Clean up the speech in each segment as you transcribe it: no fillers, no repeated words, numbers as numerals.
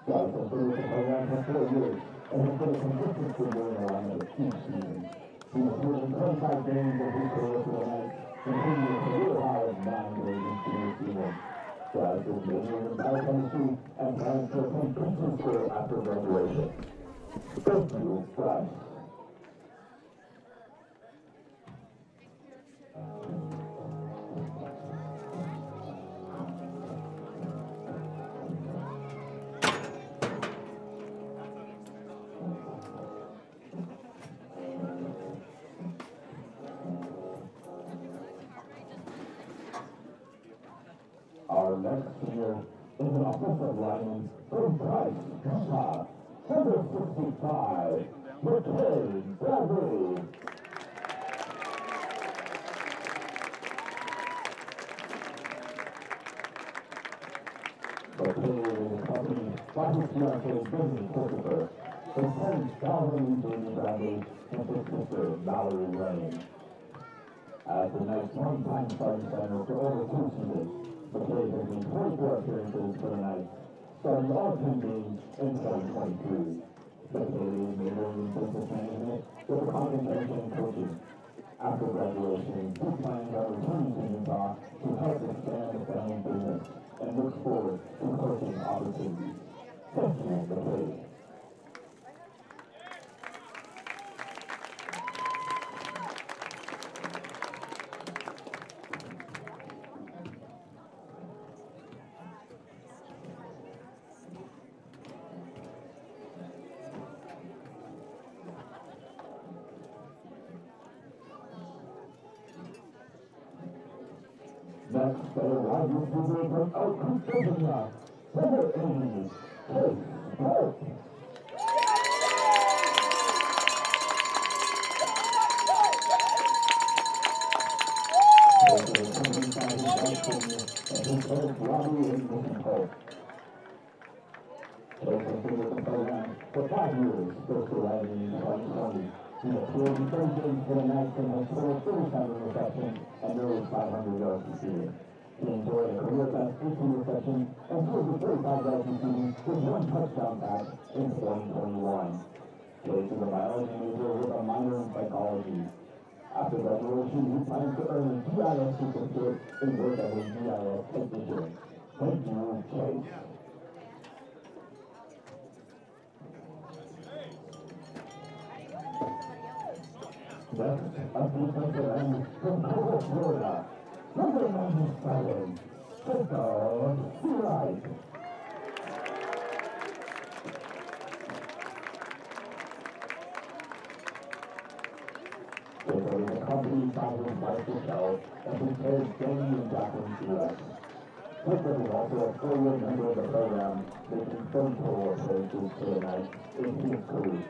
Guys have been with the program for 4 years and has been a consistent figure in the lineup each season. He has played in 25 games of his career for the Knights, including a career high of 9 goals in senior season. Guys is majoring in biochemistry and plans to attend teaching school after graduation. Thank you, Bryce. Our next senior is an offensive lineman from Bryce, Utah. Number 65, McCabe Bradley. McCabe is accompanied by his fiancée, Brittany Christopher, his parents, Calvin and Jamie Bradley, and his sister, Mallory Lane. As the Knights' one-time starting center for over 2 seasons, McCabe has made 24 appearances for the Knights, starting all 10 games in 2022. McCabe is majoring in business management with a concentration in coaching. After graduation, he plans on returning to Utah to help expand the family business and looks forward to coaching opportunities. Thank you, McCabe. Next, the wide receiver from Oak Creek, Virginia, number 80, Case Pope. Case is accompanied by his wife, Sonia, and his parents, Robbie and Missy Pope. Case has been with the program for 5 years, first arriving in 2020. He appeared in 30 games for the Knights and has scored 37 receptions and nearly 500 yards receiving. He enjoyed a career-best 18 receptions and 235 yards receiving with 1 touchdown pass in 2021. Case is a biology major with a minor in psychology. After graduation, he plans to earn a GIS certificate and work as a GIS technician. Thank you, Case. Next, a defensive end from Cocoa, Florida, number 97, Jacob Wright. Jacob is accompanied by his wife Michelle and his parents Jamie and Jacqueline Felix. Jacob is also a 4-year member of the program, making 30 total appearances for the Knights in his career.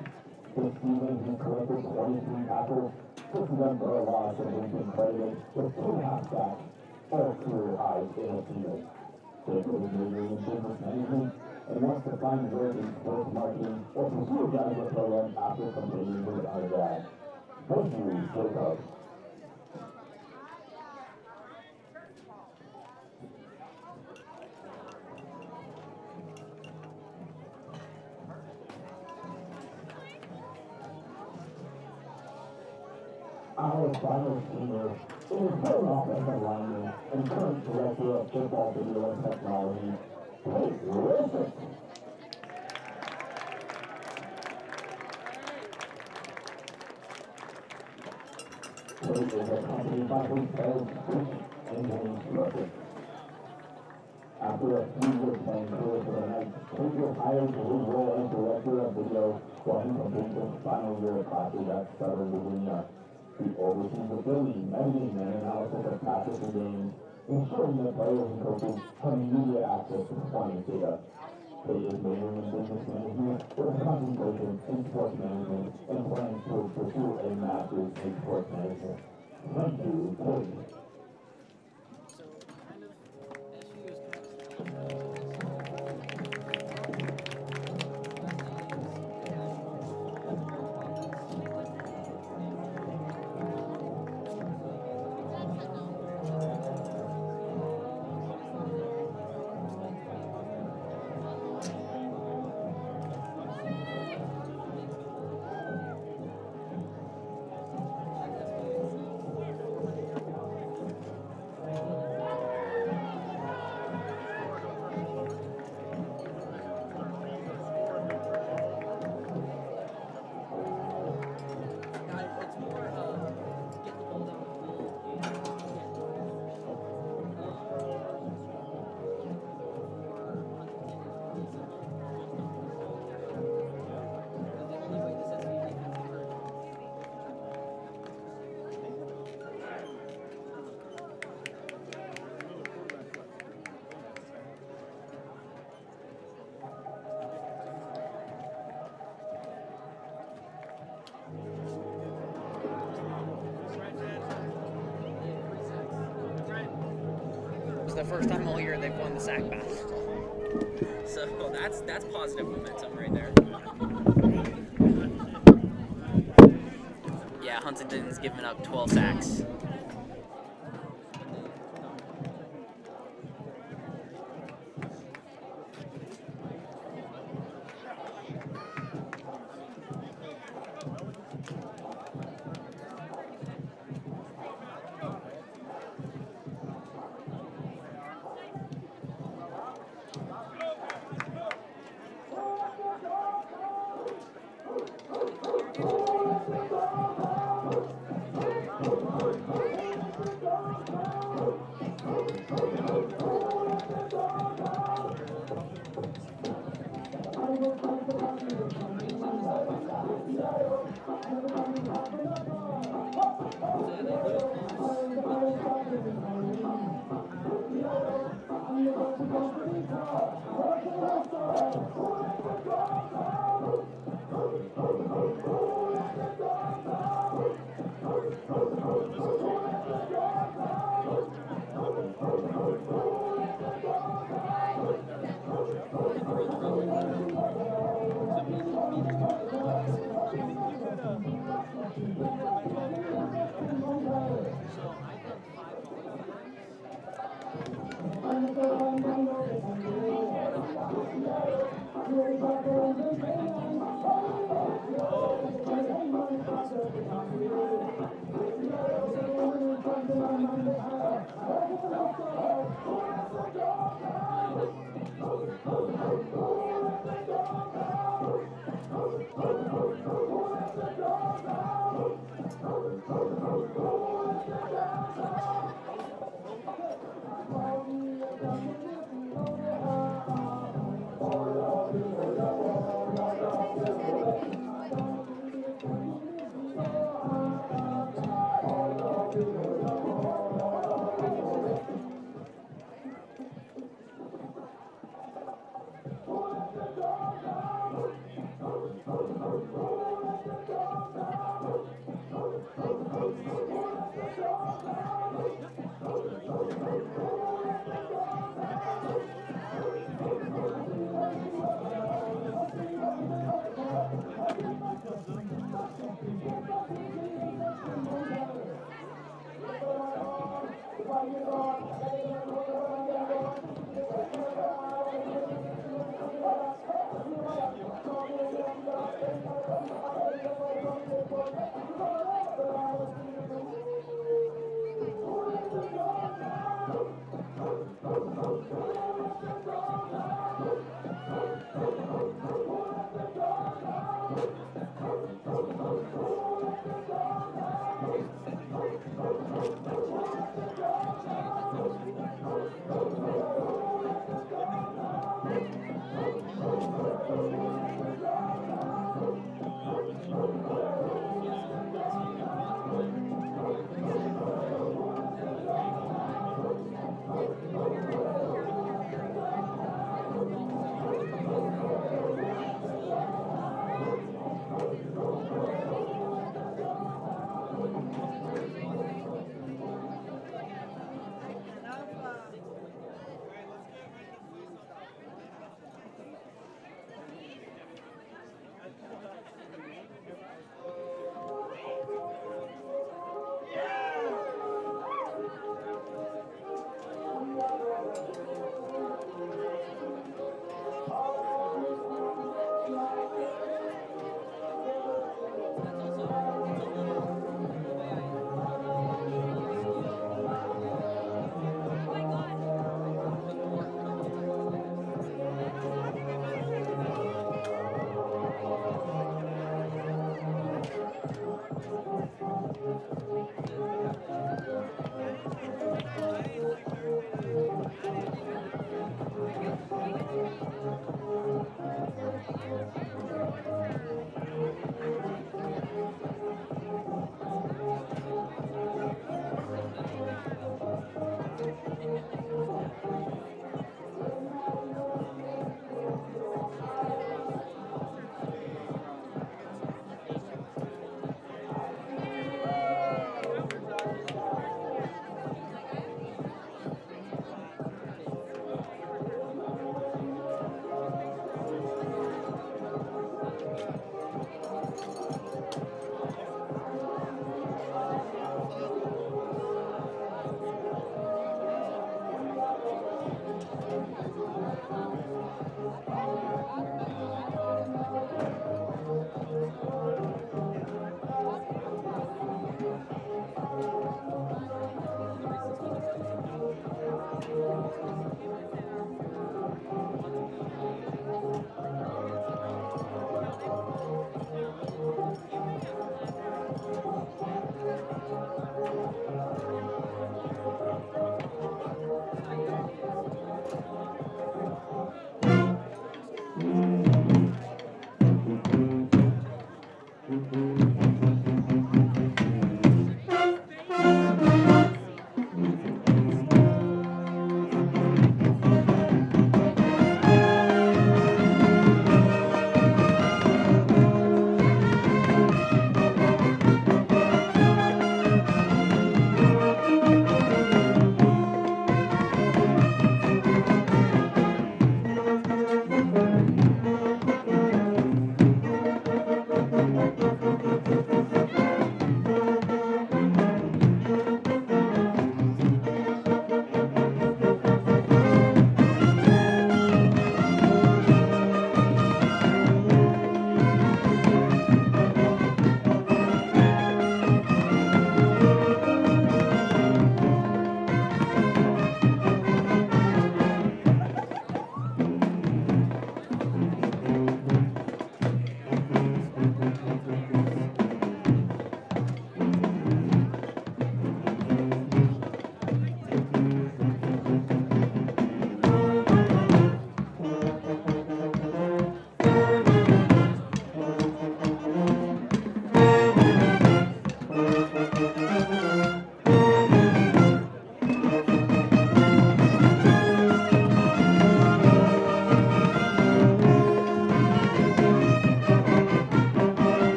This season, he collected 23 tackles, 6 of them for a loss, and has been credited with 2 half sacks, all career highs in a season. Jacob is majoring in business management and wants to find work in sports marketing or pursue a graduate program after completing his undergrad. Thank you, Jacob. Our final senior is current offensive lineman and current director of football video and technology, Tate Wilson. Tate is accompanied by his parents, Rich and James Griffin. After a few years playing career for the Knights, Tate was hired to his role as director of video while he completed his final year of classes at Southern Virginia. He oversees the filming, editing, and analysis of practice games, ensuring that players and coaches have immediate access to performance data. Tate is majoring in business management with a concentration in sports management and plans to pursue a master's in sports management. Thank you, Tate. the first time all year they've won the sack battle. So that's positive momentum right there. Yeah, Huntingdon's given up 12 sacks.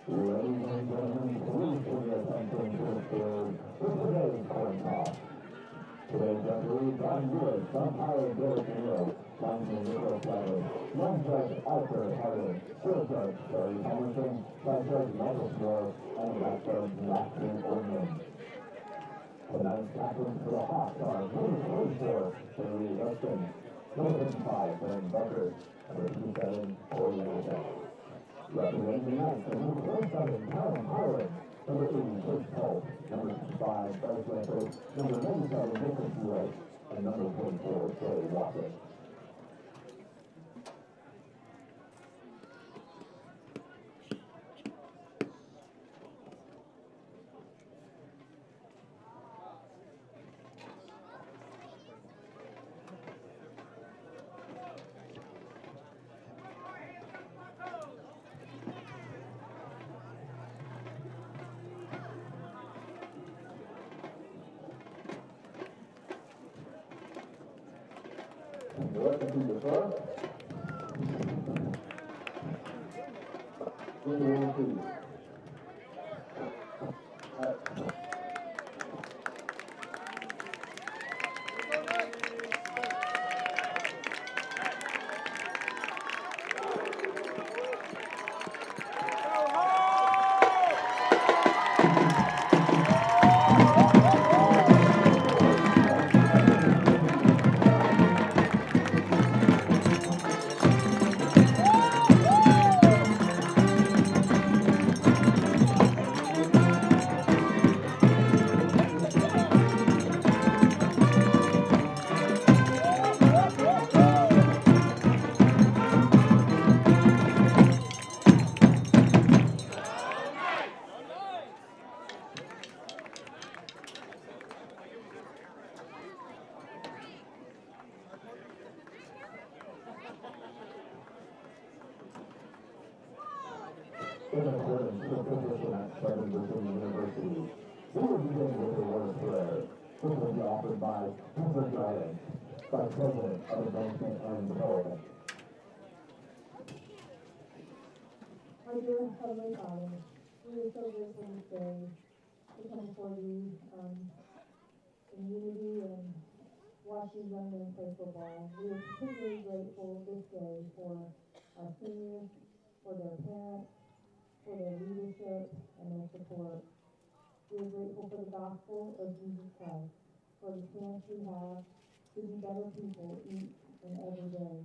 Ladies and gentlemen, please give your attention to the field for today's coin toss. Today's referee, John Lewis, umpire Derek Neal, linesman Nicholas Weber, young judge Arthur Harder, field judge Terry Emerson, side judge Michael Moore, and back judge Matthew Orman. Tonight's captains for the Hawks are number 24, Barry Weston, number 55, Ben Bucker, number 27, Corey Anderson. Representing the Knights are number 27, Callum Howard, number 80, Chris Pope, number 65, Bryce Lampert, number 97, Nicholas Lewis, and number 24, Terry Walker. Welcome to the first. In accordance with the tradition at Southern Virginia University, we will begin with a word of prayer, which will be offered by Hubert Ryan, Vice President of Advancement and Development. Our dear Heavenly Father, we are so grateful this day to come before you in unity and watching young men play football. We are particularly grateful this day for our seniors, for their parents, for their leadership and their support. We are grateful for the gospel of Jesus Christ, for the chance we have to be better people each and every day.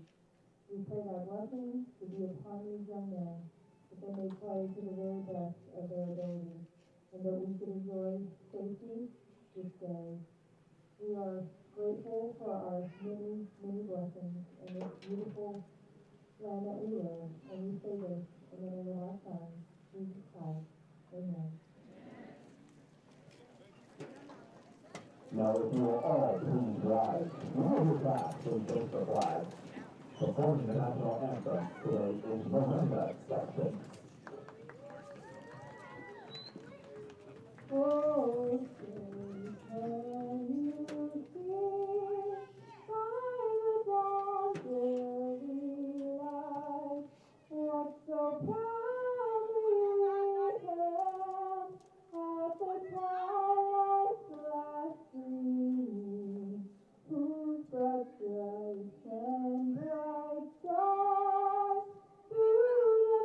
We pray our blessings to be upon these young men, that they may play to the very best of their ability, and that we can enjoy safety this day. We are grateful for our many, many blessings in this beautiful land that we live, and we say this in the name of our Son, Jesus Christ. Amen. Now, if you will all please rise, remove your caps and face the flag. Performing the national anthem today is Miranda Sexton. Oh, say, can you see by the dawn's early light what so proudly written at the twilight's last gleaming, whose broad stripes and bright stars through the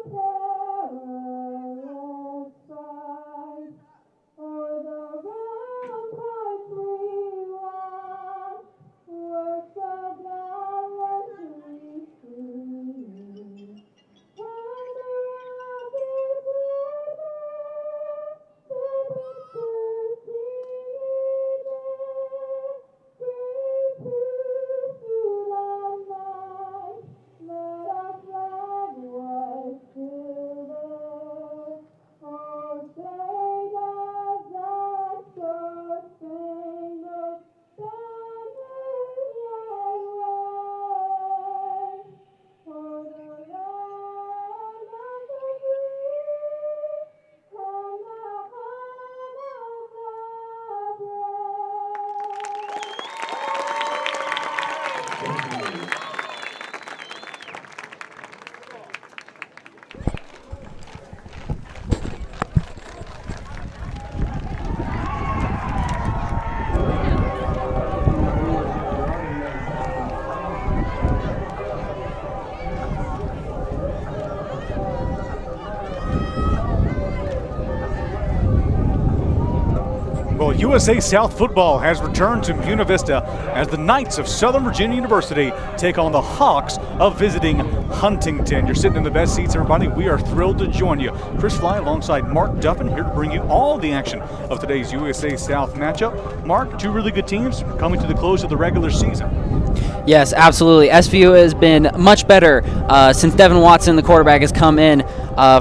perilous fight o'er the Well, USA South football has returned to Buena Vista as the Knights of Southern Virginia University take on the Hawks of visiting Huntington. You're sitting in the best seats, everybody. We are thrilled to join you. Chris Fly alongside Mark Duffin here to bring you all the action of today's USA South matchup. Mark, two really good teams coming to the close of the regular season. Yes, absolutely. SVU has been much better since Devin Watson, the quarterback, has come in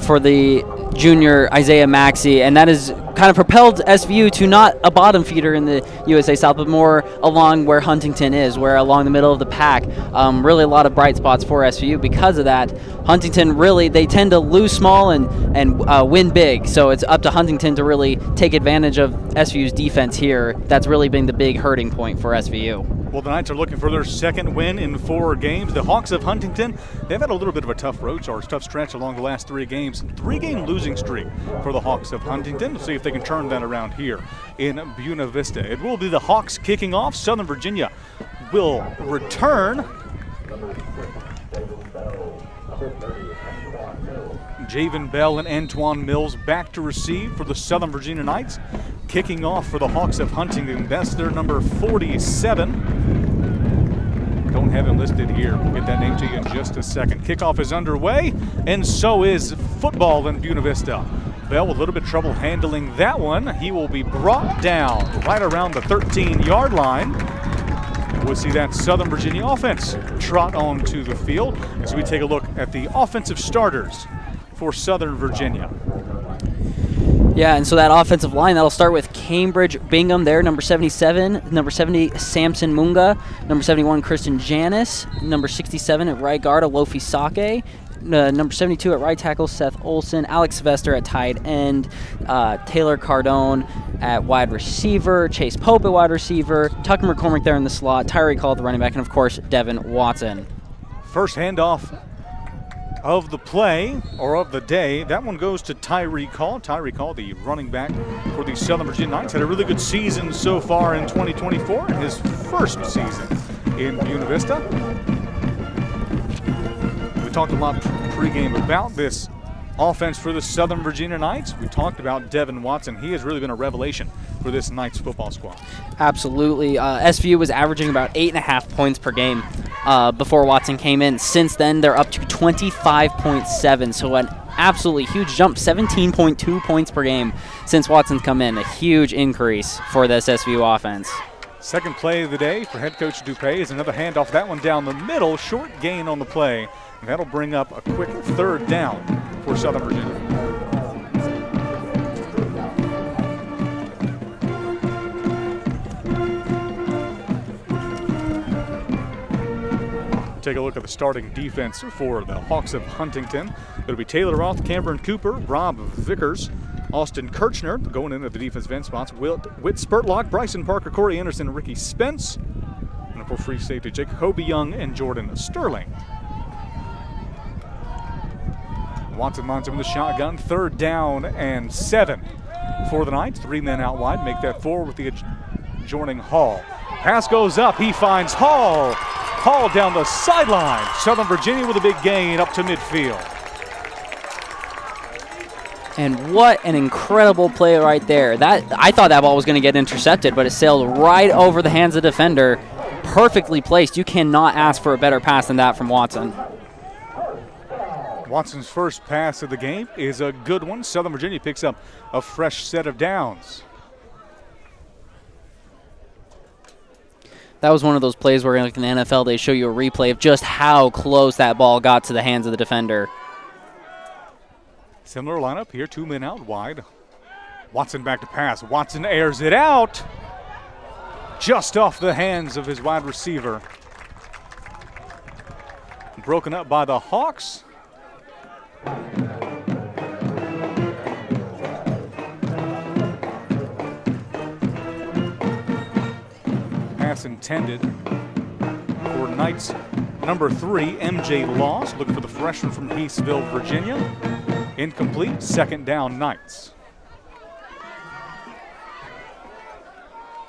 for the junior Isaiah Maxey, and that has kind of propelled SVU to not a bottom feeder in the USA South, but more along where Huntington is, where along the middle of the pack. Really a lot of bright spots for SVU because of that. Huntington, really, they tend to lose small and win big, so it's up to Huntington to really take advantage of SVU's defense here. That's really been the big hurting point for SVU. Well, the Knights are looking for their second win in 4 games. The Hawks of Huntington, they've had a little bit of a tough road or tough stretch along the last 3 games. 3-game losing streak for the Hawks of Huntington. We'll see if they can turn that around here in Buena Vista. It will be the Hawks kicking off. Southern Virginia will return. Javen Bell and Antoine Mills back to receive for the Southern Virginia Knights. Kicking off for the Hawks of Huntington. That's their number 47. Don't have him listed here. We'll get that name to you in just a second. Kickoff is underway, and so is football in Buena Vista. Bell with a little bit of trouble handling that one. He will be brought down right around the 13-yard line. We'll see that Southern Virginia offense trot onto the field as we take a look at the offensive starters for Southern Virginia. Yeah, and so that offensive line, that'll start with Cambridge Bingham there, number 77, number 70, Samson Munga, number 71, Kristen Janis, number 67 at right guard, Alofi Sake, number 72 at right tackle, Seth Olson, Alex Sylvester at tight end, Taylor Cardone at wide receiver, Chase Pope at wide receiver, Tucker McCormick there in the slot, Tyree Call at the running back, and of course, Devin Watson. First handoff of the play, or of the day, that one goes to Tyree Call. Tyree Call, the running back for the Southern Virginia Knights, had a really good season so far in 2024, his first season in Buena Vista. We talked a lot pregame about this offense for the Southern Virginia Knights. We talked about Devin Watson. He has really been a revelation for this Knights football squad. Absolutely. SVU was averaging about 8.5 points per game before Watson came in. Since then, they're up to 25.7, so an absolutely huge jump, 17.2 points per game since Watson's come in. A huge increase for this SVU offense. Second play of the day for head coach Dupay is another handoff. That one down the middle, short gain on the play. And that'll bring up a quick third down for Southern Virginia. Take a look at the starting defense for the Hawks of Huntington. It'll be Taylor Roth, Cameron Cooper, Rob Vickers, Austin Kirchner going in at the defensive end spots. Whit Spurtlock, Bryson Parker, Corey Anderson, Ricky Spence. And for free safety, Jacoby Young and Jordan Sterling. Watson lines up in the shotgun. Third down and 7 for the Knights. 3 men out wide. Make that 4 with the adjoining Hall. Pass goes up. He finds Hall. Hall down the sideline. Southern Virginia with a big gain up to midfield. And what an incredible play right there. I thought that ball was going to get intercepted, but it sailed right over the hands of the defender. Perfectly placed. You cannot ask for a better pass than that from Watson. Watson's first pass of the game is a good one. Southern Virginia picks up a fresh set of downs. That was one of those plays where, like in the NFL, they show you a replay of just how close that ball got to the hands of the defender. Similar lineup here, 2 men out wide. Watson back to pass. Watson airs it out. Just off the hands of his wide receiver. Broken up by the Hawks. Pass intended for Knights number 3, MJ Laws, looking for the freshman from Eastville, Virginia. Incomplete, second down Knights.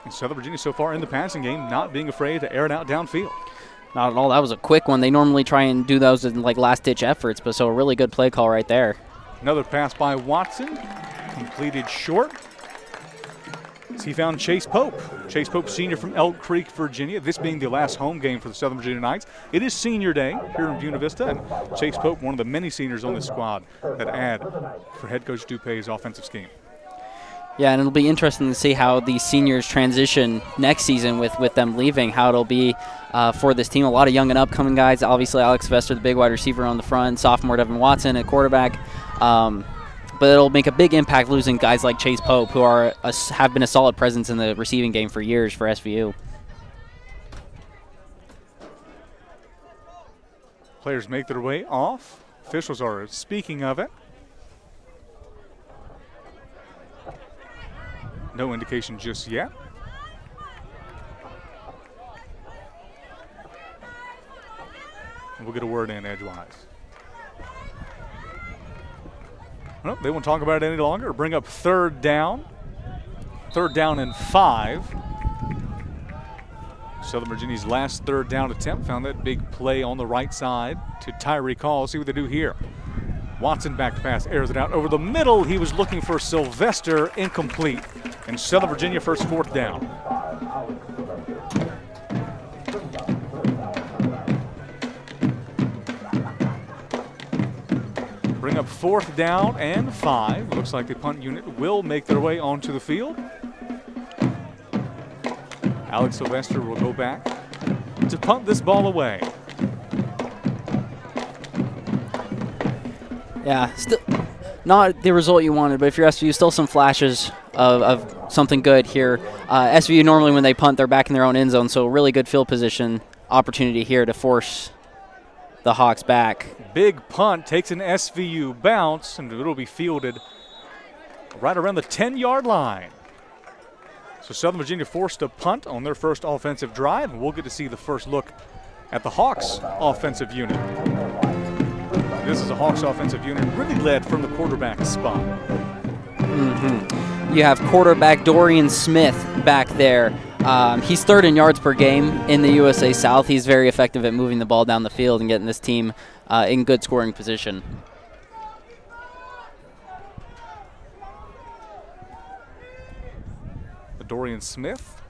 And Southern Virginia so far in the passing game, not being afraid to air it out downfield. Not at all. That was a quick one. They normally try and do those in like last-ditch efforts, but so a really good play call right there. Another pass by Watson, completed short. He found Chase Pope. Chase Pope, senior from Elk Creek, Virginia. This being the last home game for the Southern Virginia Knights. It is senior day here in Buena Vista, and Chase Pope, one of the many seniors on this squad that add for head coach Dupay's offensive scheme. Yeah, and it'll be interesting to see how the seniors transition next season with them leaving, how it'll be for this team. A lot of young and upcoming guys. Obviously, Alex Vester, the big wide receiver on the front, sophomore Devin Watson at quarterback. But it'll make a big impact losing guys like Chase Pope, who have been a solid presence in the receiving game for years for SVU. Players make their way off. Officials are speaking of it. No indication just yet. We'll get a word in edgewise. Well, they won't talk about it any longer. Bring up third down. 3rd down and 5. Southern Virginia's last 3rd down attempt. Found that big play on the right side to Tyreek Hall. See what they do here. Watson back to pass, airs it out over the middle. He was looking for Sylvester, incomplete. And Southern Virginia first 4th down. Bring up 4th down and 5. Looks like the punt unit will make their way onto the field. Alex Sylvester will go back to punt this ball away. Yeah, still not the result you wanted, but if you're SVU, still some flashes of something good here. SVU normally when they punt, they're back in their own end zone, so really good field position opportunity here to force the Hawks back. Big punt takes an SVU bounce, and it'll be fielded right around the 10-yard line. So Southern Virginia forced a punt on their first offensive drive, and we'll get to see the first look at the Hawks offensive unit. This is a Hawks offensive unit really led from the quarterback spot. You have quarterback Dorian Smith back there. He's 3rd in yards per game in the USA South. He's very effective at moving the ball down the field and getting this team in good scoring position. Dorian Smith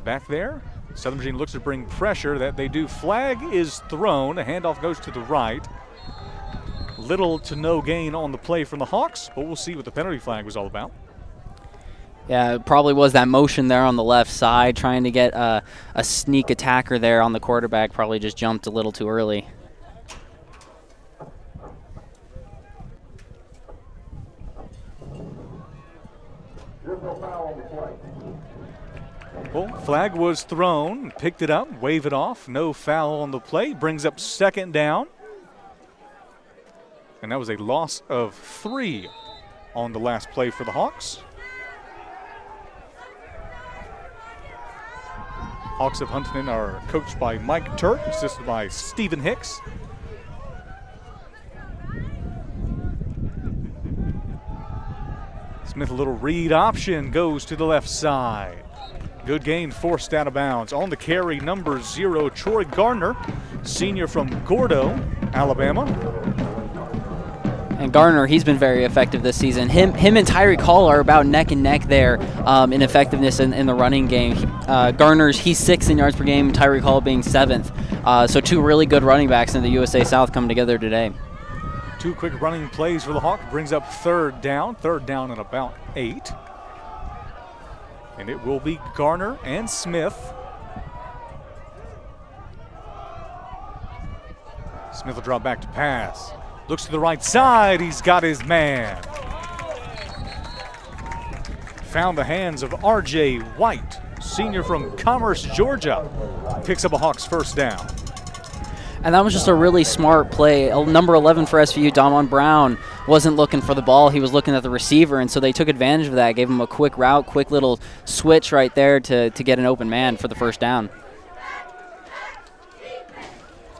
back there. Southern Virginia looks to bring pressure. That they do. Flag is thrown. A handoff goes to the right. Little to no gain on the play from the Hawks, but we'll see what the penalty flag was all about. Yeah, it probably was that motion there on the left side, trying to get a sneak attacker there on the quarterback. Probably just jumped a little too early. Well, flag was thrown, picked it up, wave it off. No foul on the play. Brings up 2nd down. And that was a loss of 3 on the last play for the Hawks. Hawks of Huntingdon are coached by Mike Turk, assisted by Stephen Hicks. Smith, a little read option, goes to the left side. Good gain, forced out of bounds. On the carry, number 0, Troy Garner, senior from Gordo, Alabama. And Garner, he's been very effective this season. Him and Tyreek Hall are about neck and neck there in effectiveness in the running game. Garner's, he's 6th in yards per game, Tyreek Hall being 7th. So 2 really good running backs in the USA South coming together today. 2 quick running plays for the Hawks. Brings up 3rd down. 3rd down and about 8. And it will be Garner and Smith. Smith will drop back to pass. Looks to the right side. He's got his man. Found the hands of R.J. White, senior from Commerce, Georgia. Picks up a Hawks 1st down. And that was just a really smart play. Number 11 for SVU, Damon Brown, wasn't looking for the ball. He was looking at the receiver, and so they took advantage of that, gave him a quick route, quick little switch right there to get an open man for the 1st down.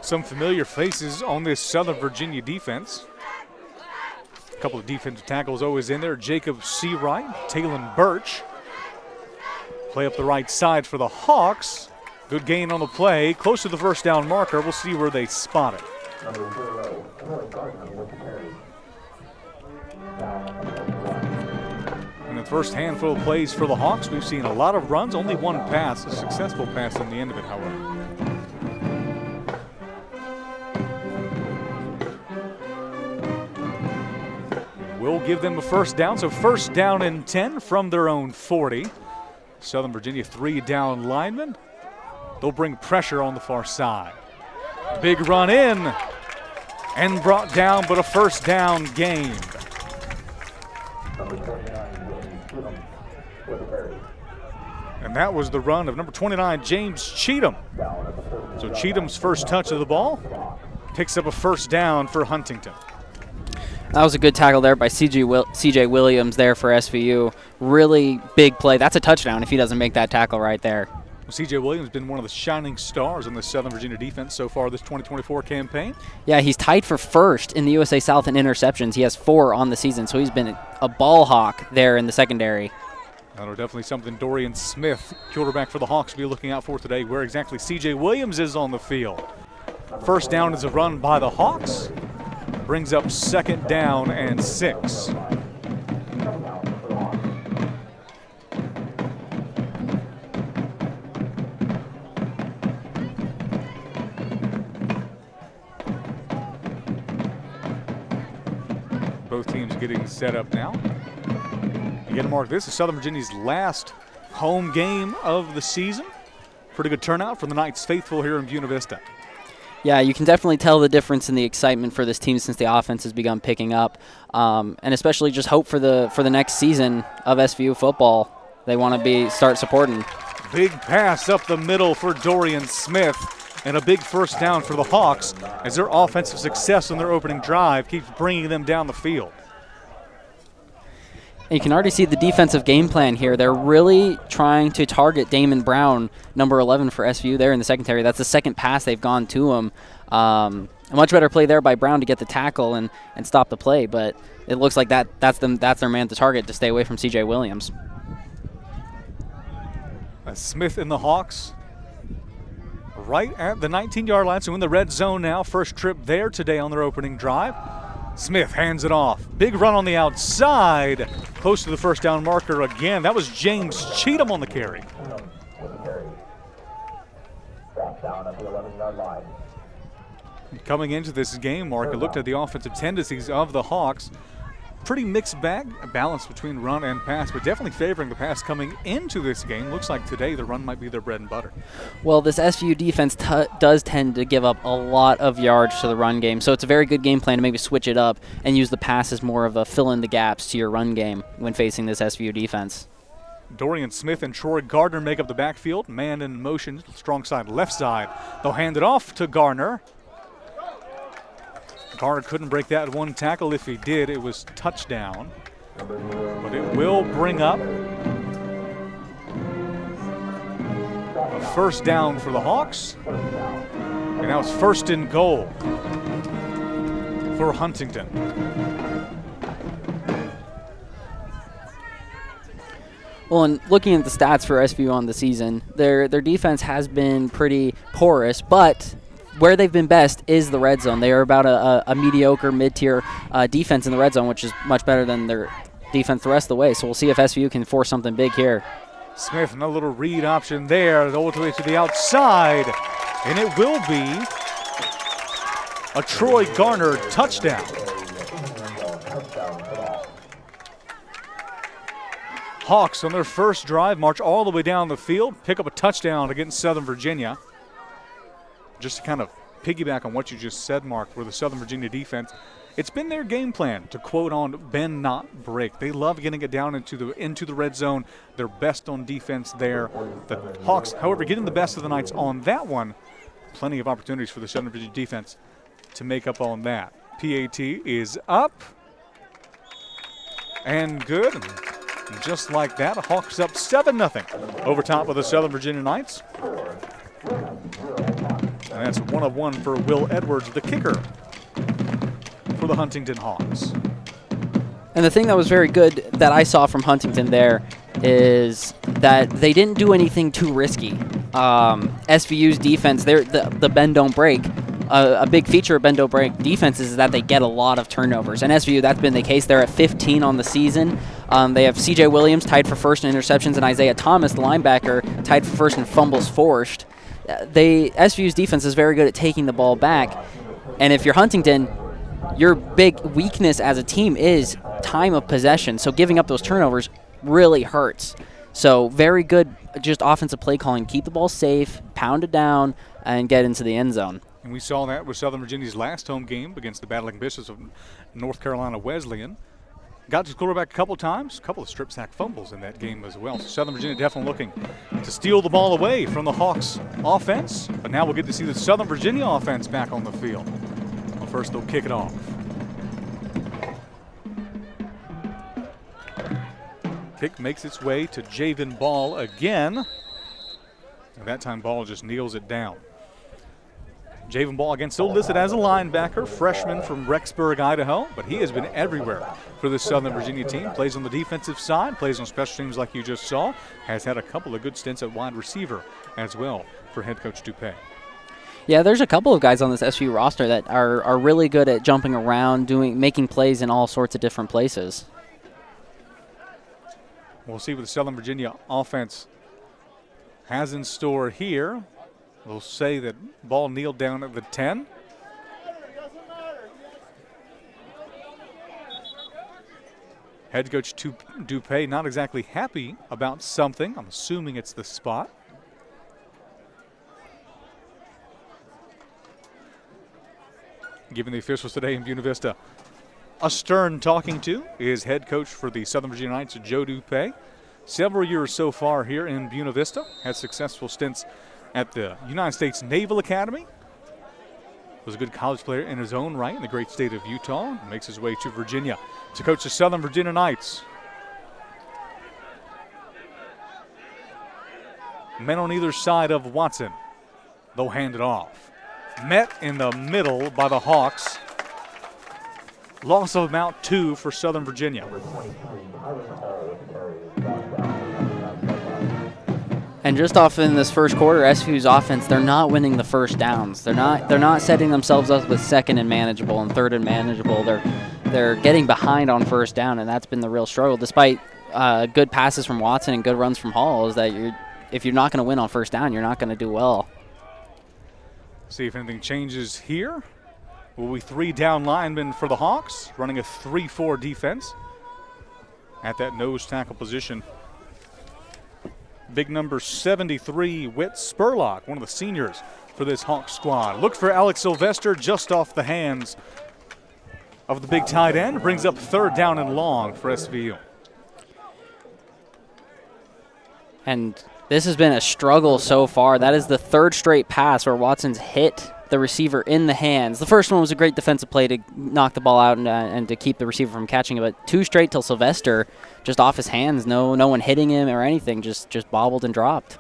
Some familiar faces on this Southern Virginia defense. A couple of defensive tackles always in there. Jacob Seawright, Talon Birch. Play up the right side for the Hawks. Good gain on the play. Close to the 1st down marker. We'll see where they spot it. And First handful of plays for the Hawks. We've seen a lot of runs, only one pass, a successful pass in the end of it, however. We'll give them a first down, so first down and 10 from their own 40. Southern Virginia 3 down linemen. They'll bring pressure on the far side. Big run in and brought down, but a first down gained. And that was the run of number 29, James Cheatham. So Cheatham's first touch of the ball picks up a first down for Huntington. That was a good tackle there by C.J. Williams there for SVU. Really big play. That's a touchdown if he doesn't make that tackle right there. C.J. Williams has been one of the shining stars in the Southern Virginia defense so far this 2024 campaign. Yeah, he's tied for first in the USA South in interceptions. He has 4 on the season, so he's been a ball hawk there in the secondary. That'll definitely something Dorian Smith, quarterback for the Hawks, will be looking out for today, where exactly C.J. Williams is on the field. First down is a run by the Hawks. Brings up second down and 6. Both teams getting set up now. Again, Mark, this is Southern Virginia's last home game of the season. Pretty good turnout for the Knights faithful here in Buena Vista. Yeah, you can definitely tell the difference in the excitement for this team since the offense has begun picking up, and especially just hope for the next season of SVU football. They want to start supporting. Big pass up the middle for Dorian Smith, and a big first down for the Hawks as their offensive success on their opening drive keeps bringing them down the field. And you can already see the defensive game plan here. They're really trying to target Damon Brown, number 11 for SVU there in the secondary. That's the second pass they've gone to him. A much better play there by Brown to get the tackle and stop the play, but it looks like that's their man to target to stay away from C.J. Williams. Smith and the Hawks right at the 19-yard line, so in the red zone now. First trip there today on their opening drive. Smith hands it off. Big run on the outside. Close to the first down marker again. That was James Cheatham on the carry. Coming into this game, Mark, I looked at the offensive tendencies of the Hawks. Pretty mixed bag, a balance between run and pass, but definitely favoring the pass coming into this game. Looks like today the run might be their bread and butter. Well, this SVU defense does tend to give up a lot of yards to the run game, so it's a very good game plan to maybe switch it up and use the pass as more of a fill in the gaps to your run game when facing this SVU defense. Dorian Smith and Troy Gardner make up the backfield. Man in motion, strong side, left side. They'll hand it off to Garner. Garner couldn't break that one tackle. If he did, it was touchdown. But it will bring up a first down for the Hawks. And now it's first and goal for Huntington. Well, and looking at the stats for SVU on the season, their defense has been pretty porous, but where they've been best is the red zone. They are about a mediocre, mid-tier defense in the red zone, which is much better than their defense the rest of the way. So we'll see if SVU can force something big here. Smith, and a little read option there, all the way to the outside, and it will be a Troy Garner touchdown. Hawks on their first drive march all the way down the field, pick up a touchdown against Southern Virginia. Just to kind of piggyback on what you just said, Mark, for the Southern Virginia defense, it's been their game plan to quote on bend not break. They love getting it down into the red zone. They're best on defense there. The Hawks, however, getting the best of the Knights on that one. Plenty of opportunities for the Southern Virginia defense to make up on that. PAT is up and good. And just like that, Hawks up 7-0 over top of the Southern Virginia Knights. And that's 1 of 1 for Will Edwards, the kicker for the Huntington Hawks. And the thing that was very good that I saw from Huntington there is that they didn't do anything too risky. SVU's defense, the bend don't break. a big feature of Bend Don't Break defenses is that they get a lot of turnovers. And SVU, that's been the case. They're at 15 on the season. They have C.J. Williams tied for first in interceptions, and Isaiah Thomas, the linebacker, tied for first in fumbles forced. SVU's defense is very good at taking the ball back. And if you're Huntingdon, your big weakness as a team is time of possession. So giving up those turnovers really hurts. So very good just offensive play calling. Keep the ball safe, pound it down, and get into the end zone. And we saw that with Southern Virginia's last home game against the Battling Bishops of North Carolina Wesleyan. Got to the quarterback a couple times, a couple of strip sack fumbles in that game as well. So Southern Virginia definitely looking to steal the ball away from the Hawks offense. But now we'll get to see the Southern Virginia offense back on the field. Well, first they'll kick it off. Kick makes its way to Javen Ball again. And that time Ball just kneels it down. Javen Ball again still listed as a linebacker, freshman from Rexburg, Idaho, but he has been everywhere for the Southern Virginia team. Plays on the defensive side, plays on special teams like you just saw, has had a couple of good stints at wide receiver as well for head coach Dupay. Yeah, there's a couple of guys on this SVU roster that are really good at jumping around, making plays in all sorts of different places. We'll see what the Southern Virginia offense has in store here. We'll say that Ball kneeled down at the 10. Head coach Dupay not exactly happy about something. I'm assuming it's the spot. Giving the officials today in Buena Vista a stern talking to is head coach for the Southern Virginia Knights, Joe Dupay. Several years so far here in Buena Vista. Had successful stints at the United States Naval Academy. Was a good college player in his own right in the great state of Utah. Makes his way to Virginia to coach the Southern Virginia Knights. Men on either side of Watson. They'll hand it off. Met in the middle by the Hawks. Loss of about 2 for Southern Virginia. And just off in this first quarter, SVU's offense, they're not winning the first downs. They're not setting themselves up with second and manageable and third and manageable. They're getting behind on first down, and that's been the real struggle. Despite good passes from Watson and good runs from Hall, is that if you're not going to win on first down, you're not going to do well. See if anything changes here. Will be 3 down linemen for the Hawks, running a 3-4 defense at that nose tackle position. Big number 73, Whit Spurlock, one of the seniors for this Hawks squad. Look for Alex Sylvester just off the hands of the big tight end. Brings up 3rd down and long for SVU. And this has been a struggle so far. That is the 3rd straight pass where Watson's hit the receiver in the hands. The first one was a great defensive play to knock the ball out and to keep the receiver from catching it, but 2 straight till Sylvester just off his hands. No one hitting him or anything, just bobbled and dropped.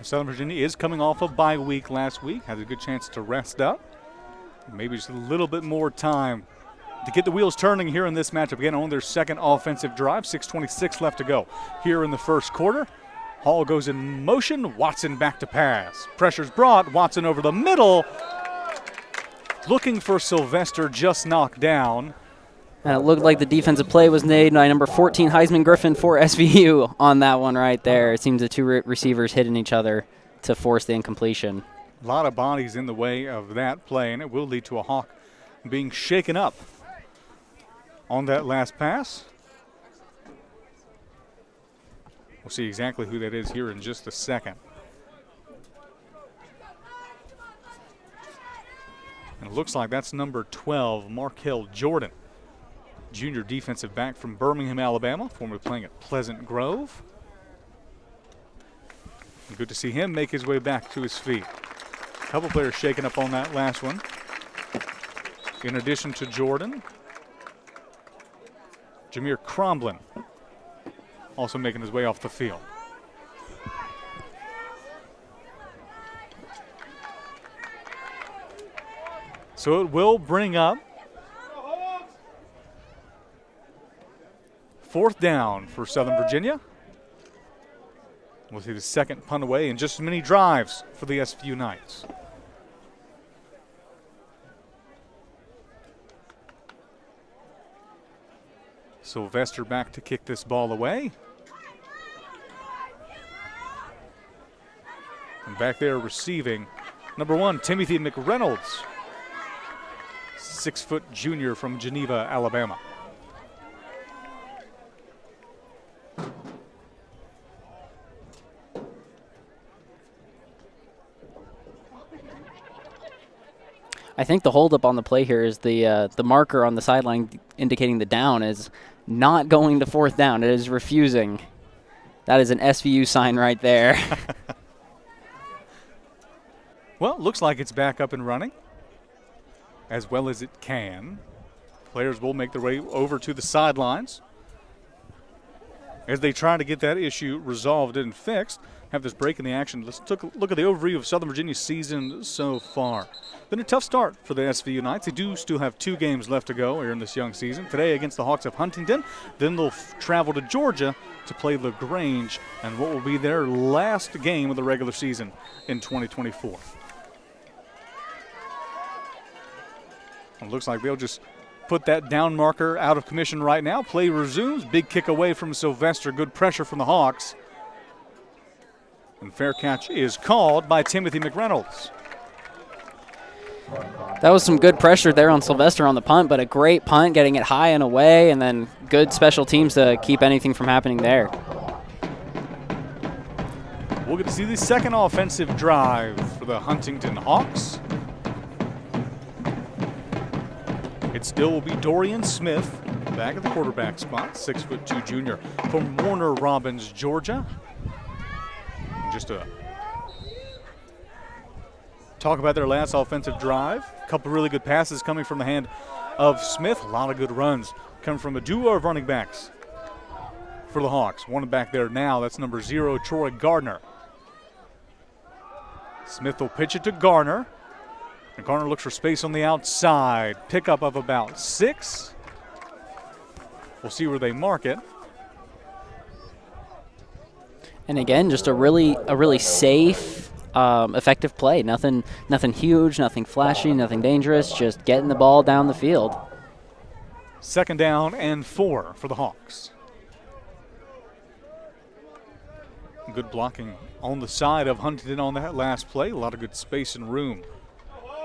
Southern Virginia is coming off a bye week last week. Had a good chance to rest up. Maybe just a little bit more time to get the wheels turning here in this matchup. Again, on their 2nd offensive drive, 6:26 left to go here in the first quarter. Hall goes in motion, Watson back to pass. Pressure's brought, Watson over the middle. Looking for Sylvester, just knocked down. And it looked like the defensive play was made by number 14, Heisman Griffin for SVU on that one right there. It seems the 2 receivers hitting each other to force the incompletion. A lot of bodies in the way of that play, and it will lead to a Hawk being shaken up on that last pass. We'll see exactly who that is here in just a second. And it looks like that's number 12, Markel Jordan, junior defensive back from Birmingham, Alabama, formerly playing at Pleasant Grove. And good to see him make his way back to his feet. A couple players shaken up on that last one. In addition to Jordan, Jameer Cromlin also making his way off the field. So it will bring up 4th down for Southern Virginia. We'll see the 2nd punt away and just as many drives for the SVU Knights. Sylvester back to kick this ball away. And back there receiving, number 1, Timothy McReynolds. 6-foot junior from Geneva, Alabama. I think the holdup on the play here is the marker on the sideline indicating the down is not going to 4th down. It is refusing. That is an SVU sign right there. Well, looks like it's back up and running as well as it can. Players will make their way over to the sidelines as they try to get that issue resolved and fixed. Have this break in the action. Let's take a look at the overview of Southern Virginia's season so far. Been a tough start for the SVU Knights. They do still have 2 games left to go here in this young season. Today against the Hawks of Huntingdon. Then they'll travel to Georgia to play LaGrange and what will be their last game of the regular season in 2024. It looks like they'll just put that down marker out of commission right now. Play resumes. Big kick away from Sylvester. Good pressure from the Hawks. And fair catch is called by Timothy McReynolds. That was some good pressure there on Sylvester on the punt, but a great punt, getting it high and away, and then good special teams to keep anything from happening there. We'll get to see the second offensive drive for the Huntingdon Hawks. It still will be Dorian Smith back at the quarterback spot, 6'2" junior from Warner Robins, Georgia. Just to talk about their last offensive drive. A couple really good passes coming from the hand of Smith. A lot of good runs coming from a duo of running backs for the Hawks. One back there now, that's number 0, Troy Gardner. Smith will pitch it to Garner. And Garner looks for space on the outside. Pickup of about 6. We'll see where they mark it. And again, just a really safe, effective play. Nothing huge, nothing flashy, nothing dangerous. Just getting the ball down the field. 2nd down and 4 for the Hawks. Good blocking on the side of Huntingdon on that last play. A lot of good space and room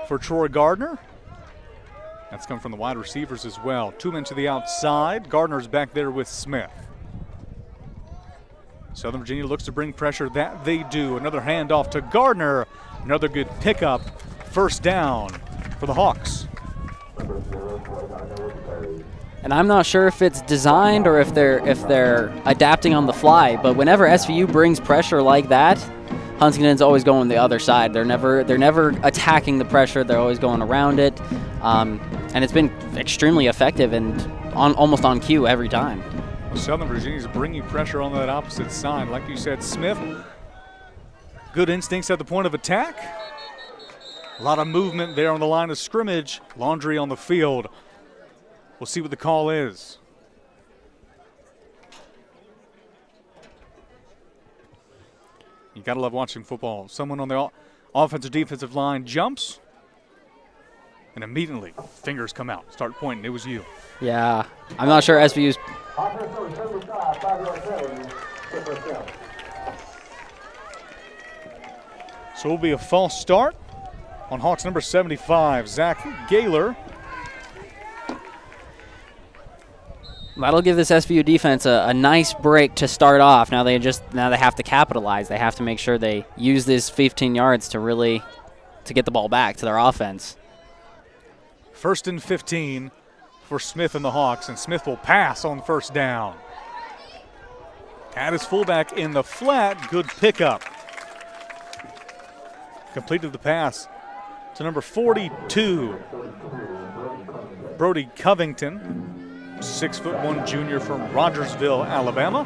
for Troy Gardner. That's come from the wide receivers as well. 2 men to the outside. Gardner's back there with Smith. Southern Virginia looks to bring pressure. That they do. Another handoff to Gardner. Another good pickup. 1st down for the Hawks. And I'm not sure if it's designed or if they're adapting on the fly, but whenever SVU brings pressure like that, Huntington's always going the other side. They're never attacking the pressure. They're always going around it, and it's been extremely effective and almost on cue every time. Southern Virginia's bringing pressure on that opposite side. Like you said, Smith, good instincts at the point of attack. A lot of movement there on the line of scrimmage. Laundry on the field. We'll see what the call is. You gotta love watching football. Someone on the offensive defensive line jumps, and immediately fingers come out, start pointing. It was you. Yeah, I'm not sure SVU's. So it'll be a false start on Hawks number 75, Zach Gaylor. That'll give this SVU defense a nice break to start off. Now they have to capitalize. They have to make sure they use this 15 yards to get the ball back to their offense. 1st and 15 for Smith and the Hawks, and Smith will pass on 1st down. At his fullback in the flat, good pickup. Completed the pass to number 42, Brody Covington, 6'1" junior from Rogersville, Alabama.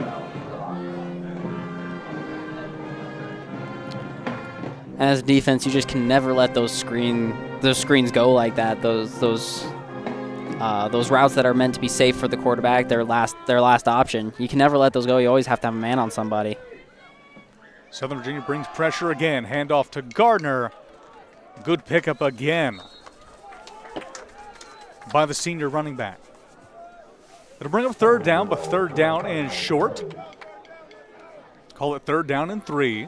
And as a defense, you just can never let those screens go like that. Those routes that are meant to be safe for the quarterback, their last option. You can never let those go. You always have to have a man on somebody. Southern Virginia brings pressure again. Handoff to Gardner. Good pickup again by the senior running back. It'll bring up third down, but third down and short. Call it third down and 3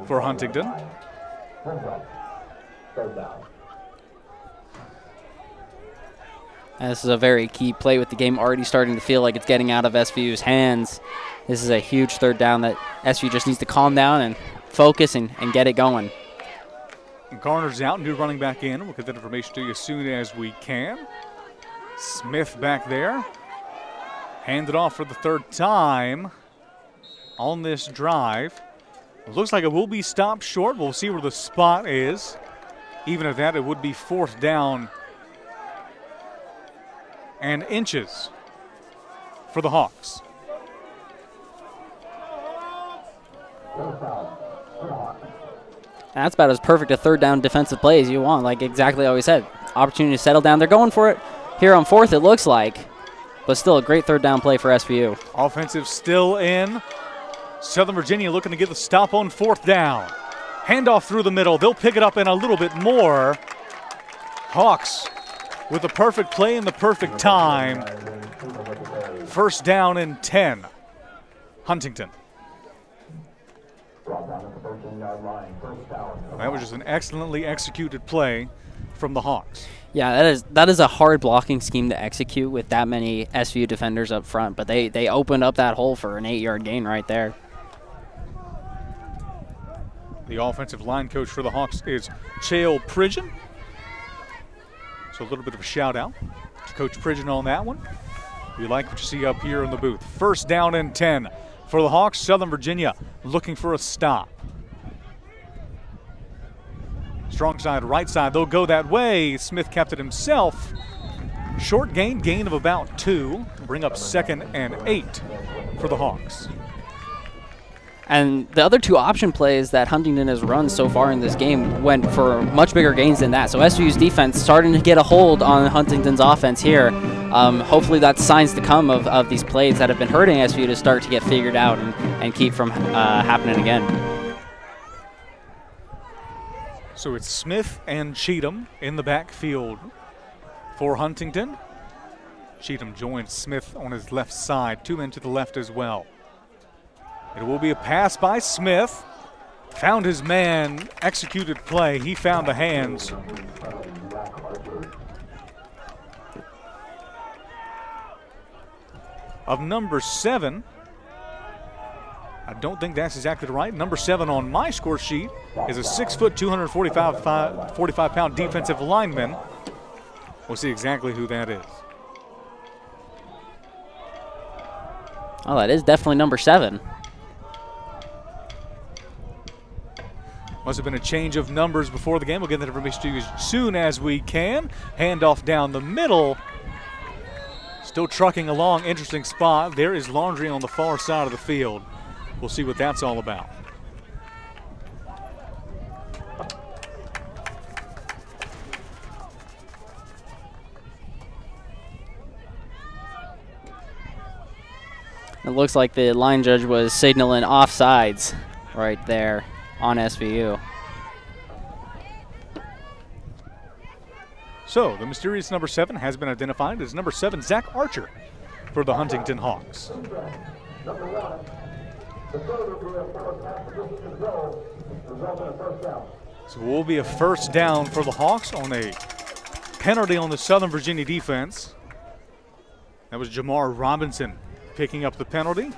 for Huntingdon. And this is a very key play with the game already starting to feel like it's getting out of SVU's hands. This is a huge third down that SVU just needs to calm down and focus and get it going. And Garner's out, new running back in. We'll get that information to you as soon as we can. Smith back there. Handed off for the third time on this drive. It looks like it will be stopped short. We'll see where the spot is. Even at that, it would be fourth down and inches for the Hawks. That's about as perfect a third down defensive play as you want, like exactly how we said. Opportunity to settle down. They're going for it here on fourth, it looks like, but still a great third down play for SVU. Offensive still in. Southern Virginia looking to get the stop on fourth down. Handoff through the middle. They'll pick it up in a little bit more. Hawks with the perfect play and the perfect time. First down and 10. Huntingdon. That was just an excellently executed play from the Hawks. Yeah, that is a hard blocking scheme to execute with that many SVU defenders up front, but they opened up that hole for an 8-yard gain right there. The offensive line coach for the Hawks is Chael Pridgeon. So a little bit of a shout out to Coach Pridgeon on that one. We like what you see up here in the booth. First down and 10 for the Hawks. Southern Virginia looking for a stop. Strong side, right side, they'll go that way. Smith kept it himself. Short gain of about 2. Bring up second and 8 for the Hawks. And the other 2 option plays that Huntingdon has run so far in this game went for much bigger gains than that. So SVU's defense starting to get a hold on Huntingdon's offense here. Hopefully that's signs to come of these plays that have been hurting SVU to start to get figured out and keep from happening again. So it's Smith and Cheatham in the backfield for Huntingdon. Cheatham joins Smith on his left side. 2 men to the left as well. It will be a pass by Smith. Found his man, executed play. He found the hands of number 7. I don't think that's exactly right. Number 7 on my score sheet is a 6 foot, 45-pound defensive lineman. We'll see exactly who that is. Oh, that is definitely number 7. Must have been a change of numbers before the game. We'll get that information to you as soon as we can. Handoff down the middle. Still trucking along. Interesting spot. There is Laundry on the far side of the field. We'll see what that's all about. It looks like the line judge was signaling offsides right there on SVU. So the mysterious number 7 has been identified as number 7, Zach Archer, for the Huntingdon Hawks. So it will be a first down for the Hawks on a penalty on the Southern Virginia defense. That was Jamar Robinson picking up the penalty.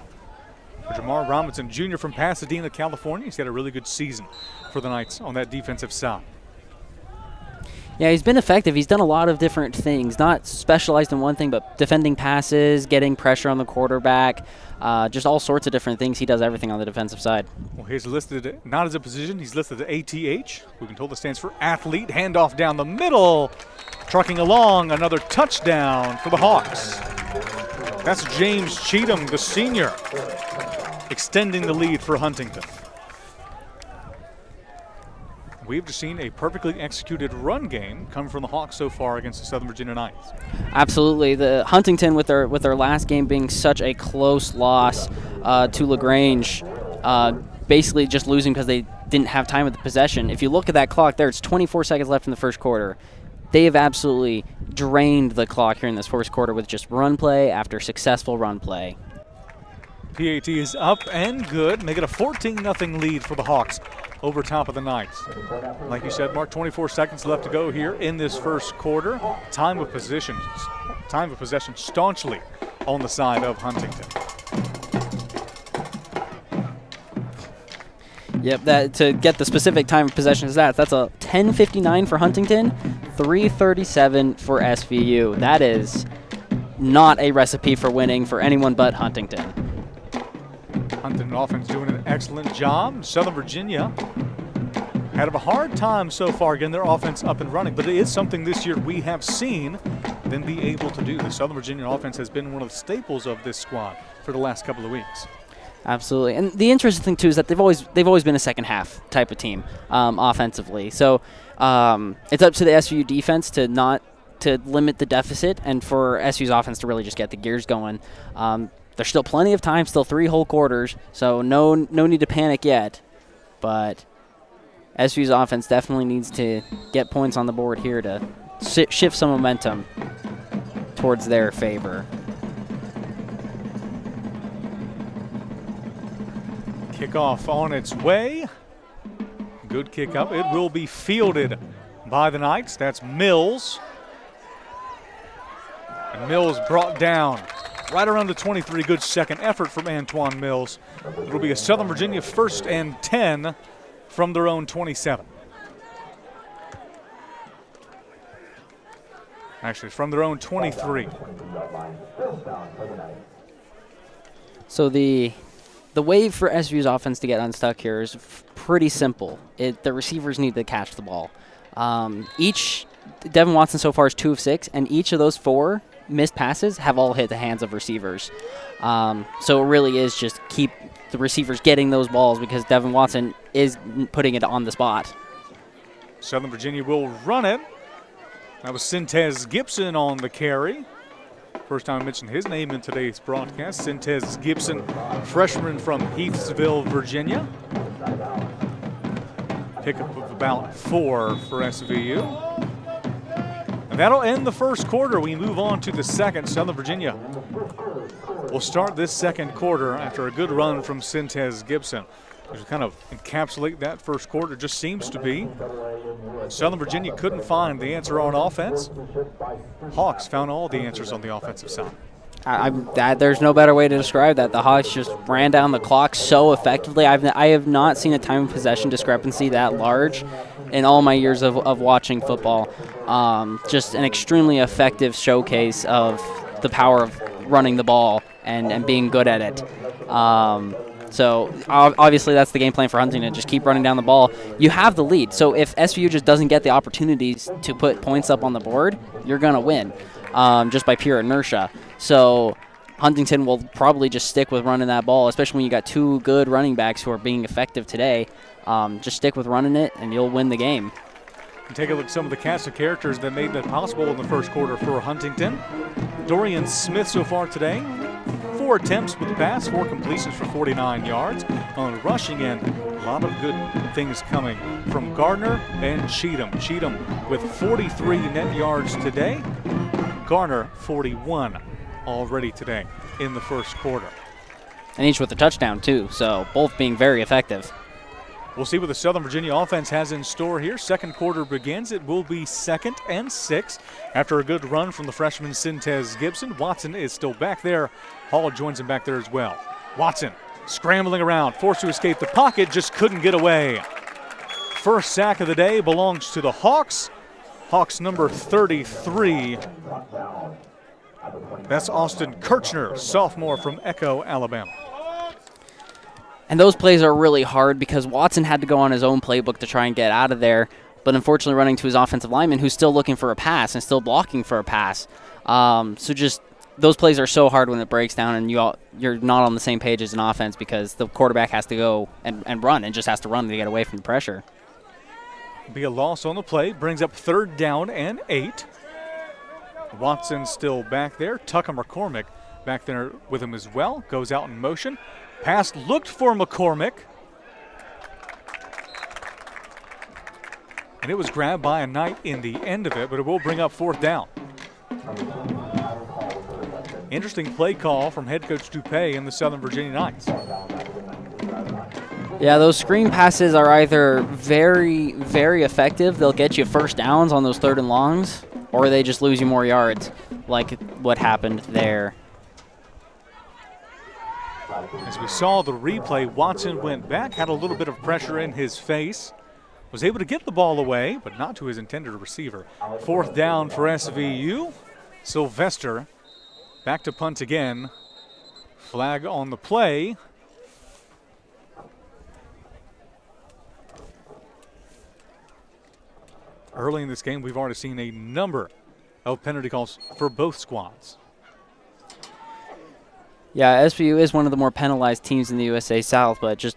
Jamar Robinson, junior from Pasadena, California. He's had a really good season for the Knights on that defensive side. Yeah, he's been effective. He's done a lot of different things, not specialized in one thing, but defending passes, getting pressure on the quarterback, just all sorts of different things. He does everything on the defensive side. Well, he's listed not as a position. He's listed as ATH. We've been told that stands for athlete. Handoff down the middle. Trucking along, another touchdown for the Hawks. That's James Cheatham, the senior, extending the lead for Huntingdon. We've just seen a perfectly executed run game come from the Hawks so far against the Southern Virginia Knights. Absolutely. The Huntington, with their last game being such a close loss to LaGrange, basically just losing because they didn't have time with the possession. If you look at that clock there, it's 24 seconds left in the first quarter. they have absolutely drained the clock here in this first quarter with just run play after successful run play. PAT is up and good, make it a 14-0 lead for the Hawks over top of the Knights. Like you said, Mark, 24 seconds left to go here in this first quarter. Time of possession staunchly on the side of Huntingdon. Yep, to get the specific time of possession stats, that's a 10:59 for Huntingdon, 3:37 for SVU. That is not a recipe for winning for anyone but Huntingdon. Huntingdon offense doing an excellent job. Southern Virginia had a hard time so far getting their offense up and running, but it is something this year we have seen them be able to do. The Southern Virginia offense has been one of the staples of this squad for the last couple of weeks. Absolutely, and the interesting thing too is that they've always been a second half type of team offensively. So it's up to the SVU defense to limit the deficit, and for SVU's offense to really just get the gears going. There's still plenty of time, still 3 whole quarters, so no need to panic yet. But SVU's offense definitely needs to get points on the board here to shift some momentum towards their favor. Kickoff on its way. Good kick up. It will be fielded by the Knights. That's Mills. And Mills brought down right around the 23. Good second effort from Antoine Mills. It'll be a Southern Virginia 1st and 10 from their own 27. Actually, from their own 23. So the way for SVU's offense to get unstuck here is pretty simple. The receivers need to catch the ball. Devin Watson so far is 2 of 6, and each of those 4 missed passes have all hit the hands of receivers. So it really is just keep the receivers getting those balls because Devin Watson is putting it on the spot. Southern Virginia will run it. That was Sintez Gibson on the carry. First time I mentioned his name in today's broadcast. Sintez Gibson, freshman from Heathsville, Virginia. Pickup of about 4 for SVU. And that'll end the first quarter. We move on to the second. Southern Virginia will start this second quarter after a good run from Sintez Gibson. To kind of encapsulate that first quarter, just seems to be Southern Virginia couldn't find the answer on offense. Hawks found all the answers on the offensive side. There's no better way to describe that. The Hawks just ran down the clock so effectively. I have not seen a time of possession discrepancy that large in all my years of watching football. Just an extremely effective showcase of the power of running the ball and being good at it. So obviously that's the game plan for Huntingdon, just keep running down the ball. You have the lead, so if SVU just doesn't get the opportunities to put points up on the board, you're going to win just by pure inertia. So Huntingdon will probably just stick with running that ball, especially when you got 2 good running backs who are being effective today. Just stick with running it, and you'll win the game. Take a look at some of the cast of characters that made that possible in the first quarter for Huntingdon. Dorian Smith so far today, 4 attempts with the pass, 4 completions for 49 yards. On the rushing end, a lot of good things coming from Gardner and Cheatham. Cheatham with 43 net yards today. Garner 41 already today in the first quarter. And each with a touchdown too, so both being very effective. We'll see what the Southern Virginia offense has in store here. Second quarter begins. It will be 2nd and 6 after a good run from the freshman Sintez Gibson. Watson is still back there. Hall joins him back there as well. Watson scrambling around, forced to escape the pocket, just couldn't get away. First sack of the day belongs to the Hawks. Hawks number 33. That's Austin Kirchner, sophomore from Echo, Alabama. And those plays are really hard because Watson had to go on his own playbook to try and get out of there, but unfortunately running to his offensive lineman who's still looking for a pass and still blocking for a pass. So just those plays are so hard when it breaks down and you're not on the same page as an offense because the quarterback has to go and run and just has to run to get away from the pressure. Be a loss on the play, brings up 3rd down and 8. Watson still back there. Tucker McCormick back there with him as well. Goes out in motion. Pass looked for McCormick. And it was grabbed by a Knight in the end of it, but it will bring up 4th down. Interesting play call from head coach Dupay and the Southern Virginia Knights. Yeah, those screen passes are either very, very effective. They'll get you first downs on those 3rd and longs, or they just lose you more yards, like what happened there. As we saw the replay, Watson went back, had a little bit of pressure in his face, was able to get the ball away, but not to his intended receiver. 4th down for SVU. Sylvester back to punt again. Flag on the play. Early in this game, we've already seen a number of penalty calls for both squads. Yeah, SVU is one of the more penalized teams in the USA South, but just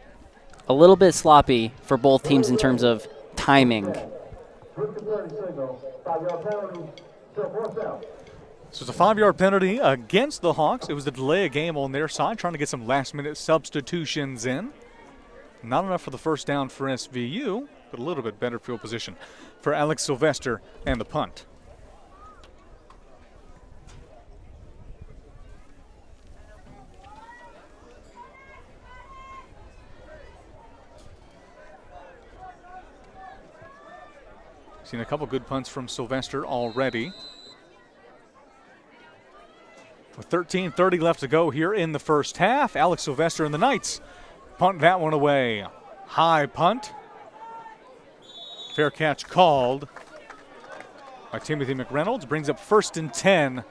a little bit sloppy for both teams in terms of timing. So it's a 5-yard penalty against the Hawks. It was a delay of game on their side, trying to get some last-minute substitutions in. Not enough for the first down for SVU, but a little bit better field position for Alex Sylvester and the punt. Seen a couple good punts from Sylvester already. With 13:30 left to go here in the first half, Alex Sylvester and the Knights punt that one away. High punt. Fair catch called by Timothy McReynolds. Brings up 1st and 10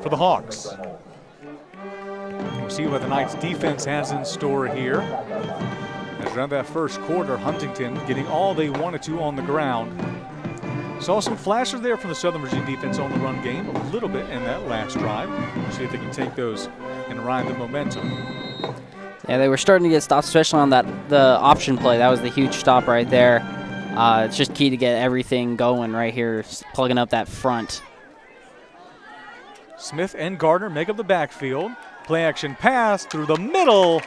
for the Hawks. We'll see what the Knights defense has in store here. As around that first quarter, Huntington getting all they wanted to on the ground. Saw some flashes there from the Southern Virginia defense on the run game a little bit in that last drive. See if they can take those and ride the momentum. Yeah, they were starting to get stopped, especially on the option play. That was the huge stop right there. It's just key to get everything going right here, plugging up that front. Smith and Gardner make up the backfield. Play action pass through the middle.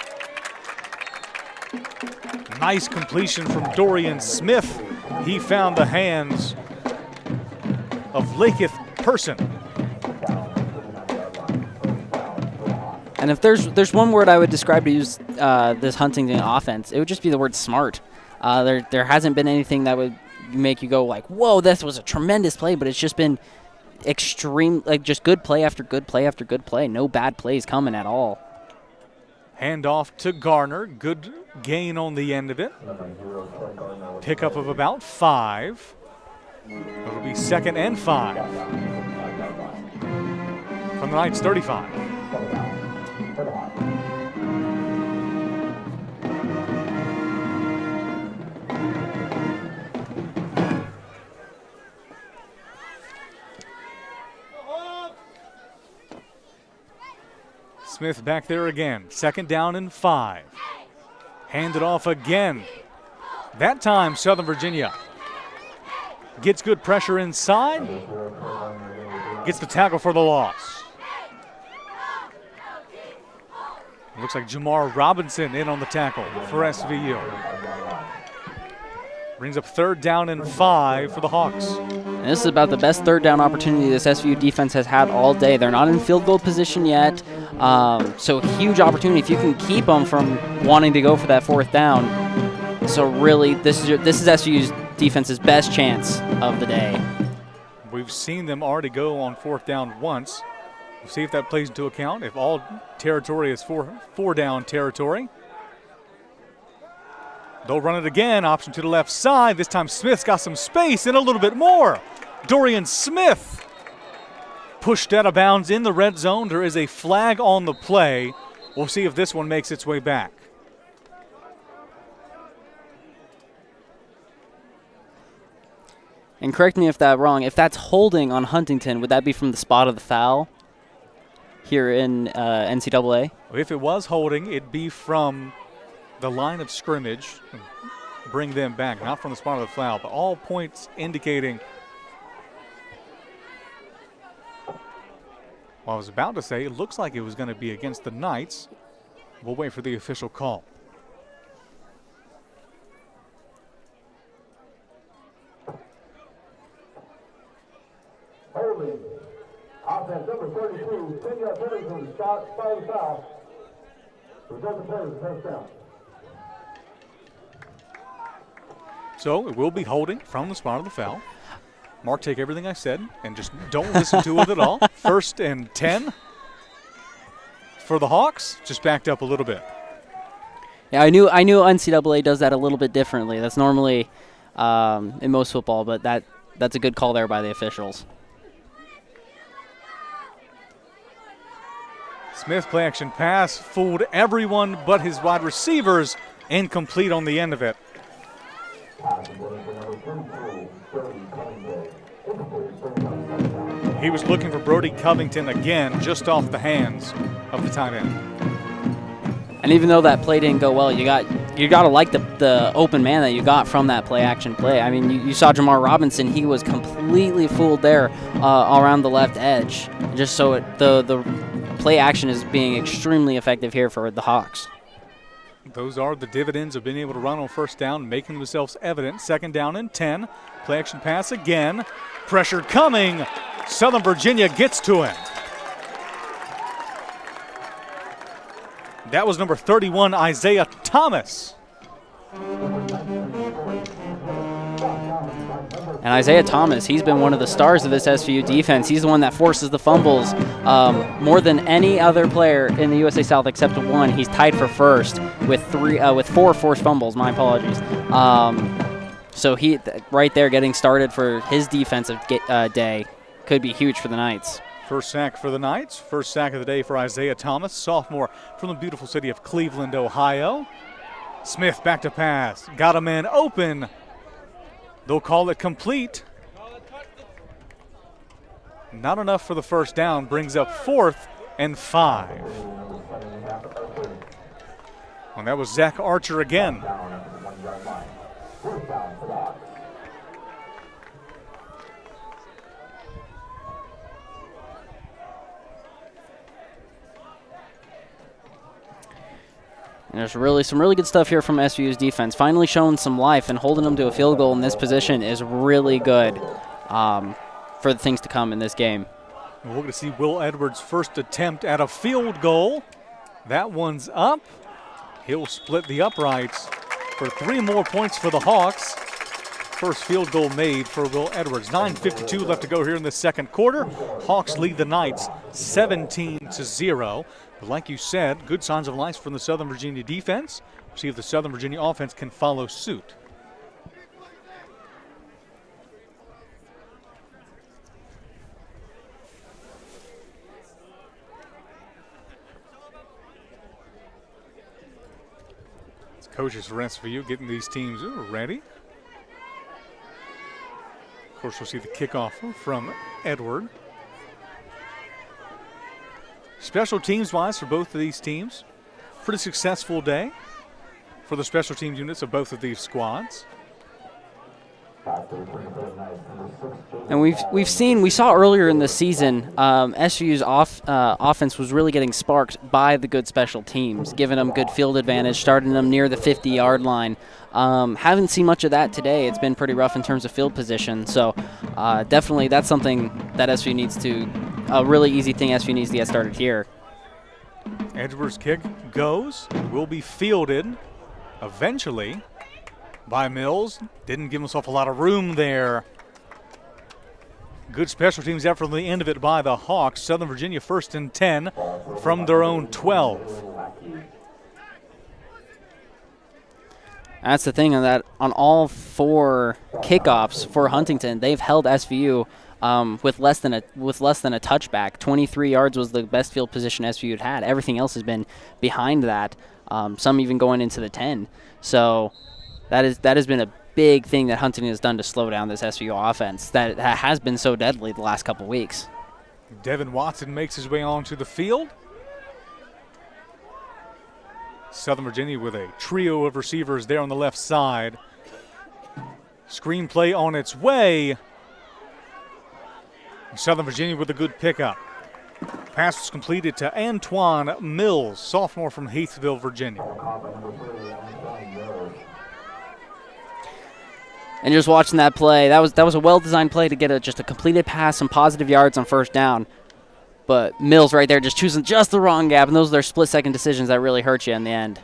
Nice completion from Dorian Smith. He found the hands of Lakeith Person. And if there's one word I would describe to use this Huntington offense, it would just be the word smart. There hasn't been anything that would make you go like, whoa, this was a tremendous play, but it's just been extreme, like just good play after good play after good play. No bad plays coming at all. Handoff to Garner. Good gain on the end of it. Pickup of about 5. It'll be 2nd and 5 from the Knights 35. Smith back there again. 2nd down and 5. Handed off again. That time, Southern Virginia gets good pressure inside. Gets the tackle for the loss. Looks like Jamar Robinson in on the tackle for SVU. Brings up 3rd down and 5 for the Hawks. And this is about the best 3rd down opportunity this SVU defense has had all day. They're not in field goal position yet, so huge opportunity if you can keep them from wanting to go for that 4th down. So really, this is SVU's defense's best chance of the day. We've seen them already go on 4th down once. We'll see if that plays into account. If all territory is 4 down territory. They'll run it again, option to the left side. This time Smith's got some space and a little bit more. Dorian Smith pushed out of bounds in the red zone. There is a flag on the play. We'll see if this one makes its way back. And correct me if that's wrong. If that's holding on Huntington, would that be from the spot of the foul here in NCAA? If it was holding, it'd be from the line of scrimmage. Bring them back, not from the spot of the foul, but all points indicating. Well, I was about to say, it looks like it was going to be against the Knights. We'll wait for the official call. offense, number 32, Kenya Henderson, shot by the foul. Result of play is first down. So it will be holding from the spot of the foul. Mark, take everything I said and just don't listen to it at all. 1st and 10 for the Hawks, just backed up a little bit. Yeah, I knew NCAA does that a little bit differently. That's normally in most football, but that's a good call there by the officials. Smith play action pass, fooled everyone but his wide receivers, incomplete on the end of it. He was looking for Brody Covington again, just off the hands of the tight end. And even though that play didn't go well, you got to like the open man that you got from that play action play. I mean, you saw Jamar Robinson; he was completely fooled there around the left edge. Just so the play action is being extremely effective here for the Hawks. Those are the dividends of being able to run on first down, making themselves evident. 2nd down and 10. Play action pass again. Pressure coming. Southern Virginia gets to him. That was number 31, Isaiah Thomas. And Isaiah Thomas, he's been one of the stars of this SVU defense. He's the one that forces the fumbles more than any other player in the USA South except one. He's tied for first with 4 forced fumbles. My apologies. So he right there getting started for his defensive day could be huge for the Knights. First sack for the Knights. First sack of the day for Isaiah Thomas, sophomore from the beautiful city of Cleveland, Ohio. Smith back to pass. Got a man open. They'll call it complete. Not enough for the first down. Brings up 4th and 5. And that was Zach Archer again. And there's really some really good stuff here from SVU's defense. Finally showing some life, and holding them to a field goal in this position is really good for the things to come in this game. We're going to see Will Edwards' first attempt at a field goal. That one's up. He'll split the uprights for 3 more points for the Hawks. First field goal made for Will Edwards. 9:52 left to go here in the second quarter. Hawks lead the Knights 17-0. But like you said, good signs of life from the Southern Virginia defense. We'll see if the Southern Virginia offense can follow suit. It's coaches for SVU getting these teams ready. Of course, we'll see the kickoff from Edward. Special teams-wise for both of these teams, pretty successful day for the special teams units of both of these squads. And we saw earlier in the season, SVU's offense was really getting sparked by the good special teams, giving them good field advantage, starting them near the 50-yard line. Haven't seen much of that today. It's been pretty rough in terms of field position. So definitely that's something that SVU needs to, a really easy thing SVU needs to get started here. Edwards' kick goes, will be fielded eventually by Mills. Didn't give himself a lot of room there. Good special teams effort on the end of it by the Hawks. Southern Virginia 1st and 10 from their own 12. That's the thing on all 4 kickoffs for Huntington, they've held SVU with less than a touchback. 23 yards was the best field position SVU had. Everything else has been behind that. Some even going into the 10. So that has been a big thing that Huntington has done to slow down this SVU offense that has been so deadly the last couple weeks. Devin Watson makes his way onto the field. Southern Virginia with a trio of receivers there on the left side. Screen play on its way. Southern Virginia with a good pickup. Pass was completed to Antoine Mills, sophomore from Heathville, Virginia. And just watching that play, that was a well-designed play to get just a completed pass, some positive yards on first down. But Mills right there just choosing just the wrong gap, and those are their split-second decisions that really hurt you in the end.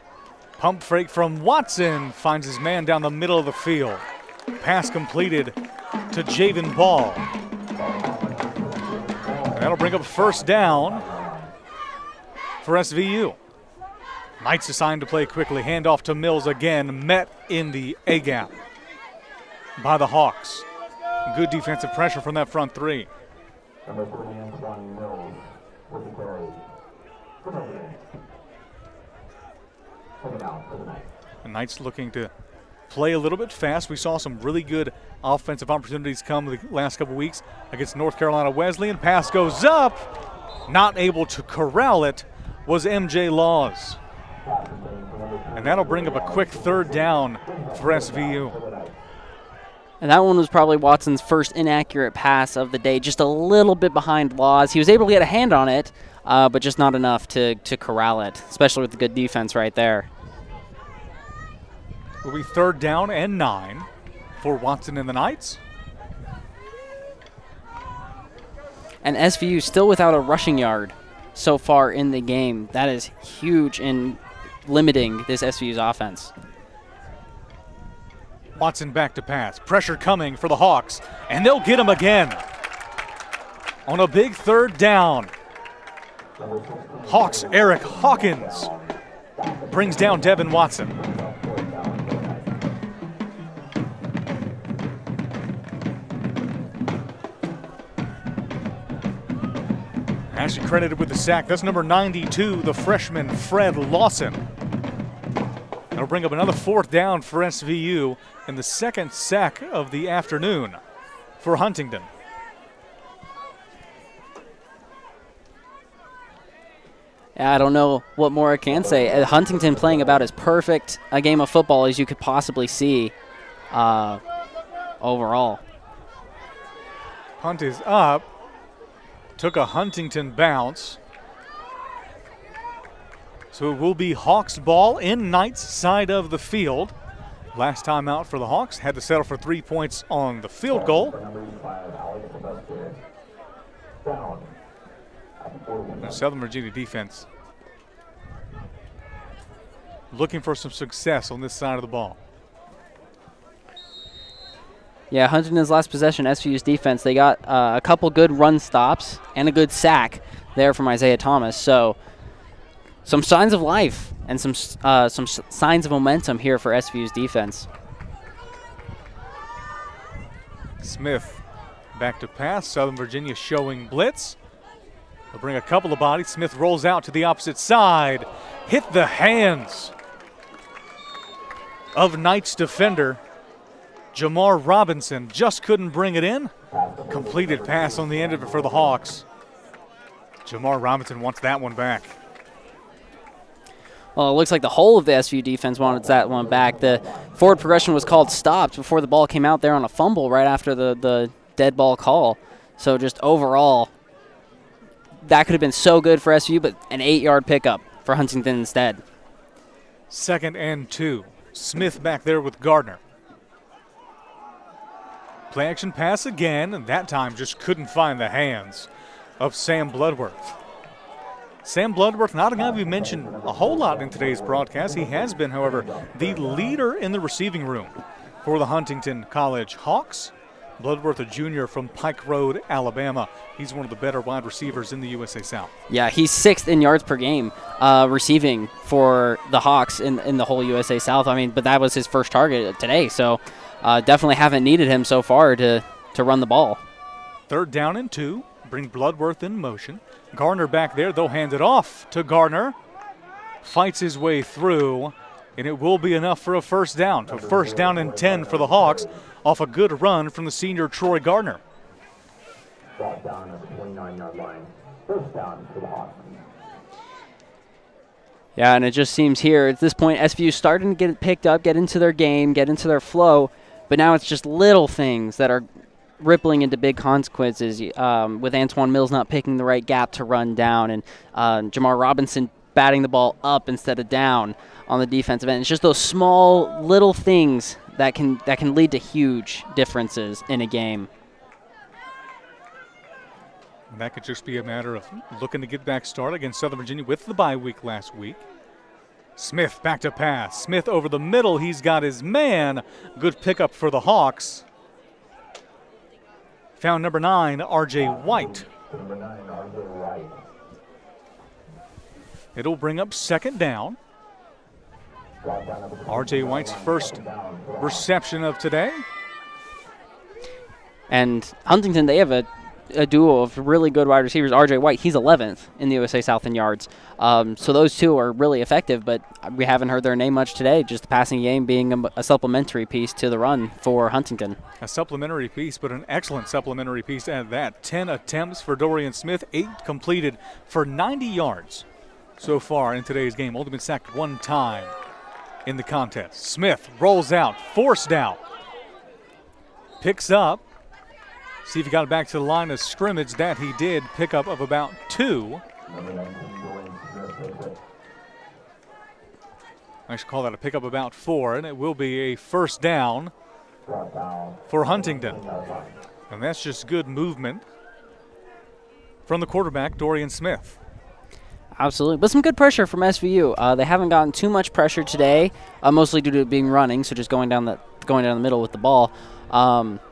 Pump fake from Watson finds his man down the middle of the field. Pass completed to Javen Ball. That'll bring up first down for SVU. Knights assigned to play quickly. Handoff to Mills again. Met in the A-gap by the Hawks. Good defensive pressure from that front three. Number 30 and 20, Mills with the carry. Second down for the Knights. The Knights looking to play a little bit fast. We saw some really good offensive opportunities come the last couple weeks against North Carolina Wesleyan. Pass goes up. Not able to corral it was MJ Laws. And that'll bring up a quick third down for SVU. And that one was probably Watson's first inaccurate pass of the day, just a little bit behind Laws. He was able to get a hand on it, but just not enough to corral it, especially with the good defense right there. Will be third down and 9 for Watson and the Knights. And SVU still without a rushing yard so far in the game. That is huge in limiting this SVU's offense. Watson back to pass. Pressure coming for the Hawks, and they'll get him again on a big third down. Hawks Eric Hawkins brings down Devin Watson. Actually credited with the sack. That's number 92, the freshman Fred Lawson. That'll bring up another fourth down for SVU and the second sack of the afternoon for Huntingdon. Yeah, I don't know what more I can say. Huntington playing about as perfect a game of football as you could possibly see overall. Punt is up. Took a Huntington bounce. So it will be Hawks ball in Knights side of the field. Last time out for the Hawks, had to settle for 3 points on the field goal. The Southern Virginia defense looking for some success on this side of the ball. Yeah, Huntington's last possession, SVU's defense, they got a couple good run stops and a good sack there from Isaiah Thomas. So some signs of life and some signs of momentum here for SVU's defense. Smith back to pass. Southern Virginia showing blitz. They'll bring a couple of bodies. Smith rolls out to the opposite side. Hit the hands of Knights defender Jamar Robinson. Just couldn't bring it in. Completed pass on the end of it for the Hawks. Jamar Robinson wants that one back. Well, it looks like the whole of the SVU defense wanted that one back. The forward progression was called stopped before the ball came out there on a fumble right after the dead ball call. So just overall, that could have been so good for SVU, but an 8-yard pickup for Huntington instead. 2nd and 2. Smith back there with Gardner. Play action pass again, and that time just couldn't find the hands of Sam Bloodworth. Sam Bloodworth, not a guy we mentioned a whole lot in today's broadcast. He has been, however, the leader in the receiving room for the Huntington College Hawks. Bloodworth, a junior from Pike Road, Alabama. He's one of the better wide receivers in the USA South. Yeah, he's 6th in yards per game receiving for the Hawks in the whole USA South. I mean, but that was his first target today, so definitely haven't needed him so far to run the ball. 3rd down and 2. Bring Bloodworth in motion. Gardner back there. They'll hand it off to Gardner. Fights his way through, and it will be enough for a first down. So 1st down and 10 for the Hawks off a good run from the senior Troy Gardner. Brought down at the 29-yard line. 1st down for the Hawks. Yeah, and it just seems here at this point, SVU starting to get it picked up, get into their game, get into their flow, but now it's just little things that are rippling into big consequences with Antoine Mills not picking the right gap to run down and Jamar Robinson batting the ball up instead of down on the defensive end. It's just those small little things that can lead to huge differences in a game. And that could just be a matter of looking to get back started against Southern Virginia with the bye week last week. Smith back to pass. Smith over the middle. He's got his man. Good pickup for the Hawks. Found number 9, R.J. White. Number 9, R.J. White. It'll bring up second down. R.J. White's first reception of today. And Huntington, they have a duo of really good wide receivers. R.J. White, he's 11th in the USA South in yards. So those two are really effective, but we haven't heard their name much today, just the passing game being a supplementary piece to the run for Huntington. A supplementary piece, but an excellent supplementary piece at that. 10 attempts for Dorian Smith, 8 completed for 90 yards so far in today's game. Only been sacked one time in the contest. Smith rolls out, forced out, picks up. See if he got it back to the line of scrimmage. That he did. Pickup of about 2. I should call that a pickup about 4, and it will be a first down for Huntington. And that's just good movement from the quarterback, Dorian Smith. Absolutely, but some good pressure from SVU. They haven't gotten too much pressure today, mostly due to it being running, so just going down the middle with the ball.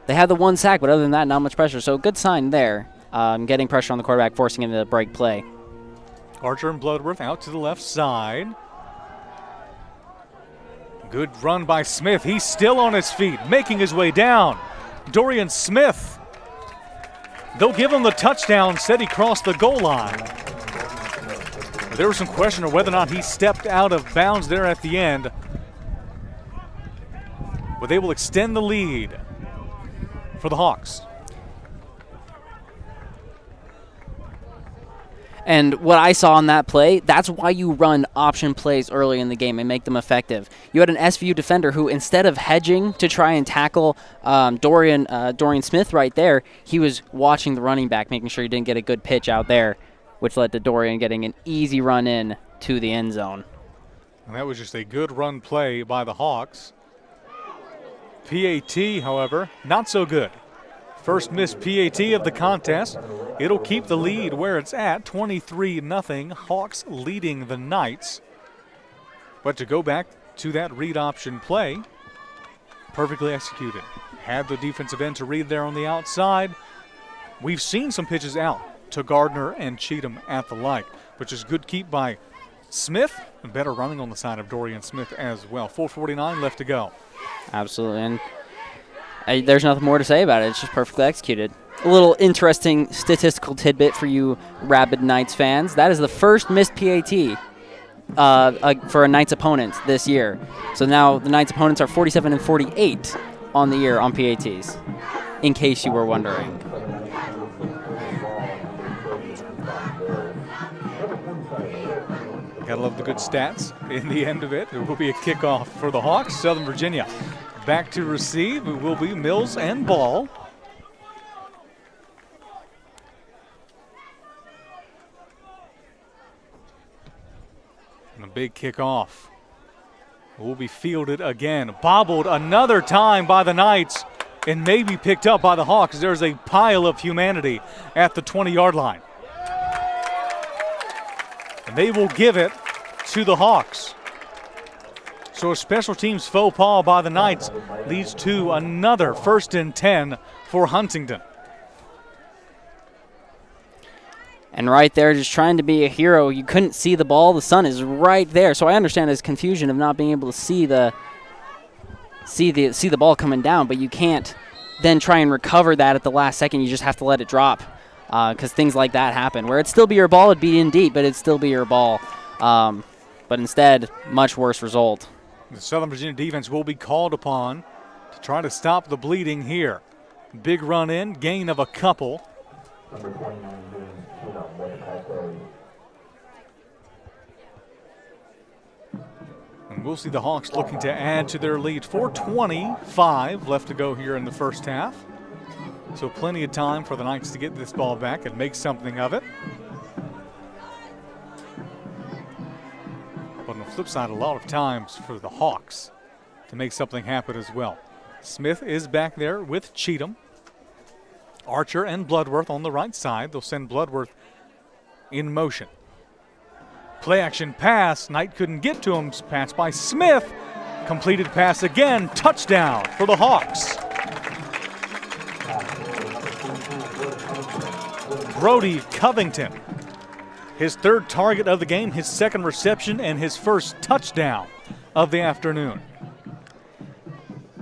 They had the 1 sack, but other than that, not much pressure. So good sign there, getting pressure on the quarterback, forcing him to break play. Archer and Bloodworth out to the left side. Good run by Smith. He's still on his feet, making his way down. Dorian Smith. They'll give him the touchdown, said he crossed the goal line. There was some question of whether or not he stepped out of bounds there at the end. But they will extend the lead for the Hawks. And what I saw on that play, that's why you run option plays early in the game and make them effective. You had an SVU defender who, instead of hedging to try and tackle Dorian Smith right there, he was watching the running back, making sure he didn't get a good pitch out there, which led to Dorian getting an easy run in to the end zone. And that was just a good run play by the Hawks. PAT, however, not so good. First missed PAT of the contest. It'll keep the lead where it's at, 23-0. Hawks leading the Knights. But to go back to that read option play, perfectly executed. Had the defensive end to read there on the outside. We've seen some pitches out to Gardner and Cheatham at the like, which is good keep by Smith, and better running on the side of Dorian Smith as well. 4:49 left to go. Absolutely, and there's nothing more to say about it. It's just perfectly executed. A little interesting statistical tidbit for you rabid Knights fans. That is the first missed PAT for a Knights opponent this year. So now the Knights opponents are 47-48 on the year on PATs, in case you were wondering. Gotta love the good stats in the end of it. It will be a kickoff for the Hawks. Southern Virginia back to receive. It will be Mills and Ball. And a big kickoff will be fielded again. Bobbled another time by the Knights and maybe picked up by the Hawks. There's a pile of humanity at the 20-yard line. And they will give it to the Hawks. So a special teams faux pas by the Knights leads to another 1st and 10 for Huntington. And right there, just trying to be a hero. You couldn't see the ball. The sun is right there. So I understand his confusion of not being able to see the ball coming down, but you can't then try and recover that at the last second. You just have to let it drop. Because things like that happen. Where it'd still be your ball, it'd be in deep, but it'd still be your ball. But instead, much worse result. The Southern Virginia defense will be called upon to try to stop the bleeding here. Big run in, gain of a couple. And we'll see the Hawks looking to add to their lead. 4:25 left to go here in the first half. So plenty of time for the Knights to get this ball back and make something of it. But on the flip side, a lot of times for the Hawks to make something happen as well. Smith is back there with Cheatham. Archer and Bloodworth on the right side. They'll send Bloodworth in motion. Play action pass. Knight couldn't get to him. Pass by Smith. Completed pass again. Touchdown for the Hawks. Brody Covington. His third target of the game, his second reception, and his first touchdown of the afternoon.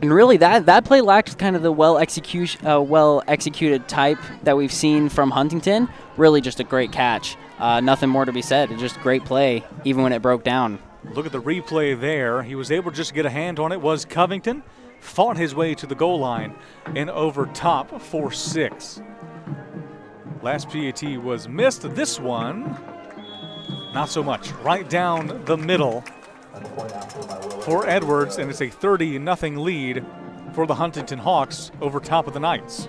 And really, that play lacked kind of the well executed type that we've seen from Huntington. Really just a great catch. Nothing more to be said. It's just great play, even when it broke down. Look at the replay there. He was able to just get a hand on it. Was Covington. Fought his way to the goal line and over top for 6. Last PAT was missed. This one, not so much. Right down the middle for Edwards, and it's a 30-0 lead for the Huntington Hawks over top of the Knights.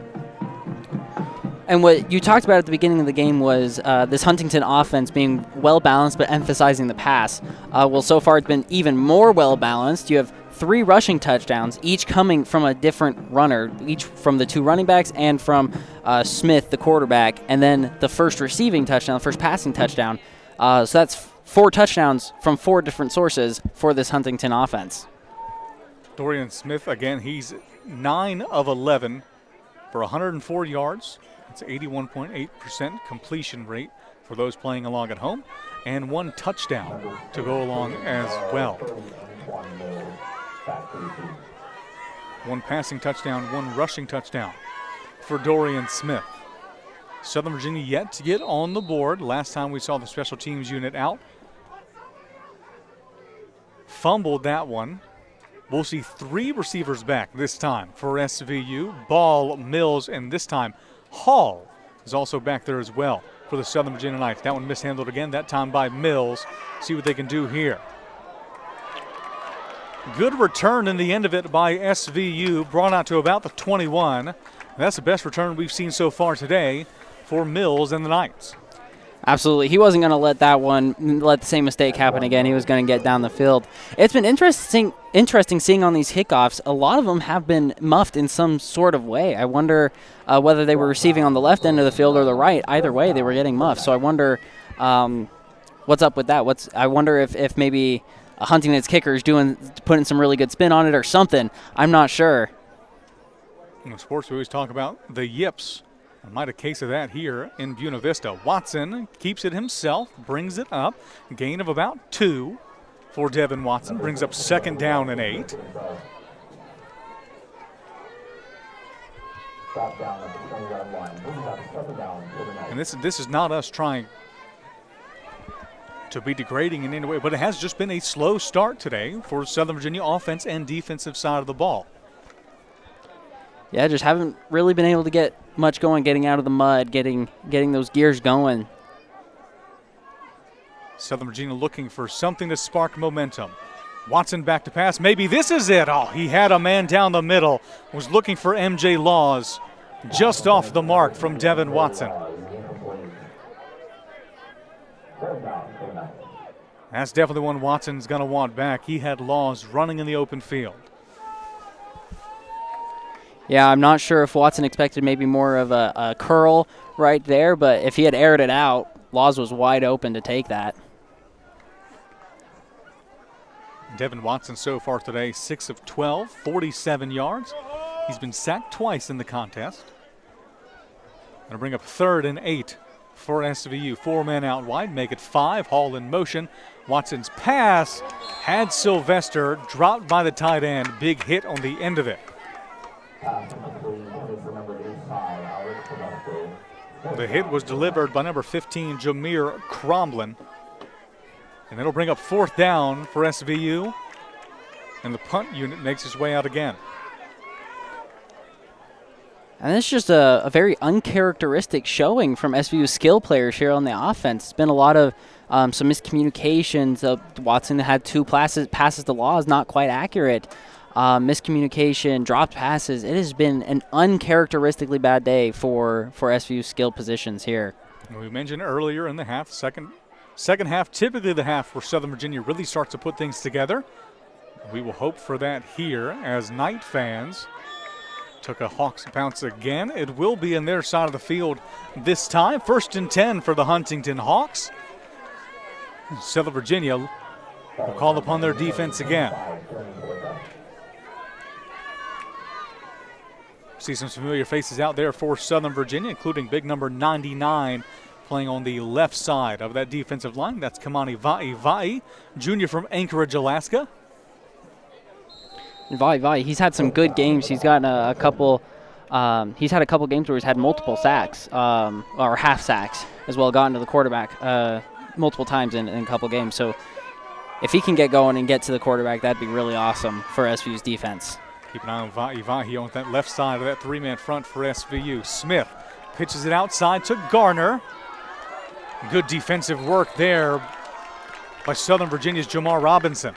And what you talked about at the beginning of the game was this Huntington offense being well-balanced but emphasizing the pass. Well, so far it's been even more well-balanced. You have 3 rushing touchdowns, each coming from a different runner, each from the 2 running backs and from Smith, the quarterback, and then the first receiving touchdown, the first passing touchdown. So that's 4 touchdowns from 4 different sources for this Huntington offense. Dorian Smith, again, he's 9 of 11 for 104 yards. It's 81.8% completion rate for those playing along at home, and 1 touchdown to go along as well. 1 passing touchdown, 1 rushing touchdown for Dorian Smith. Southern Virginia yet to get on the board. Last time we saw the special teams unit out. Fumbled that one. We'll see 3 receivers back this time for SVU. Ball, Mills, and this time Hall is also back there as well for the Southern Virginia Knights. That one mishandled again, that time by Mills. See what they can do here. Good return in the end of it by SVU, brought out to about the 21. That's the best return we've seen so far today for Mills and the Knights. Absolutely. He wasn't going to let the same mistake happen again. He was going to get down the field. It's been interesting seeing on these kickoffs. A lot of them have been muffed in some sort of way. I wonder whether they were receiving on the left end of the field or the right. Either way, they were getting muffed. So I wonder what's up with that. I wonder if maybe Huntington's kicker is putting some really good spin on it or something. I'm not sure. In sports, we always talk about the yips. I might a case of that here in Buena Vista. Watson keeps it himself, brings it up. Gain of about 2 for Devin Watson. Brings up 2nd down and 8. And this is not us trying to be degrading in any way, but it has just been a slow start today for Southern Virginia offense and defensive side of the ball. Yeah, just haven't really been able to get much going, getting out of the mud, getting those gears going. Southern Virginia looking for something to spark momentum. Watson back to pass. Maybe this is it. Oh, he had a man down the middle. Was looking for MJ Laws. Just off the mark from Devin Watson. That's definitely one Watson's going to want back. He had Laws running in the open field. Yeah, I'm not sure if Watson expected maybe more of a curl right there, but if he had aired it out, Laws was wide open to take that. Devin Watson so far today, 6 of 12, 47 yards. He's been sacked twice in the contest. Going to bring up 3rd and 8 for SVU. 4 men out wide, make it 5. Hall in motion. Watson's pass had Sylvester, dropped by the tight end. Big hit on the end of it. The hit was delivered by number 15, Jameer Cromlin. And it'll bring up 4th down for SVU. And the punt unit makes its way out again. And it's just a very uncharacteristic showing from SVU skill players here on the offense. It's been a lot of some miscommunications. Watson had 2 passes to Laws, not quite accurate. Miscommunication, dropped passes. It has been an uncharacteristically bad day for SVU skill positions here. We mentioned earlier in the half, second half, typically the half where Southern Virginia really starts to put things together. We will hope for that here as Knight fans Took a Hawks bounce again. It will be in their side of the field this time. 1st and 10 for the Huntingdon Hawks. Southern Virginia will call upon their defense again. See some familiar faces out there for Southern Virginia, including big number 99 playing on the left side of that defensive line. That's Kamani Vai, junior from Anchorage, Alaska. Vai, he's had some good games. He's gotten a couple. He's had a couple games where he's had multiple sacks, or half sacks as well, gotten to the quarterback multiple times in a couple games. So if he can get going and get to the quarterback, that'd be really awesome for SVU's defense. Keep an eye on Vai on that left side of that three-man front for SVU. Smith pitches it outside to Garner. Good defensive work there by Southern Virginia's Jamar Robinson.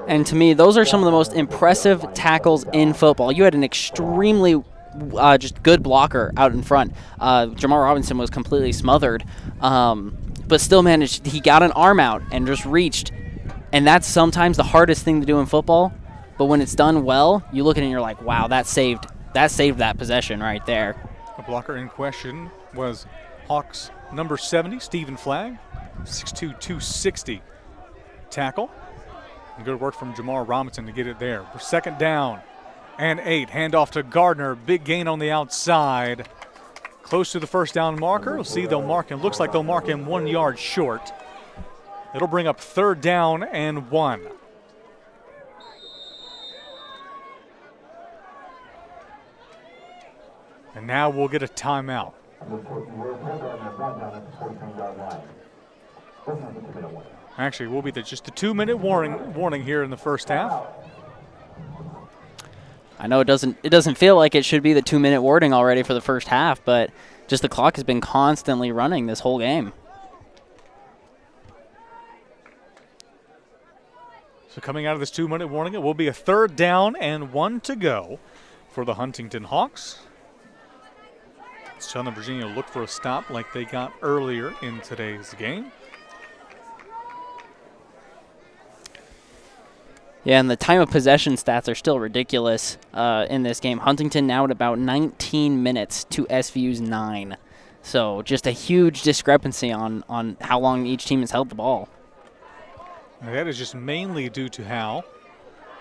And to me, those are some of the most impressive tackles in football. You had an extremely just good blocker out in front. Jamar Robinson was completely smothered, but still managed. He got an arm out and just reached. And that's sometimes the hardest thing to do in football. But when it's done well, you look at it and you're like, wow, that saved that possession right there. The blocker in question was Hawks number 70, Stephen Flagg, 6'2", 260 tackle. Good work from Jamar Robinson to get it there. For 2nd down and 8. Handoff to Gardner. Big gain on the outside. Close to the 1st down marker. We'll see they'll mark him. Looks like they'll mark him 1 yard short. It'll bring up 3rd down and 1. And now we'll get a timeout. Actually, we'll be just a 2-minute warning here in the first half. I know it doesn't feel like it should be the 2-minute warning already for the first half, but just the clock has been constantly running this whole game. So coming out of this 2-minute warning, it will be a 3rd down and 1 to go for the Huntingdon Hawks. Southern Virginia look for a stop like they got earlier in today's game. Yeah, and the time of possession stats are still ridiculous in this game. Huntington now at about 19 minutes to SVU's 9. So just a huge discrepancy on how long each team has held the ball. And that is just mainly due to how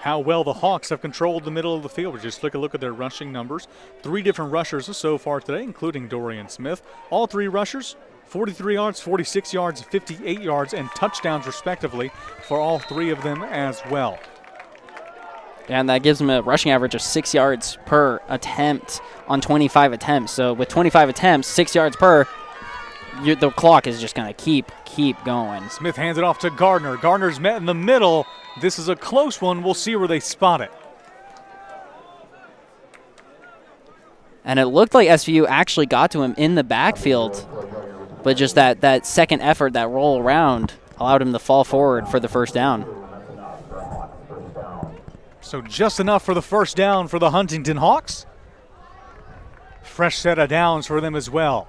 well the Hawks have controlled the middle of the field. Just look at their rushing numbers. 3 different rushers so far today, including Dorian Smith. All 3 rushers, 43 yards, 46 yards, 58 yards, and touchdowns respectively for all 3 of them as well. And that gives them a rushing average of 6 yards per attempt on 25 attempts. So with 25 attempts, 6 yards per, the clock is just going to keep going. Smith hands it off to Gardner. Gardner's met in the middle. This is a close one. We'll see where they spot it. And it looked like SVU actually got to him in the backfield, but just that second effort, that roll around, allowed him to fall forward for the 1st down. So just enough for the 1st down for the Huntingdon Hawks. Fresh set of downs for them as well.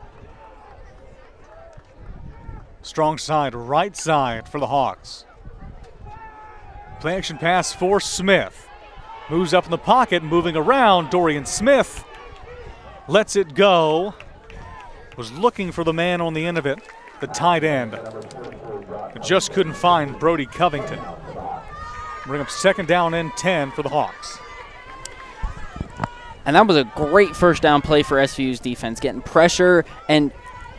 Strong side, right side for the Hawks. Play action pass for Smith. Moves up in the pocket, moving around. Dorian Smith lets it go. Was looking for the man on the end of it, the tight end. Just couldn't find Brody Covington. Bring up 2nd down and 10 for the Hawks. And that was a great 1st down play for SVU's defense, getting pressure, and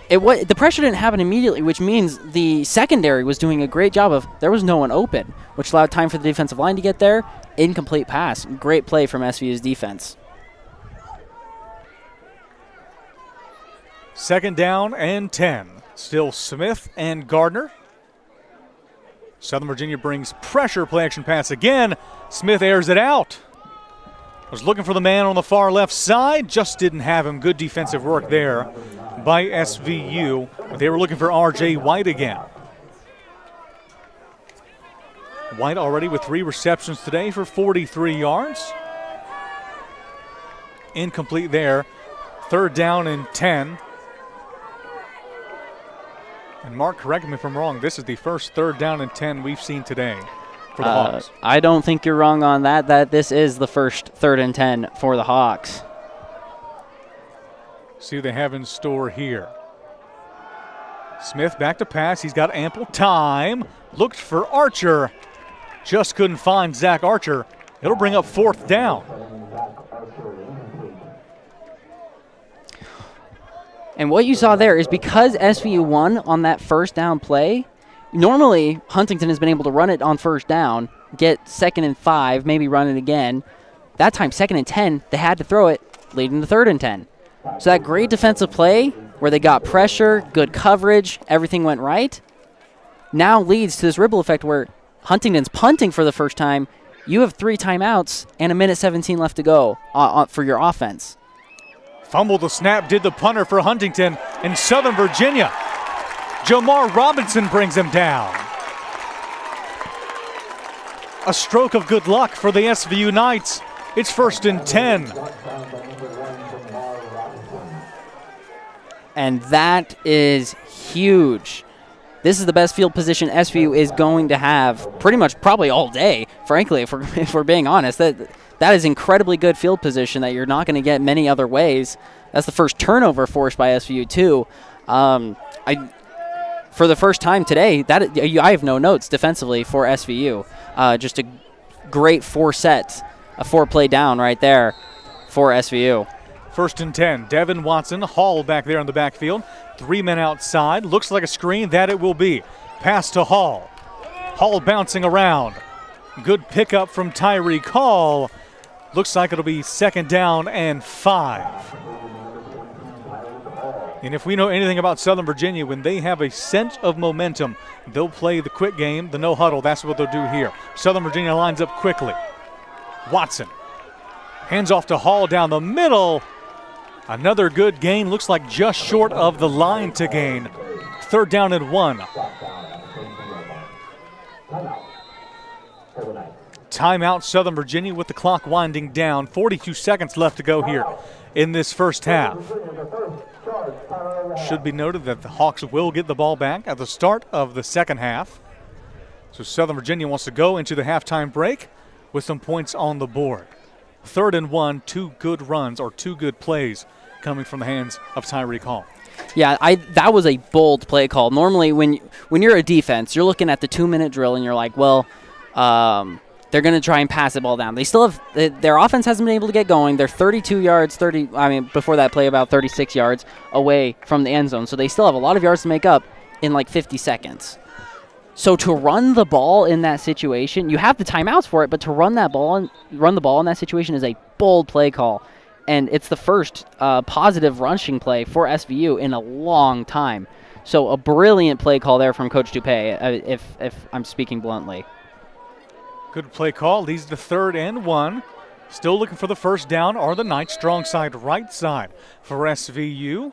the pressure didn't happen immediately, which means the secondary was doing a great job of, there was no one open, which allowed time for the defensive line to get there. Incomplete pass. Great play from SVU's defense. 2nd down and 10. Still Smith and Gardner. Southern Virginia brings pressure, play action pass again. Smith airs it out. Was looking for the man on the far left side, just didn't have him. Good defensive work there by SVU. They were looking for R.J. White again. White already with 3 receptions today for 43 yards. Incomplete there. 3rd down and 10. And Mark, correct me if I'm wrong, this is the first 3rd down and 10 we've seen today for the Hawks. I don't think you're wrong on that. That this is the first 3rd and 10 for the Hawks. See what they have in store here. Smith back to pass. He's got ample time. Looked for Archer. Just couldn't find Zach Archer. It'll bring up 4th down. And what you saw there is because SVU won on that first down play, normally Huntington has been able to run it on first down, get 2nd and 5, maybe run it again. That time, 2nd and 10, they had to throw it, leading to 3rd and 10. So that great defensive play where they got pressure, good coverage, everything went right, now leads to this ripple effect where Huntington's punting for the first time. You have 3 timeouts and 1:17 left to go for your offense. Fumbled the snap, did the punter for Huntington in Southern Virginia. Jamar Robinson brings him down. A stroke of good luck for the SVU Knights. It's 1st and 10. And that is huge. This is the best field position SVU is going to have pretty much probably all day, frankly, if we're being honest. That is incredibly good field position that you're not going to get many other ways. That's the first turnover forced by SVU, too. For the first time today, I have no notes defensively for SVU. Just a great 4 sets, a 4-play down right there for SVU. 1st and 10. Devin Watson, Hall back there in the backfield. 3 men outside. Looks like a screen. That it will be. Pass to Hall. Hall bouncing around. Good pickup from Tyreek Hall. Looks like it'll be 2nd down and 5. And if we know anything about Southern Virginia, when they have a sense of momentum, they'll play the quick game, the no huddle. That's what they'll do here. Southern Virginia lines up quickly. Watson hands off to Hall down the middle. Another good gain. Looks like just short of the line to gain. 3rd down and 1. Timeout, Southern Virginia, with the clock winding down. 42 seconds left to go here in this first half. Should be noted that the Hawks will get the ball back at the start of the second half. So Southern Virginia wants to go into the halftime break with some points on the board. 3rd and 1, 2 good runs or 2 good plays coming from the hands of Tyreek Hall. Yeah, that was a bold play call. Normally when you're a defense, you're looking at the 2-minute drill and you're like, well, they're going to try and pass the ball down. They still have their offense hasn't been able to get going. They're 32 yards, before that play about 36 yards away from the end zone. So they still have a lot of yards to make up in like 50 seconds. So to run the ball in that situation, you have the timeouts for it, but to run the ball in that situation is a bold play call. And it's the first positive rushing play for SVU in a long time. So a brilliant play call there from Coach Dupay, if I'm speaking bluntly. Good play call. Leads to 3rd and 1. Still looking for the first down are the Knights. Strong side, right side for SVU.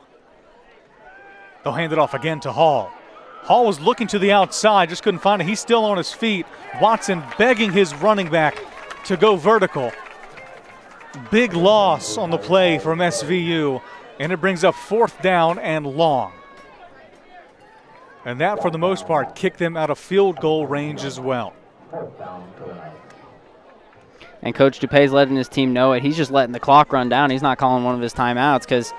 They'll hand it off again to Hall. Hall was looking to the outside, just couldn't find it. He's still on his feet. Watson begging his running back to go vertical. Big loss on the play from SVU, and it brings up 4th down and long. And that, for the most part, kicked them out of field goal range as well. And Coach Dupay's letting his team know it. He's just letting the clock run down. He's not calling one of his timeouts because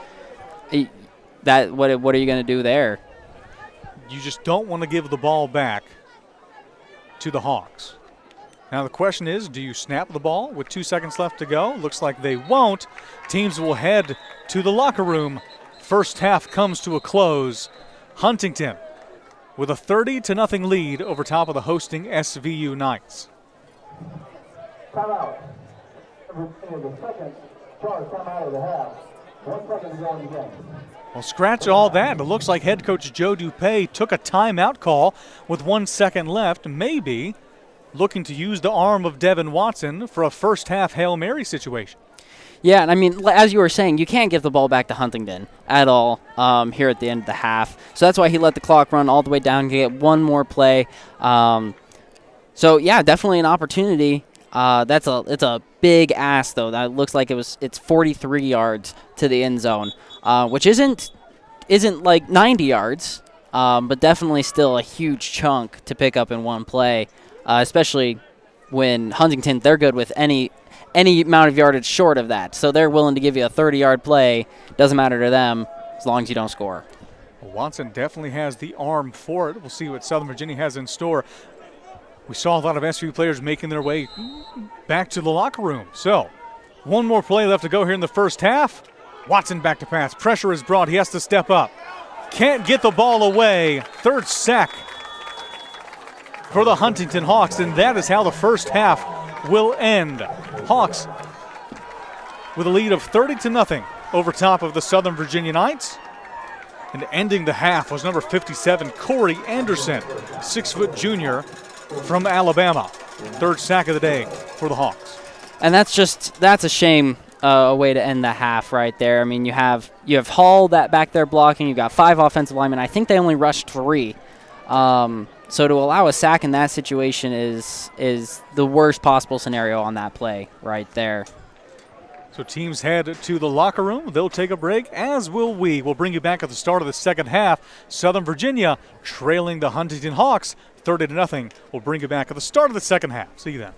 what are you going to do there? You just don't want to give the ball back to the Hawks. Now the question is, do you snap the ball with 2 seconds left to go? Looks like they won't. Teams will head to the locker room. First half comes to a close. Huntington with a 30-0 lead over top of the hosting SVU Knights. Timeout. The second charge timeout of the half. 1 second to go in the game. Well, scratch all that. It looks like head coach Joe Dupay took a timeout call with 1 second left, maybe looking to use the arm of Devin Watson for a first half Hail Mary situation. Yeah, and I mean, as you were saying, you can't give the ball back to Huntington at all here at the end of the half. So that's why he let the clock run all the way down to get one more play. So, yeah, definitely an opportunity. It's a big ask, though. That looks like it's 43 yards to the end zone, which isn't like 90 yards, but definitely still a huge chunk to pick up in one play, especially when Huntington, they're good with any amount of yardage short of that. So they're willing to give you a 30-yard play. Doesn't matter to them as long as you don't score. Watson definitely has the arm for it. We'll see what Southern Virginia has in store. We saw a lot of SVU players making their way back to the locker room. So one more play left to go here in the first half. Watson back to pass. Pressure is brought. He has to step up. Can't get the ball away. Third sack for the Huntington Hawks, and that is how the first half will end. Hawks with a lead of 30-0 over top of the Southern Virginia Knights. And ending the half was number 57, Corey Anderson, 6-foot junior from Alabama. Third sack of the day for the Hawks. And that's a shame, a way to end the half right there. I mean, you have Hall that back there blocking. You've got 5 offensive linemen. I think they only rushed 3. So to allow a sack in that situation is the worst possible scenario on that play right there. So teams head to the locker room. They'll take a break, as will we. We'll bring you back at the start of the second half. Southern Virginia trailing the Huntington Hawks 30-0. We'll bring you back at the start of the second half. See you then.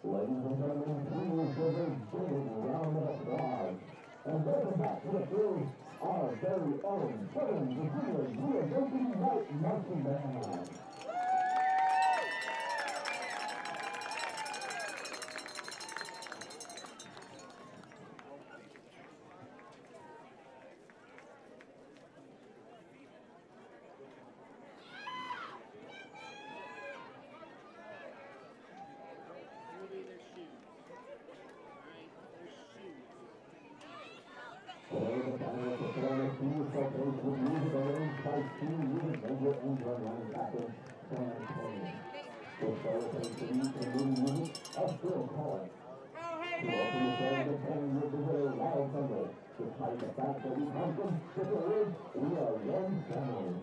Ladies and gentlemen, please give a big round of applause. And welcome back to the field, our very own Southern Virginia University White Marching Band. Today, the final performance senior showcase with music arranged by senior music major and drum linebacker San Antonio. The showcase for each and movie music are still calling. To open the show, the band will visit a wild Sunday, despite the fact that we come from different words, we are one family.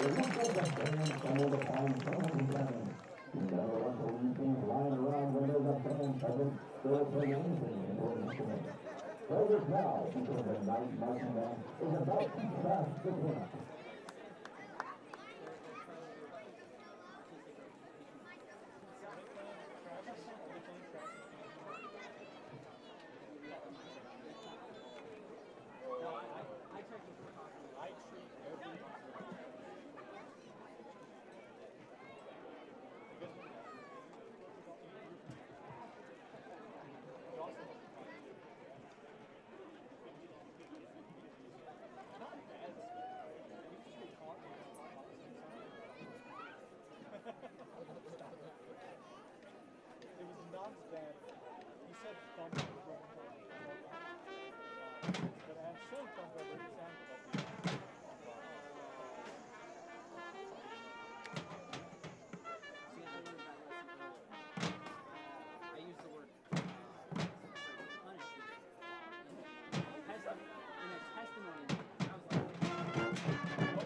The Hawks of Huntingdon stumbled upon someone coming. You never want to leave things lying around when there's a band present. They'll play anything in order to make it. Hold it now, because the night marching band is about to crash the camp. It was not that he said thump was broken. But I'm saying thump over it sounded like I use the word punish in a testimony. I was like,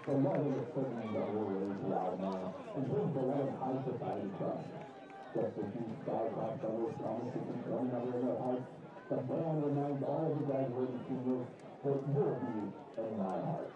The love is certainly the always loud now, and brings a lot of high society trust. Just a few star-crossed others promise to keep one another in their hearts, the band reminds all of the graduating seniors that you'll be in my heart.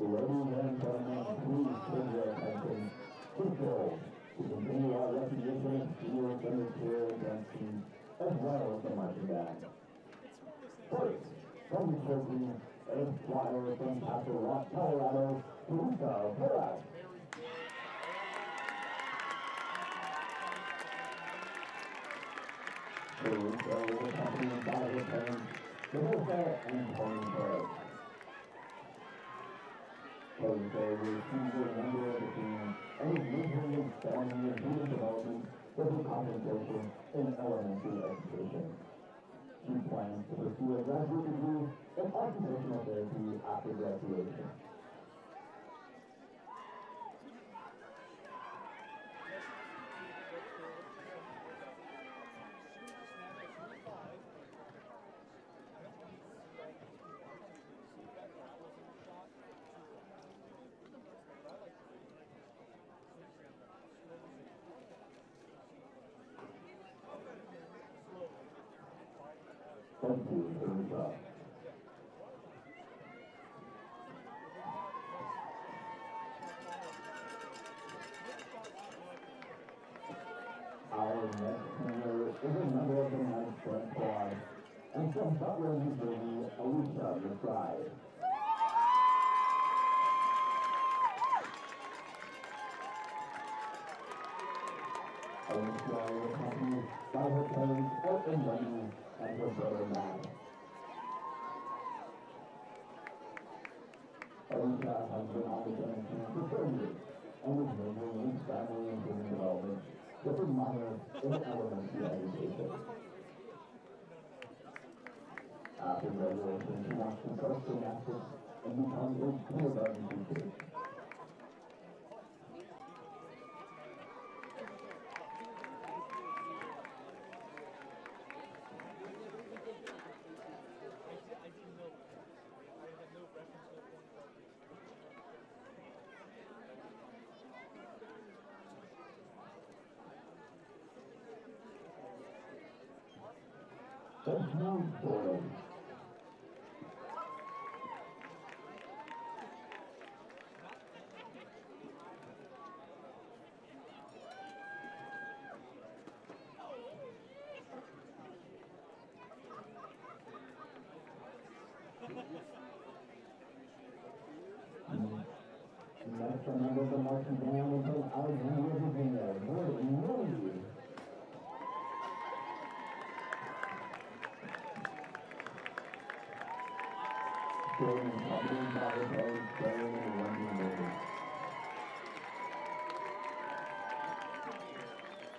Ladies and gentlemen, please turn your attention to the field to continue our recognition of field volunteers and teams, as well as the marching band. First, from the Turkey, a flyer from Castle Rock, Colorado, Teresa Perez. Teresa was accompanied by her parents, Teresa and Tony Perez. Teresa was a member of the team and is recently expanding in human development with a concentration in elementary education. She plans to pursue a graduate degree in occupational therapy after graduation. Thank you, Teresa. Our next senior is a member of the 9th Strength Squad, and from Butler, New Jersey, Alicia McBride. Alicia is accompanied by her parents, Art and Wendy, and her brother, Matt. Alicia has been on the tennis team for 30 years and is majoring in family and human development with a minor in elementary education. After graduation, she wants to start gymnastics and become a kindergarten teacher. There's no story. Next, a member of the marching band will take Alexandria, Virginia, Willie. Jordan accompanied by her parents, Karen and Wendy Miller.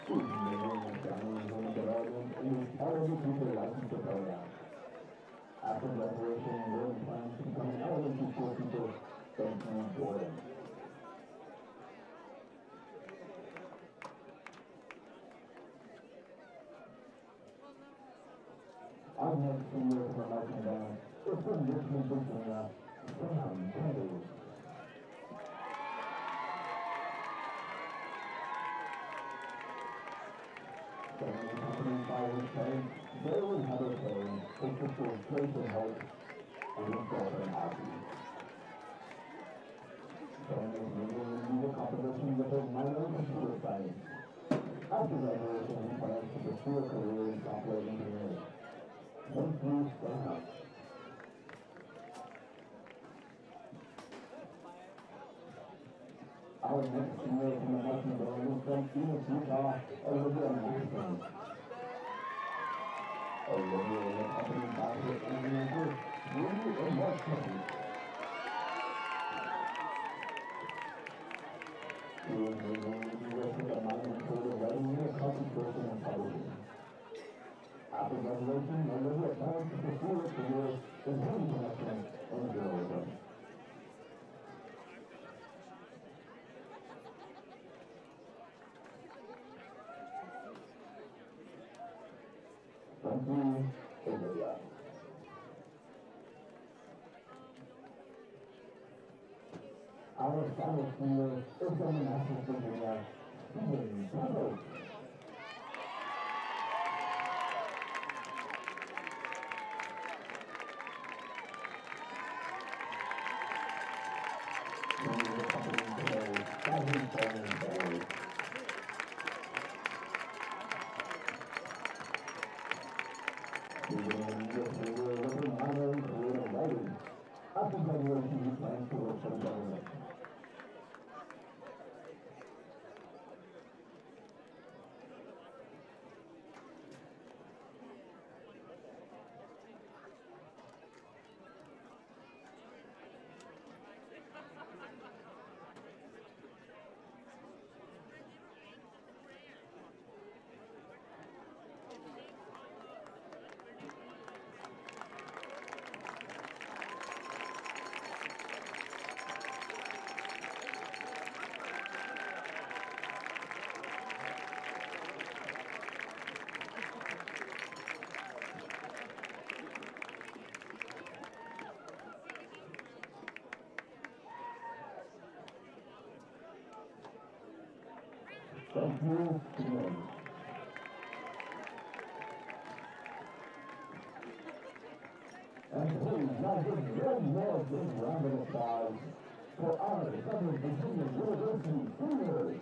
She's majoring in family and human development and is part of the teacher licensure program. After graduation, Jordan plans to become an elementary school teacher. Thank you, Jordan. Our next senior from the marching band is from Richmond, Virginia, Sam Kennedy. Sam is accompanied by his parents, Bill and Heather Perry, his sisters Grace and Hope, and his girlfriend Abby. Sam is majoring in music composition with a minor in computer science. After graduation, he plans to pursue a career in software engineering. Thank you, Sam. Our next senior from the marching band is from Phoenix, Utah, Olivia Maxson. Olivia is accompanied by her animator, Rudy and Washington. She is majoring in English with a minor in creative writing and a concentration in publishing. After graduation, Olivia plans to pursue a career in human connection and journalism. Thank you, Olivia. Our final senior is from Nashville, Virginia, Stephen Tuttle. After graduation, he plans to work for the government. Thank you. And please, now give one more big round of applause for our Southern Virginia University seniors.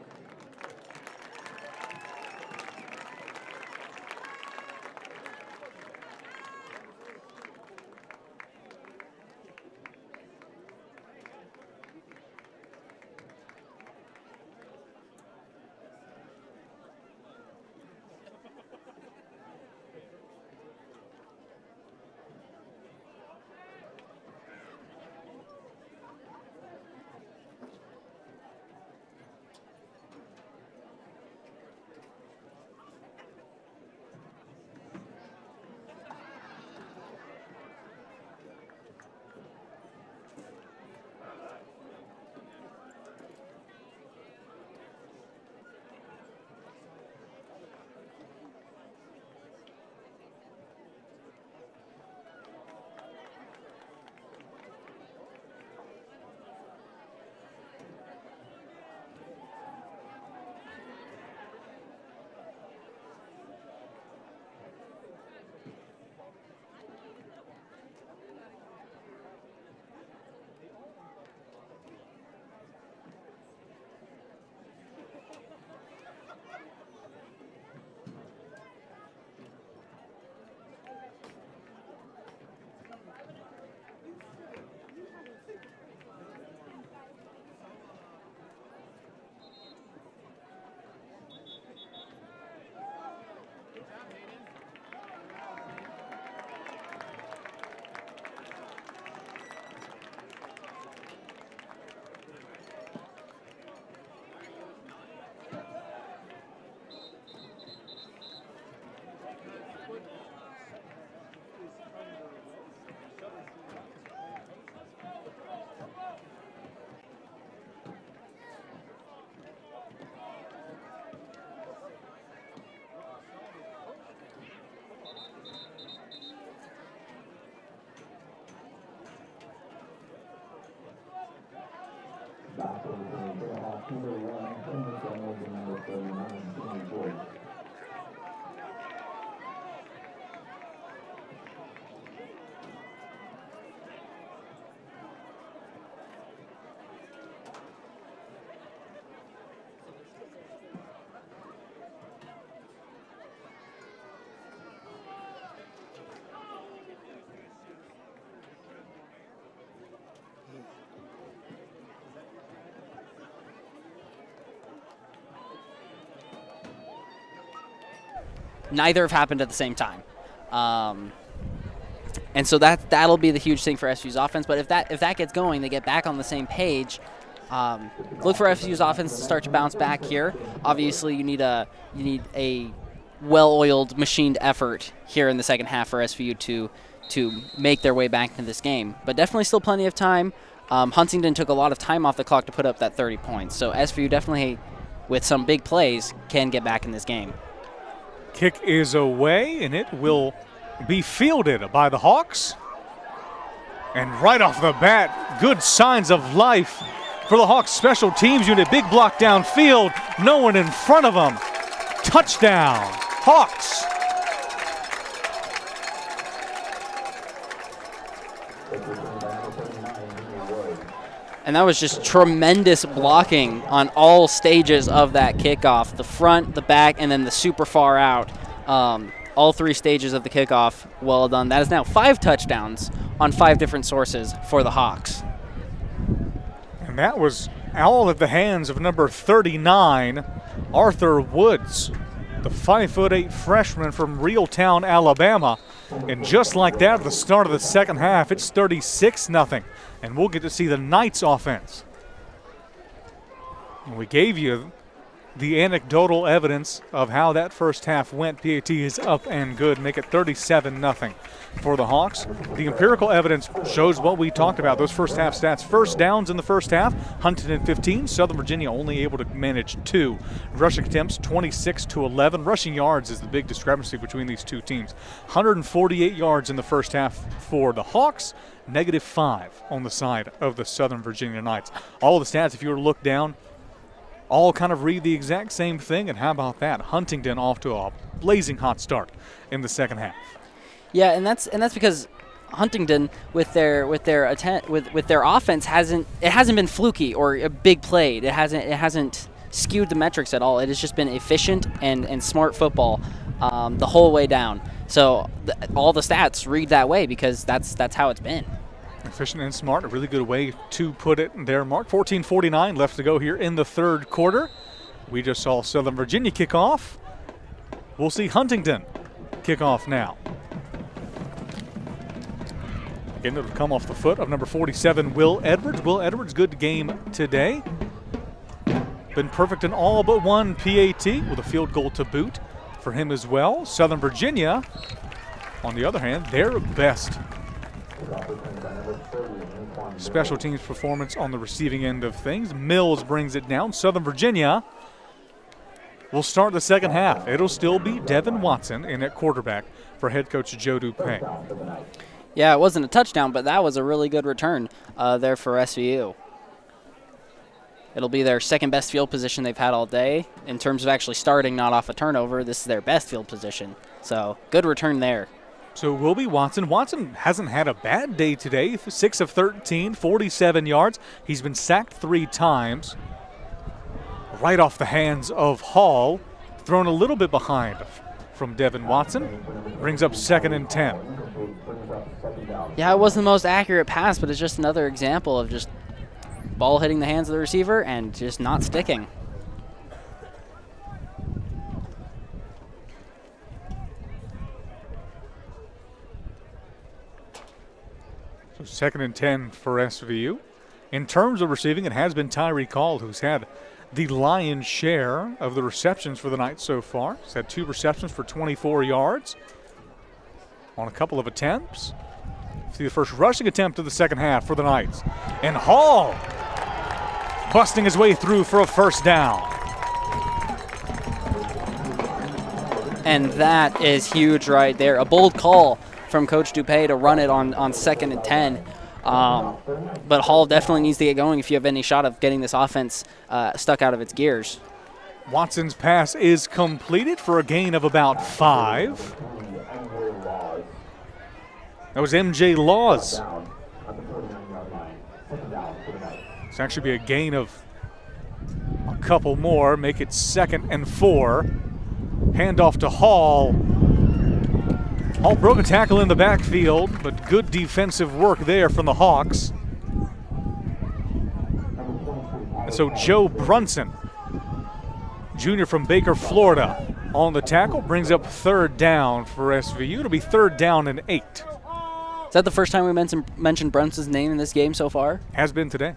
Back over to the Hawks, number 1, Huntingdon, over number 39, Jimmy George. Neither have happened at the same time. And so that'll be the huge thing for SU's offense. But if that gets going, they get back on the same page. Look for SU's offense to start to bounce back here. Obviously, you need a well-oiled, machined effort here in the second half for SVU to make their way back into this game. But definitely still plenty of time. Huntingdon took a lot of time off the clock to put up that 30 points. So SVU definitely, with some big plays, can get back in this game. Kick is away, and it will be fielded by the Hawks. And right off the bat, good signs of life for the Hawks special teams unit. Big block downfield, no one in front of them. Touchdown, Hawks. And that was just tremendous blocking on all stages of that kickoff. The front, the back, and then the super far out. All 3 stages of the kickoff, well done. That is now 5 touchdowns on 5 different sources for the Hawks. And that was all at the hands of number 39, Arthur Woods, the 5'8" freshman from Reeltown, Alabama. And just like that at the start of the second half, it's 36-0. And we'll get to see the Knights offense. And we gave you the anecdotal evidence of how that first half went. PAT is up and good, make it 37-0 for the Hawks. The empirical evidence shows what we talked about, those first half stats. First downs in the first half, Huntingdon 15, Southern Virginia only able to manage 2. Rushing attempts 26-11. Rushing yards is the big discrepancy between these two teams. 148 yards in the first half for the Hawks, -5 on the side of the Southern Virginia Knights. All the stats, if you were to look down, all kind of read the exact same thing, and how about that? Huntingdon off to a blazing hot start in the second half. Yeah, and that's because Huntingdon with their offense hasn't been fluky or a big play. It hasn't skewed the metrics at all. It has just been efficient and smart football the whole way down. So all the stats read that way because that's how it's been. Efficient and smart, a really good way to put it there, Mark. 14:49 left to go here in the third quarter. We just saw Southern Virginia kick off. We'll see Huntingdon kick off now. Again, it'll come off the foot of number 47, Will Edwards. Will Edwards, good game today. Been perfect in all but one PAT with a field goal to boot for him as well. Southern Virginia, on the other hand, their best special teams performance on the receiving end of things. Mills brings it down. Southern Virginia will start the second half. It'll still be Devin Watson in at quarterback for head coach Joe Dupay. Yeah, it wasn't a touchdown, but that was a really good return there for SVU. It'll be their second best field position they've had all day. In terms of actually starting, not off a turnover, this is their best field position. So good return there. So it will be Watson. Watson hasn't had a bad day today. 6 of 13, 47 yards. He's been sacked 3 times. Right off the hands of Hall. Thrown a little bit behind from Devin Watson. Brings up 2nd and 10. Yeah, it wasn't the most accurate pass, but it's just another example of just ball hitting the hands of the receiver and just not sticking. So 2nd and 10 for SVU. In terms of receiving, it has been Tyreek Hall who's had the lion's share of the receptions for the night so far. He's had 2 receptions for 24 yards on a couple of attempts. See the first rushing attempt of the second half for the Knights. And Hall busting his way through for a first down. And that is huge right there. A bold call from Coach Dupay to run it on 2nd and 10. But Hall definitely needs to get going if you have any shot of getting this offense stuck out of its gears. Watson's pass is completed for a gain of about 5. That was MJ Laws. It's actually be a gain of a couple more, make it 2nd and 4. Handoff to Hall. Hall broke a tackle in the backfield, but good defensive work there from the Hawks. And so Joe Brunson, junior from Baker, Florida, on the tackle, brings up 3rd down for SVU. It'll be 3rd down and 8. Is that the first time we mentioned Brunson's name in this game so far? Has been today.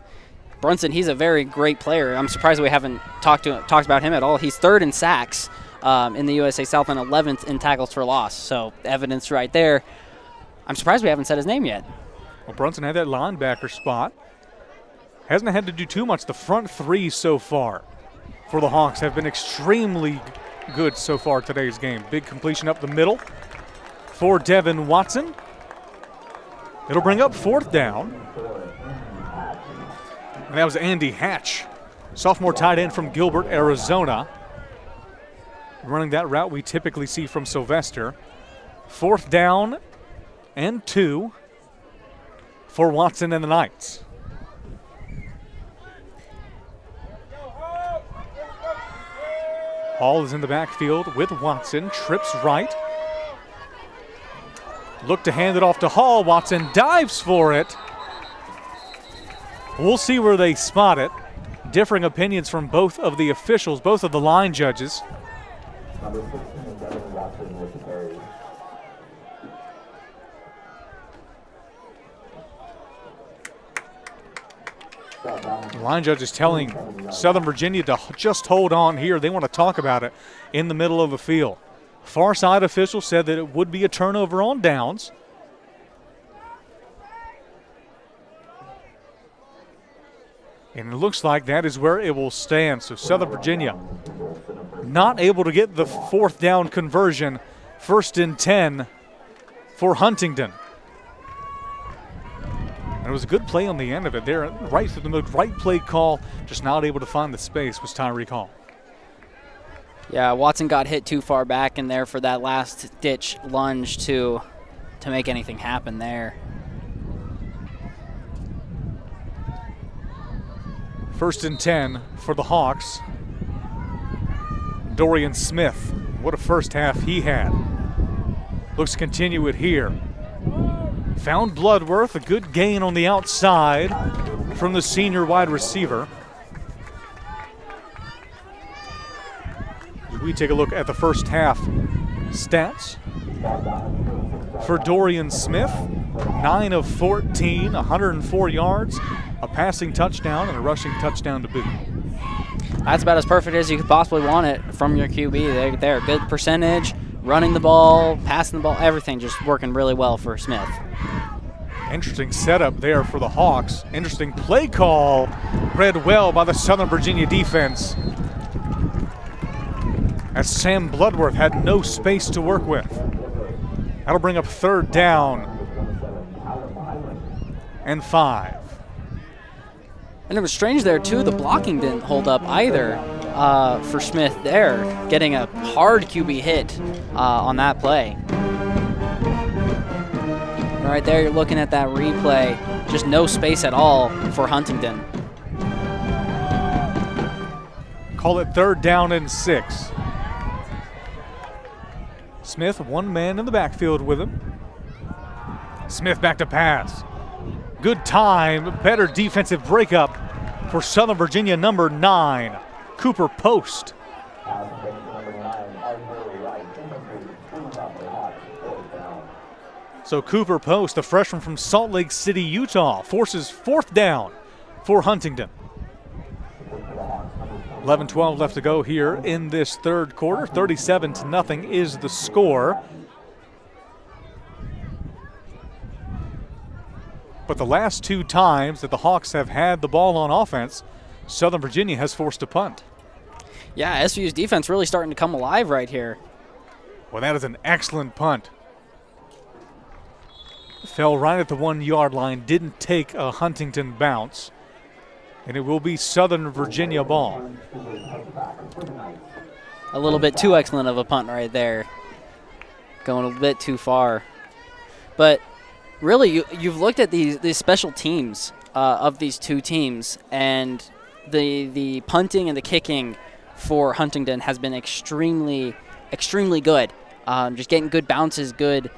Brunson, he's a very great player. I'm surprised we haven't talked about him at all. He's 3rd in sacks in the USA South and 11th in tackles for loss. So evidence right there. I'm surprised we haven't said his name yet. Well, Brunson had that linebacker spot. Hasn't had to do too much. The front 3 so far for the Hawks have been extremely good so far today's game. Big completion up the middle for Devin Watson. It'll bring up 4th down. And that was Andy Hatch, sophomore tight end from Gilbert, Arizona. Running that route we typically see from Sylvester. 4th down and 2 for Watson and the Knights. Hall is in the backfield with Watson, trips right. Look to hand it off to Hall. Watson dives for it. We'll see where they spot it. Differing opinions from both of the officials, both of the line judges. Number 16 is Devin Watson with the carry. The line judge is telling Southern Virginia to just hold on here. They want to talk about it in the middle of the field. Far side official said that it would be a turnover on downs. And it looks like that is where it will stand. So Southern Virginia not able to get the 4th down conversion. 1st and 10 for Huntingdon. And it was a good play on the end of it there. Right through the middle, right play call. Just not able to find the space was Tyreek Hall. Yeah, Watson got hit too far back in there for that last-ditch lunge to to make anything happen there. First and 10 for the Hawks. Dorian Smith, what a first half he had. Looks to continue it here. Found Bloodworth, a good gain on the outside from the senior wide receiver. As we take a look at the first half stats for Dorian Smith, 9 of 14, 104 yards, a passing touchdown, and a rushing touchdown to boot. That's about as perfect as you could possibly want it from your QB. They're good percentage, running the ball, passing the ball, everything just working really well for Smith. Interesting setup there for the Hawks. Interesting play call, read well by the Southern Virginia defense, as Sam Bloodworth had no space to work with. That'll bring up third down and 5. And it was strange there, too. The blocking didn't hold up either for Smith there, getting a hard QB hit on that play. And right there, you're looking at that replay. Just no space at all for Huntingdon. Call it third down and 6. Smith, one man in the backfield with him. Smith back to pass. Good time, better defensive breakup for Southern Virginia number 9, Cooper Post. So Cooper Post, the freshman from Salt Lake City, Utah, forces fourth down for Huntingdon. 11-12 left to go here in this third quarter. 37-0 is the score. But the last 2 times that the Hawks have had the ball on offense, Southern Virginia has forced a punt. Yeah, SVU's defense really starting to come alive right here. Well, that is an excellent punt. Fell right at the 1-yard line, didn't take a Huntington bounce, and it will be Southern Virginia ball. A little bit too excellent of a punt right there. Going a bit too far. But really, you've looked at these special teams of these two teams, and the punting and the kicking for Huntingdon has been extremely, extremely good. Just getting good bounces, good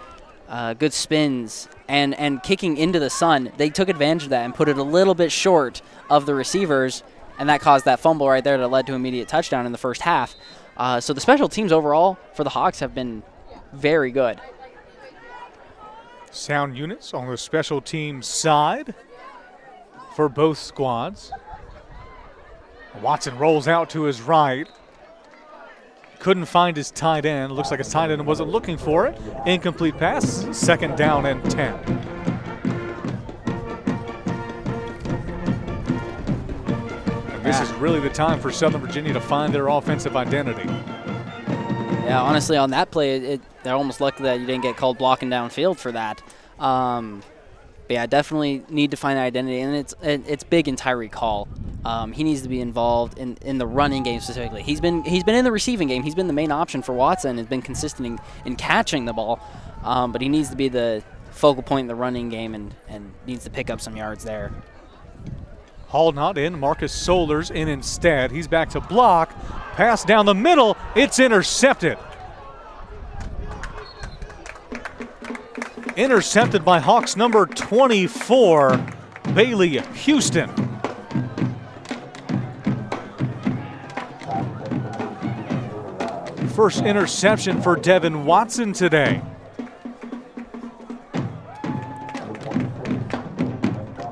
spins, and kicking into the sun. They took advantage of that and put it a little bit short of the receivers, and that caused that fumble right there that led to immediate touchdown in the first half. So the special teams overall for the Hawks have been very good. Sound units on the special teams side for both squads. Watson rolls out to his right. Couldn't find his tight end. Looks like his tight end wasn't looking for it. Incomplete pass, second down and 10. And this is really the time for Southern Virginia to find their offensive identity. Yeah, honestly, on that play, they're almost lucky that you didn't get called blocking downfield for that. But yeah, definitely need to find an identity, and it's big in Tyreek Hall. He needs to be involved in the running game specifically. He's been in the receiving game. He's been the main option for Watson. Has been consistent in catching the ball, but he needs to be the focal point in the running game and needs to pick up some yards there. Hall not in. Marcus Solers in instead. He's back to block. Pass down the middle. It's intercepted. Intercepted by Hawks number 24, Bailey Houston. First interception for Devin Watson today.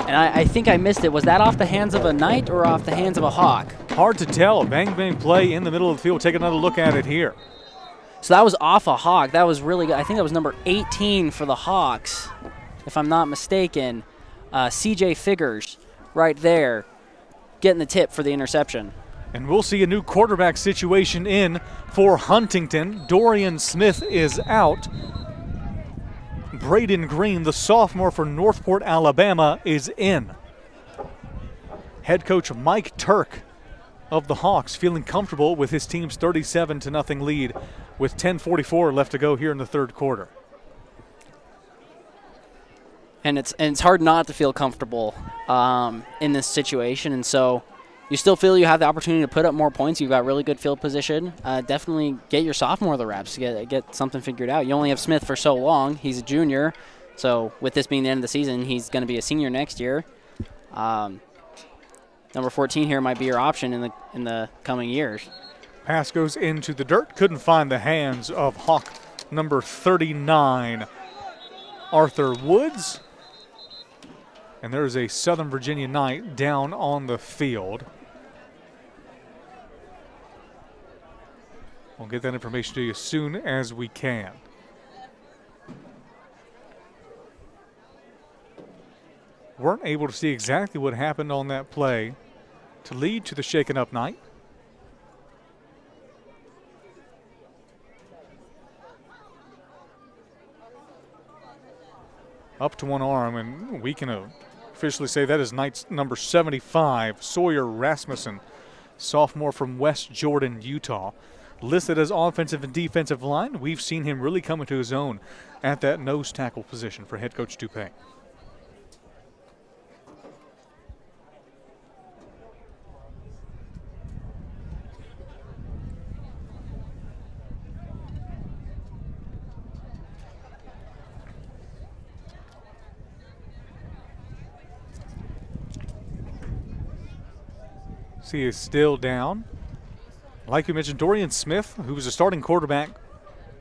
And I think I missed it. Was that off the hands of a Knight or off the hands of a Hawk? Hard to tell. Bang, bang play in the middle of the field. Take another look at it here. So that was off a Hawk. That was really good. I think that was number 18 for the Hawks, if I'm not mistaken. CJ Figures right there getting the tip for the interception. And we'll see a new quarterback situation in for Huntington. Dorian Smith is out. Braden Green, the sophomore for Northport, Alabama, is in. Head coach Mike Turk of the Hawks feeling comfortable with his team's 37-0 lead with 10:44 left to go here in the third quarter. And it's hard not to feel comfortable in this situation. And so you still feel you have the opportunity to put up more points. You've got really good field position. Definitely get your sophomore the reps, get something figured out. You only have Smith for so long. He's a junior. So with this being the end of the season, he's going to be a senior next year. Number 14 here might be your option in the coming years. Pass goes into the dirt. Couldn't find the hands of Hawk number 39, Arthur Woods. And there's a Southern Virginia Knight down on the field. We'll get that information to you as soon as we can. Weren't able to see exactly what happened on that play to lead to the shaken up Knight. Up to one arm, and we can officially say that is Knight's number 75, Sawyer Rasmussen, sophomore from West Jordan, Utah. Listed as offensive and defensive line, we've seen him really come into his own at that nose tackle position for head coach Dupay. He is still down. Like you mentioned, Dorian Smith, who was a starting quarterback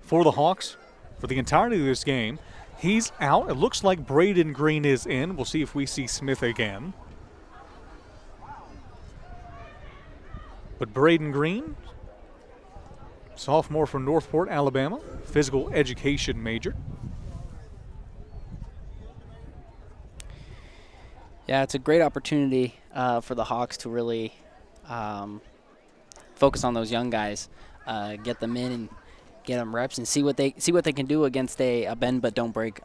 for the Hawks for the entirety of this game, he's out. It looks like Braden Green is in. We'll see if we see Smith again. But Braden Green, sophomore from Northport, Alabama, physical education major. Yeah, it's a great opportunity for the Hawks to really focus on those young guys, get them in and get them reps, and see what they can do against a bend but don't break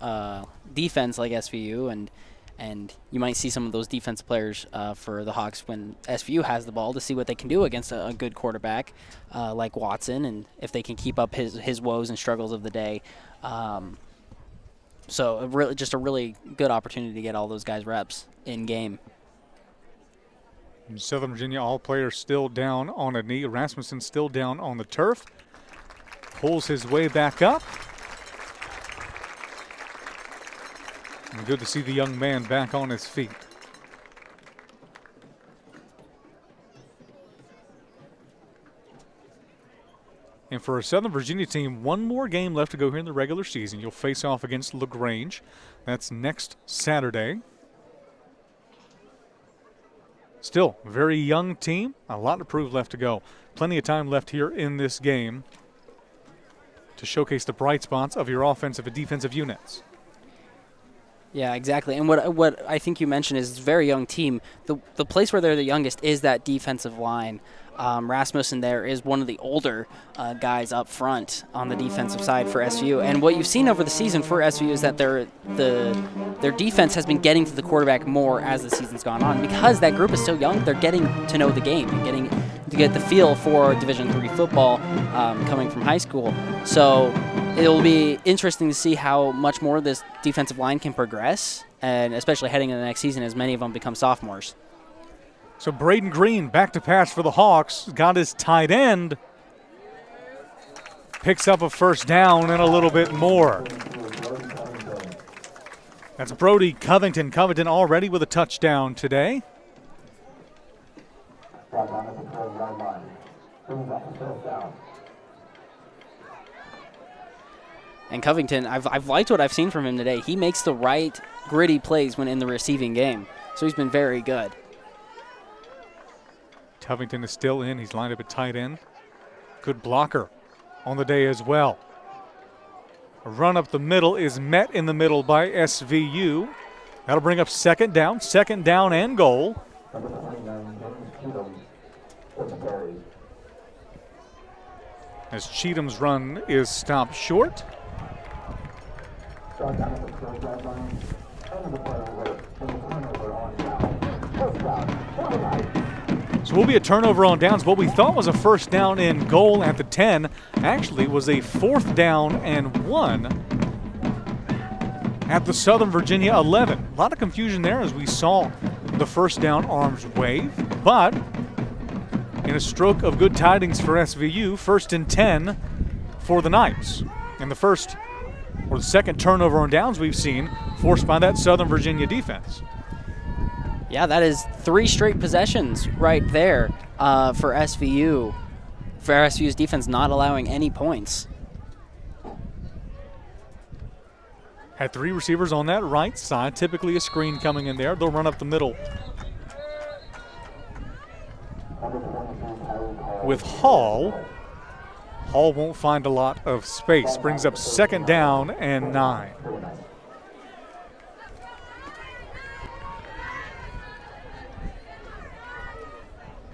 defense like SVU, and you might see some of those defensive players for the Hawks when SVU has the ball to see what they can do against a good quarterback like Watson, and if they can keep up his woes and struggles of the day. So just a really good opportunity to get all those guys reps in game. Southern Virginia, all players still down on a knee. Rasmussen still down on the turf. Pulls his way back up. And good to see the young man back on his feet. And for a Southern Virginia team, one more game left to go here in the regular season. You'll face off against LaGrange. That's next Saturday. Still, very young team. A lot to prove left to go. Plenty of time left here in this game to showcase the bright spots of your offensive and defensive units. Yeah, exactly. And what I think you mentioned is a very young team. The place where they're the youngest is that defensive line. Rasmussen there is one of the older guys up front on the defensive side for SVU. And what you've seen over the season for SVU is that their defense has been getting to the quarterback more as the season's gone on. Because that group is still young, they're getting to know the game and getting to get the feel for Division III football coming from high school. So it'll be interesting to see how much more this defensive line can progress, and especially heading into the next season as many of them become sophomores. So Braden Green back to pass for the Hawks. Got his tight end. Picks up a first down and a little bit more. That's Brody Covington. Covington already with a touchdown today. And Covington, I've liked what I've seen from him today. He makes the right gritty plays when in the receiving game. So he's been very good. Covington is still in. He's lined up at tight end. Good blocker on the day as well. A run up the middle is met in the middle by SVU. That'll bring up second down and goal. As Cheatham's run is stopped short. So we'll be a turnover on downs. What we thought was a first down and goal at the 10 actually was a 4th down and 1 at the Southern Virginia 11. A lot of confusion there as we saw the first down arms wave, but in a stroke of good tidings for SVU, 1st and 10 for the Knights. And the first or the second turnover on downs we've seen forced by that Southern Virginia defense. Yeah, that is 3 straight possessions right there for SVU. For SVU's defense not allowing any points. Had 3 receivers on that right side, typically a screen coming in there. They'll run up the middle with Hall. Hall won't find a lot of space. Brings up 2nd down and 9.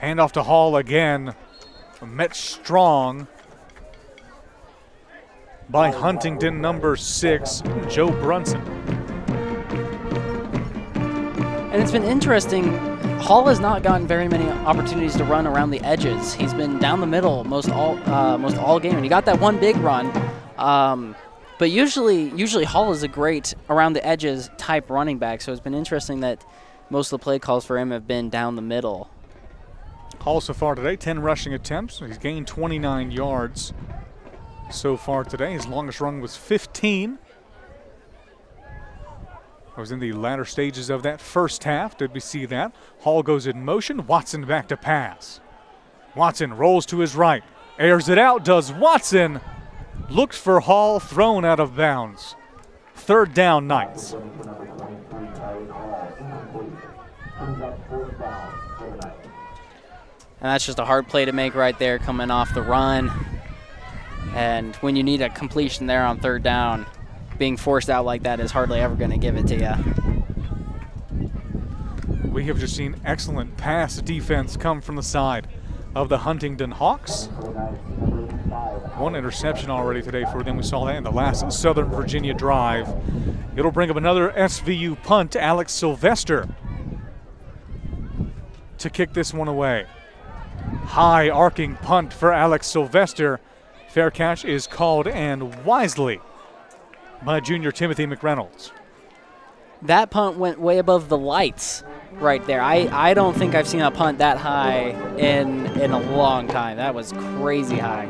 Handoff to Hall again. Met strong by Huntingdon, number 6, Joe Brunson. And it's been interesting. Hall has not gotten very many opportunities to run around the edges. He's been down the middle most all game, and he got that one big run. But usually Hall is a great around the edges type running back. So it's been interesting that most of the play calls for him have been down the middle. Hall so far today, 10 rushing attempts. He's gained 29 yards so far today. His longest run was 15. I was in the latter stages of that first half. Did we see that? Hall goes in motion. Watson back to pass. Watson rolls to his right. Airs it out, does Watson. Looks for Hall, thrown out of bounds. 3rd down, Knights. And that's just a hard play to make right there coming off the run. And when you need a completion there on 3rd down, being forced out like that is hardly ever going to give it to you. We have just seen excellent pass defense come from the side of the Huntingdon Hawks. 1 interception already today for them. We saw that in the last Southern Virginia drive. It'll bring up another SVU punt. Alex Sylvester to kick this one away. High arcing punt for Alex Sylvester. Fair catch is called, and wisely, by junior Timothy McReynolds. That punt went way above the lights right there. I don't think I've seen a punt that high in a long time. That was crazy high.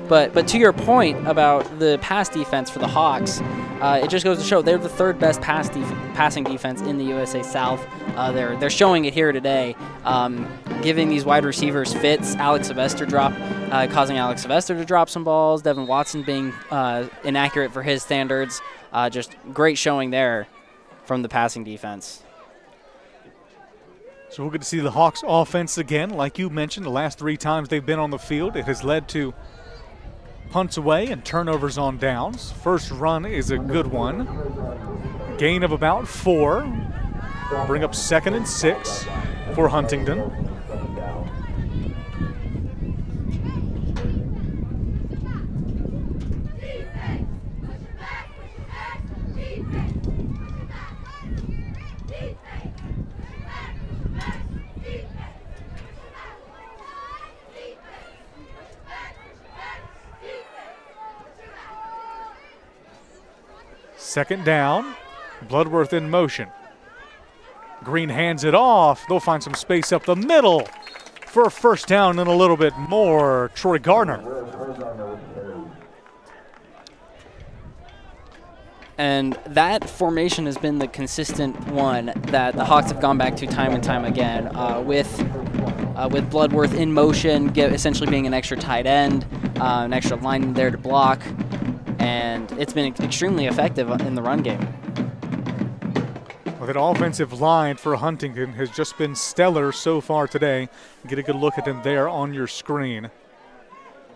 But to your point about the pass defense for the Hawks, it just goes to show they're the 3rd best passing defense in the USA South. They're showing it here today, giving these wide receivers fits. Causing Alex Sylvester to drop some balls. Devin Watson being inaccurate for his standards. Just great showing there from the passing defense. So we'll get to see the Hawks offense again. Like you mentioned, the last 3 times they've been on the field, it has led to punts away and turnovers on downs. First run is a good one. Gain of about 4. Bring up 2nd and 6 for Huntingdon. Second down, Bloodworth in motion. Green hands it off. They'll find some space up the middle for a 1st down and a little bit more. Troy Gardner. And that formation has been the consistent one that the Hawks have gone back to time and time again, with Bloodworth in motion, essentially being an extra tight end, an extra lineman there to block, and it's been extremely effective in the run game. Well, that offensive line for Huntingdon has just been stellar so far today. Get a good look at them there on your screen.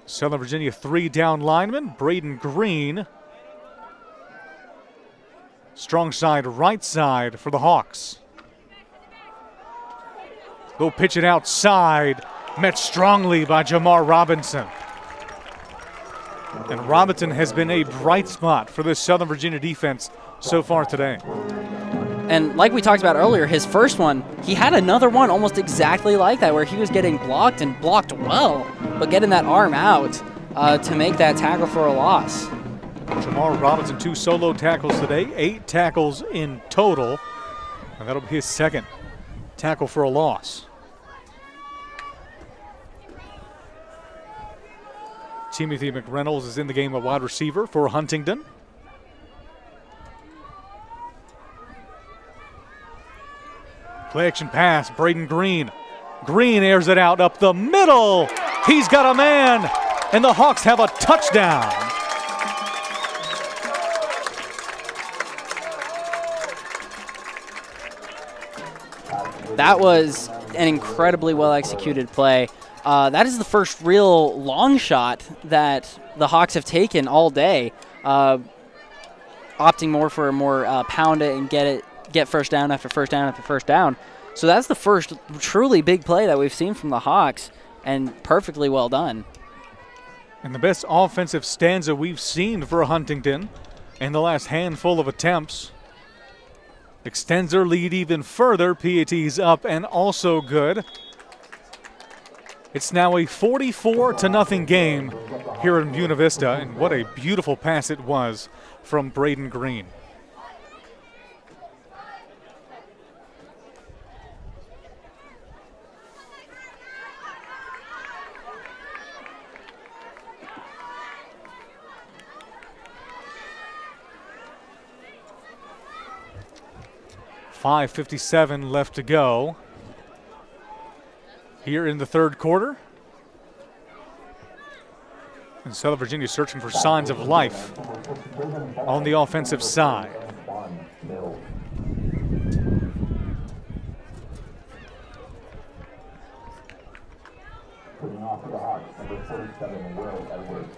Southern Virginia 3 down lineman, Braden Green. Strong side, right side for the Hawks. They'll pitch it outside, met strongly by Jamar Robinson. And Robinson has been a bright spot for this Southern Virginia defense so far today. And like we talked about earlier, his first one, he had another one almost exactly like that where he was getting blocked and blocked well, but getting that arm out to make that tackle for a loss. Jamar Robinson, 2 solo tackles today, 8 tackles in total, and that'll be his second tackle for a loss. Timothy McReynolds is in the game, a wide receiver for Huntingdon. Play action pass, Braden Green. Green airs it out up the middle. He's got a man, and the Hawks have a touchdown. That was an incredibly well executed play. That is the first real long shot that the Hawks have taken all day, opting more for a more pound it and get first down after first down after first down. So that's the first truly big play that we've seen from the Hawks, and perfectly well done. And the best offensive stanza we've seen for Huntingdon in the last handful of attempts. Extends their lead even further. PAT's up and also good. It's now a 44-0 game here in Buena Vista, and what a beautiful pass it was from Braden Green. .5:57 left to go here in the third quarter. And Southern Virginia searching for signs of life on the offensive side. Putting off for the Hawks, number 47, Will Edwards.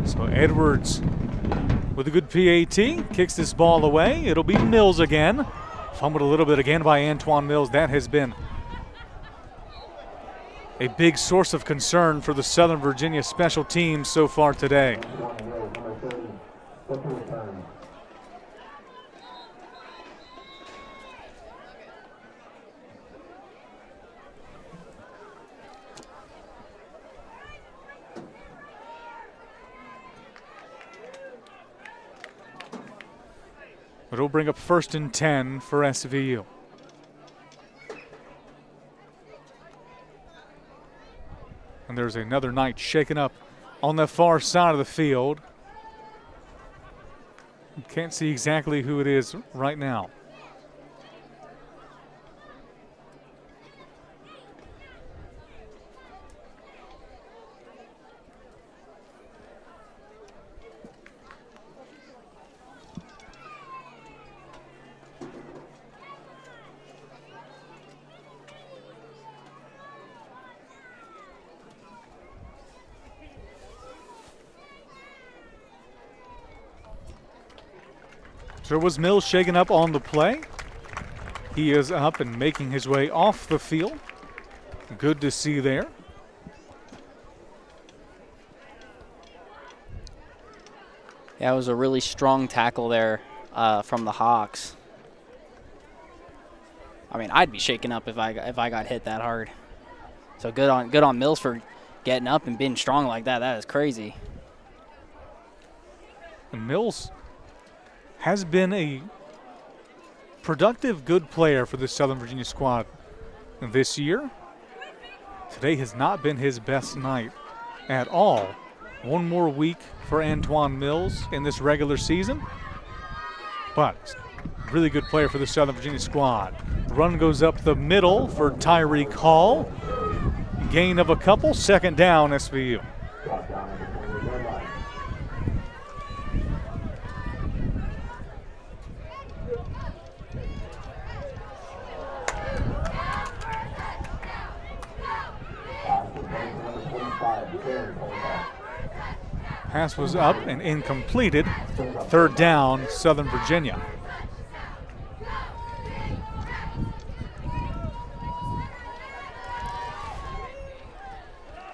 So Edwards with a good PAT, kicks this ball away. It'll be Mills again. Fumbled a little bit again by Antoine Mills. That has been a big source of concern for the Southern Virginia special teams so far today. It'll bring up 1st and 10 for SVU. And there's another Knight shaken up on the far side of the field. You can't see exactly who it is right now. So was Mills shaken up on the play. He is up and making his way off the field. Good to see there. Yeah, it was a really strong tackle there from the Hawks. I mean, I'd be shaken up if I got hit that hard. So good on Mills for getting up and being strong like that. That is crazy. And Mills has been a productive, good player for the Southern Virginia squad this year. Today has not been his best night at all. One more week for Antoine Mills in this regular season, but really good player for the Southern Virginia squad. Run goes up the middle for Tyreek Hall. Gain of a couple, 2nd down SVU. Pass was up and incompleted. 3rd down, Southern Virginia.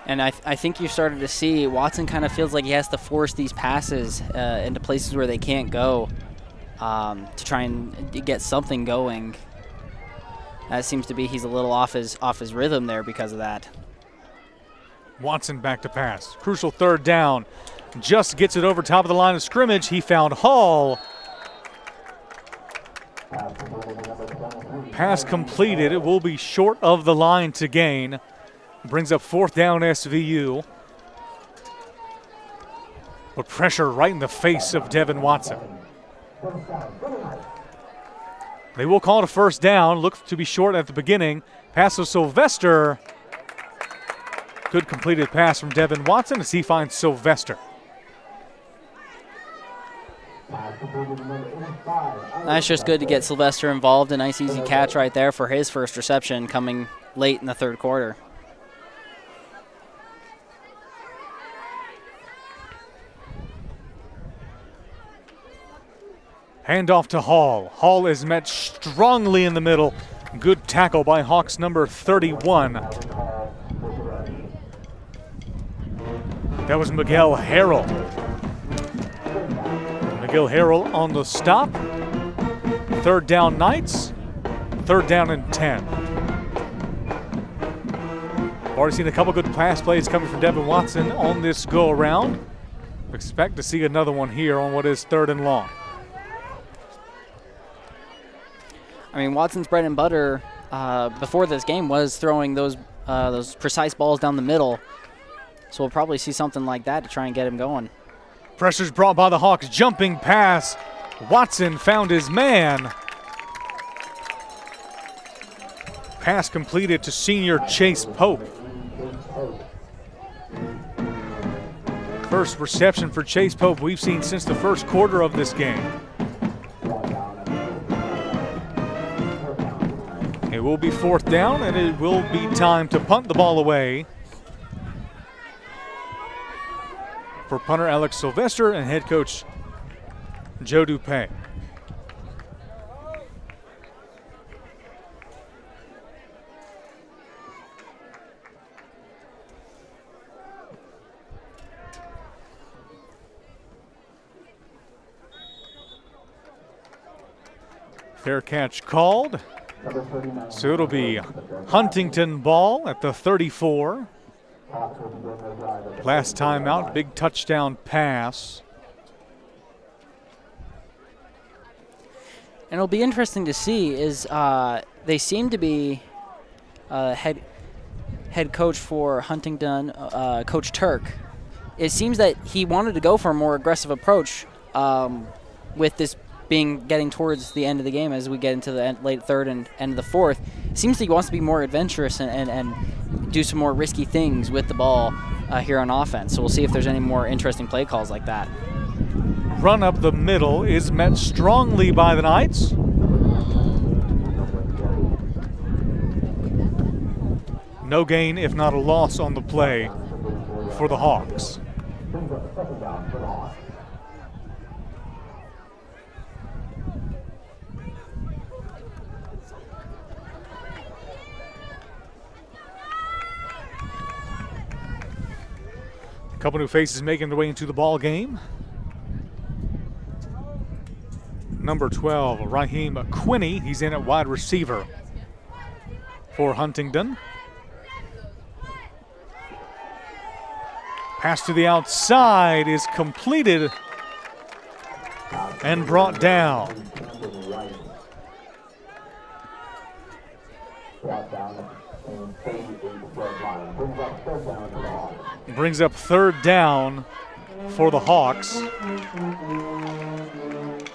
And I think you started to see Watson kind of feels like he has to force these passes into places where they can't go to try and get something going. That seems to be he's a little off his rhythm there because of that. Watson back to pass. Crucial third down. Just gets it over top of the line of scrimmage. He found Hall. Pass completed. It will be short of the line to gain. Brings up fourth down SVU. But pressure right in the face of Devin Watson. They will call it a first down. Looked to be short at the beginning. Pass to Sylvester. Good completed pass from Devin Watson as he finds Sylvester. That's just good to get Sylvester involved. A nice easy catch right there for his first reception coming late in the third quarter. Handoff to Hall. Hall is met strongly in the middle. Good tackle by Hawks number 31. That was Miguel Harrell. Miguel Harrell on the stop. Third down Knights. Third down and 10. Already seen a couple good pass plays coming from Devin Watson on this go around. Expect to see another one here on what is third and long. I mean, Watson's bread and butter before this game was throwing those precise balls down the middle. So we'll probably see something like that to try and get him going. Pressure's brought by the Hawks. Jumping pass. Watson found his man. Pass completed to senior Chase Pope. First reception for Chase Pope we've seen since the first quarter of this game. It will be fourth down, and it will be time to punt the ball away for punter Alex Sylvester and head coach Joe Dupay. Fair catch called. So it'll be Huntington ball at the 34. Last time out, big touchdown pass. And it'll be interesting to see is they seem to be head coach for Huntingdon, Coach Turk. It seems that he wanted to go for a more aggressive approach with this getting towards the end of the game as we get into the late third and end of the fourth. It seems like he wants to be more adventurous and do some more risky things with the ball here on offense. So we'll see if there's any more interesting play calls like that. Run up the middle is met strongly by the Knights. No gain, if not a loss on the play for the Hawks. Couple new faces making their way into the ball game. Number 12, Raheem Quinney. He's in at wide receiver for Huntingdon. Pass to the outside is completed and brought down. Brings up third down for the Hawks.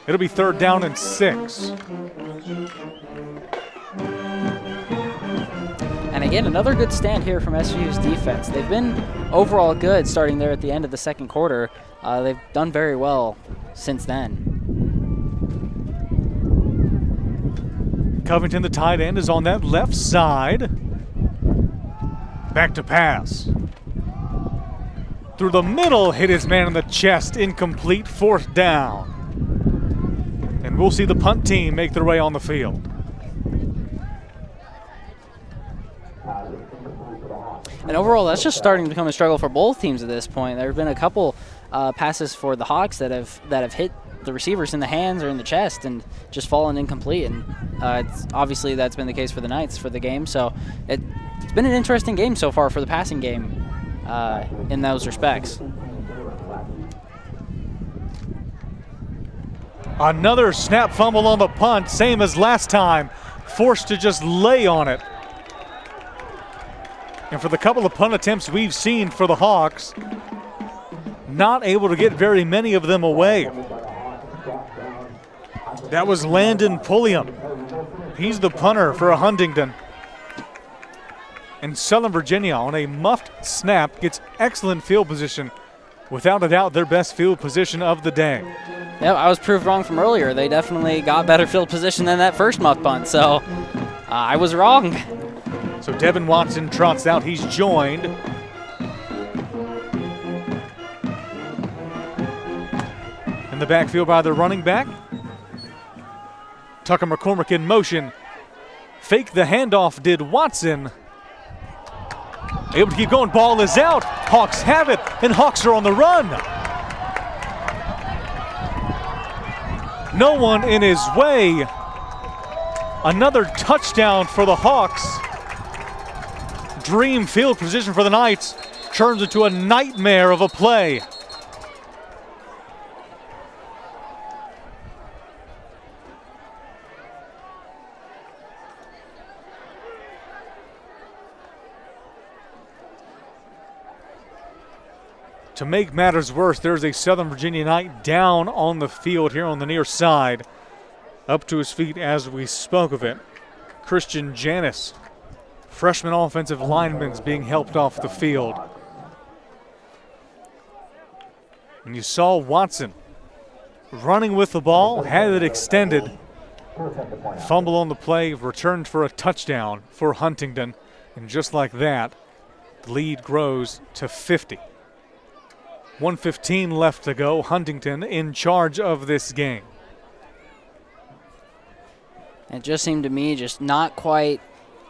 It'll be third down and 6. And again, another good stand here from SVU's defense. They've been overall good starting there at the end of the second quarter. They've done very well since then. Covington, the tight end, is on that left side. Back to pass. Through the middle, hit his man in the chest, incomplete, fourth down. And we'll see the punt team make their way on the field. And overall, that's just starting to become a struggle for both teams at this point. There have been a couple passes for the Hawks that have hit the receivers in the hands or in the chest and just falling incomplete. And it's obviously that's been the case for the Knights for the game. So it's been an interesting game so far for the passing game in those respects. Another snap fumble on the punt, same as last time. Forced to just lay on it. And for the couple of punt attempts we've seen for the Hawks, not able to get very many of them away. That was Landon Pulliam. He's the punter for Huntingdon. And Southern Virginia on a muffed snap gets excellent field position. Without a doubt, their best field position of the day. Yeah, I was proved wrong from earlier. They definitely got better field position than that first muff punt, so I was wrong. So Devin Watson trots out. He's joined. In the backfield by the running back. Tucker McCormick in motion. Fake the handoff did Watson. Able to keep going. Ball is out. Hawks have it, and Hawks are on the run. No one in his way. Another touchdown for the Hawks. Dream field position for the Knights turns into a nightmare of a play. To make matters worse, there's a Southern Virginia Knight down on the field here on the near side. Up to his feet as we spoke of it. Christian Janis, freshman offensive lineman, is being helped off the field. And you saw Watson running with the ball, had it extended. Fumble on the play, returned for a touchdown for Huntingdon. And just like that, the lead grows to 50. 1:15 left to go. Huntingdon in charge of this game. It just seemed to me just not quite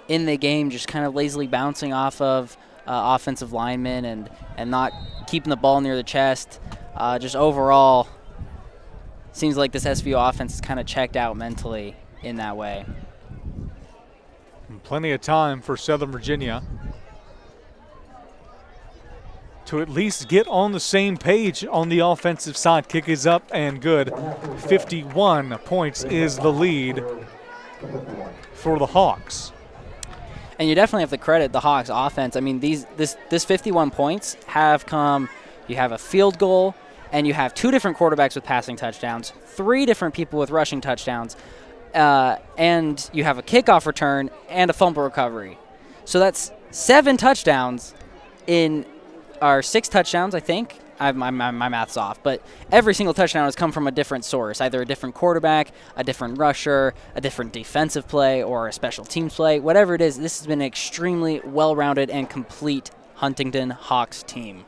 in the game, just kind of lazily bouncing off of offensive linemen and not keeping the ball near the chest. Just overall, seems like this SVU offense is kind of checked out mentally in that way. And plenty of time for Southern Virginia to at least get on the same page on the offensive side. Kick is up and good. 51 points is the lead for the Hawks. And you definitely have to credit the Hawks offense. I mean, this 51 points have come, you have a field goal, and you have 2 different quarterbacks with passing touchdowns, 3 different people with rushing touchdowns, and you have a kickoff return and a fumble recovery. So that's 7 touchdowns in our 6 touchdowns, I think. My math's off, but every single touchdown has come from a different source, either a different quarterback, a different rusher, a different defensive play, or a special teams play. Whatever it is, this has been an extremely well-rounded and complete Huntingdon Hawks team.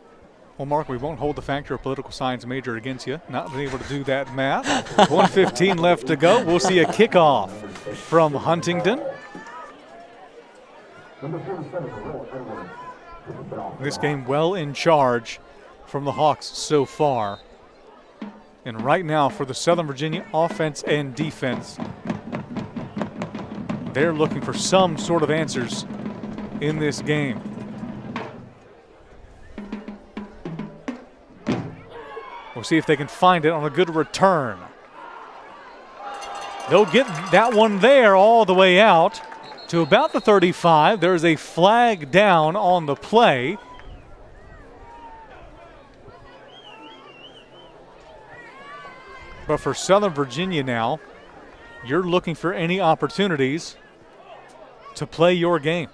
Well, Mark, we won't hold the factor of political science major against you. Not being able to do that math. 1:15 left to go. We'll see a kickoff from Huntingdon. This game well in charge from the Hawks so far. And right now for the Southern Virginia offense and defense, they're looking for some sort of answers in this game. We'll see if they can find it on a good return. They'll get that one there all the way out to about the 35. There's a flag down on the play. But for Southern Virginia now, you're looking for any opportunities to play your game.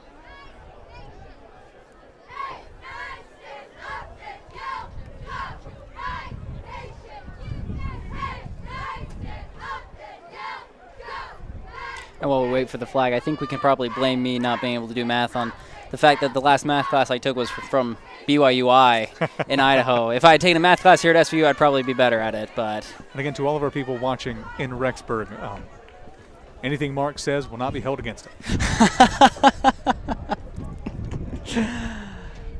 And while we wait for the flag, I think we can probably blame me not being able to do math on the fact that the last math class I took was from BYUI in Idaho. If I had taken a math class here at SVU, I'd probably be better at it. But and again, to all of our people watching in Rexburg, anything Mark says will not be held against him.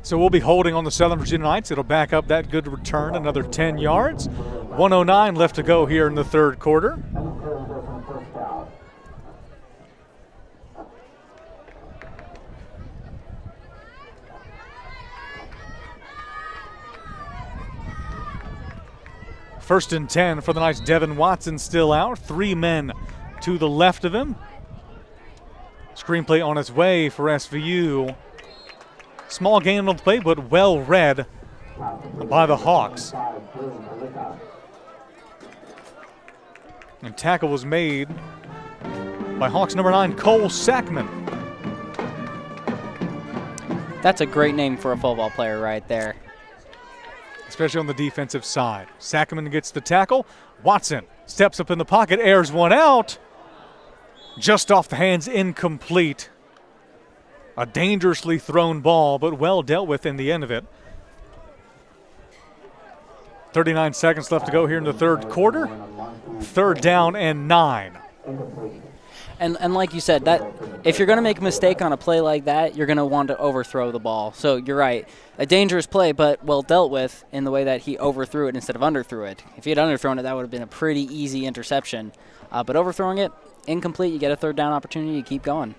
So we'll be holding on the Southern Virginia Knights. It'll back up that good return, another 10 yards. 1:09 left to go here in the third quarter. First and 10 for the Knights. Devin Watson still out. 3 men to the left of him. Screenplay on its way for SVU. Small gain on the play, but well read by the Hawks. And tackle was made by Hawks number 9, Cole Sackman. That's a great name for a football player right there. Especially on the defensive side. Sackman gets the tackle. Watson steps up in the pocket, airs one out. Just off the hands, incomplete. A dangerously thrown ball, but well dealt with in the end of it. 39 seconds left to go here in the third quarter. 3rd down and 9. And like you said, that if you're going to make a mistake on a play like that, you're going to want to overthrow the ball. So you're right. A dangerous play, but well dealt with in the way that he overthrew it instead of underthrew it. If he had underthrown it, that would have been a pretty easy interception. But overthrowing it, incomplete, you get a 3rd down opportunity, you keep going.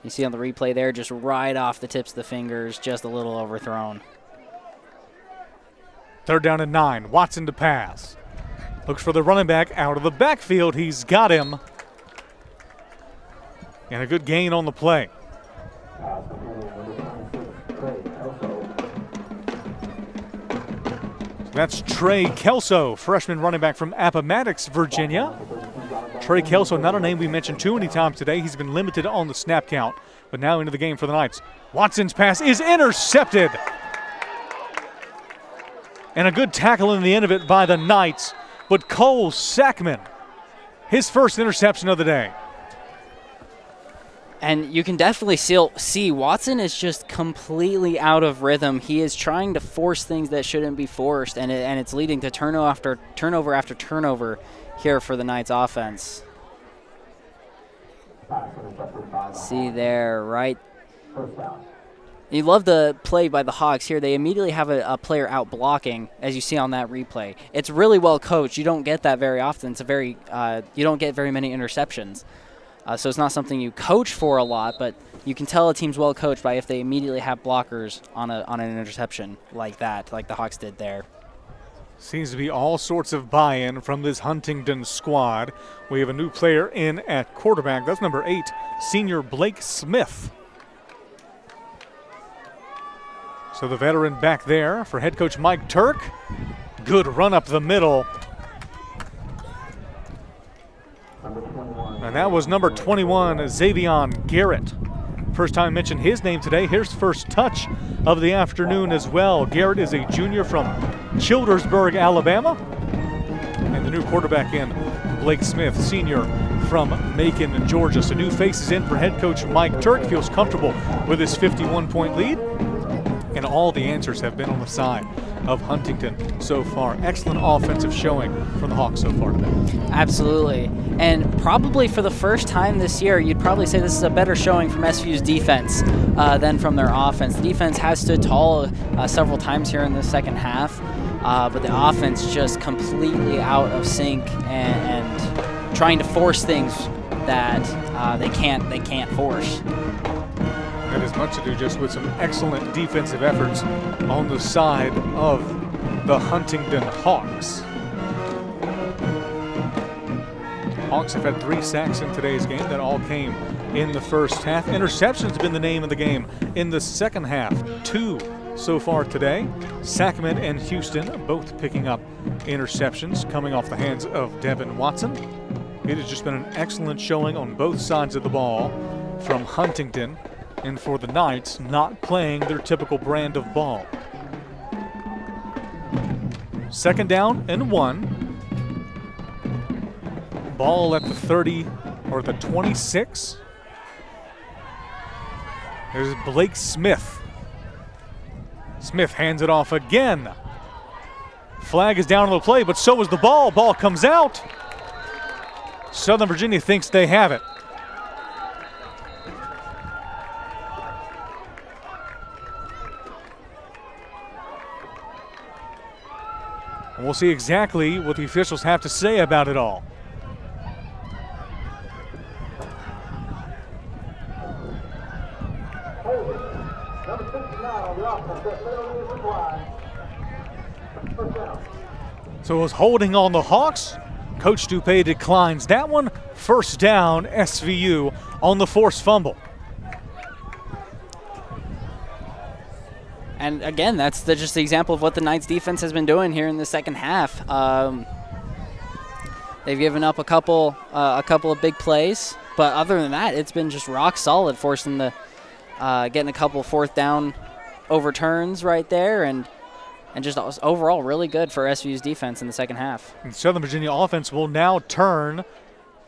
You see on the replay there, just right off the tips of the fingers, just a little overthrown. 3rd down and 9. Watson to pass. Looks for the running back out of the backfield. He's got him. And a good gain on the play. That's Trey Kelso, freshman running back from Appomattox, Virginia. Trey Kelso, not a name we mentioned too many times today. He's been limited on the snap count, but now into the game for the Knights. Watson's pass is intercepted. And a good tackle in the end of it by the Knights. But Cole Sackman, his first interception of the day. And you can definitely see Watson is just completely out of rhythm. He is trying to force things that shouldn't be forced, and it's leading to turnover after turnover here for the Knights offense. See there, right? You love the play by the Hawks here. They immediately have a player out blocking, as you see on that replay. It's really well coached. You don't get that very often. You don't get very many interceptions. So it's not something you coach for a lot, but you can tell a team's well coached by if they immediately have blockers on an interception like that, like the Hawks did there. Seems to be all sorts of buy-in from this Huntingdon squad. We have a new player in at quarterback. That's number 8, senior Blake Smith. So the veteran back there for head coach Mike Turk. Good run up the middle. And that was number 21, Xavion Garrett. First time I mentioned his name today. Here's first touch of the afternoon as well. Garrett is a junior from Childersburg, Alabama. And the new quarterback in, Blake Smith, senior from Macon, Georgia. So new faces in for head coach Mike Turk. Feels comfortable with his 51-point lead. And all the answers have been on the side of Huntingdon so far. Excellent offensive showing from the Hawks so far today. Absolutely. And probably for the first time this year, you'd probably say this is a better showing from SVU's defense than from their offense. The defense has stood tall several times here in the second half, but the offense just completely out of sync and trying to force things that they can't force. That has much to do just with some excellent defensive efforts on the side of the Huntingdon Hawks. Hawks have had 3 sacks in today's game. That all came in the first half. Interceptions have been the name of the game in the second half. 2 so far today. Sackman and Houston both picking up interceptions coming off the hands of Devin Watson. It has just been an excellent showing on both sides of the ball from Huntingdon. And for the Knights, not playing their typical brand of ball. 2nd down and 1. Ball at the 30 or the 26. There's Blake Smith. Smith hands it off again. Flag is down on the play, but so is the ball. Ball comes out. Southern Virginia thinks they have it. we'll see exactly what the officials have to say about it all. So it was holding on the Hawks. Coach Dupay declines that one. First down, SVU on the forced fumble. And again, that's just the example of what the Knights defense has been doing here in the second half. They've given up a couple of big plays, but other than that, it's been just rock solid, forcing getting a couple fourth down overturns right there, and just overall really good for SVU's defense in the second half. And Southern Virginia offense will now turn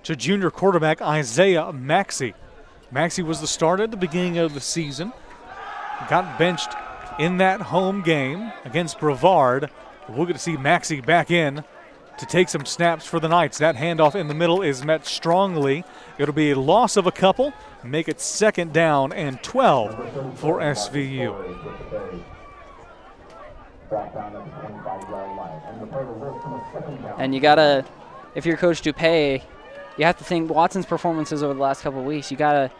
to junior quarterback Isaiah Maxey. Maxey was the starter at the beginning of the season, got benched in that home game against Brevard. We'll get to see Maxey back in to take some snaps for the Knights. That handoff in the middle is met strongly. It'll be a loss of a couple, make it second down and 12 for SVU. And you gotta, if you're Coach Dupay, you have to think Watson's performances over the last couple of weeks. You gotta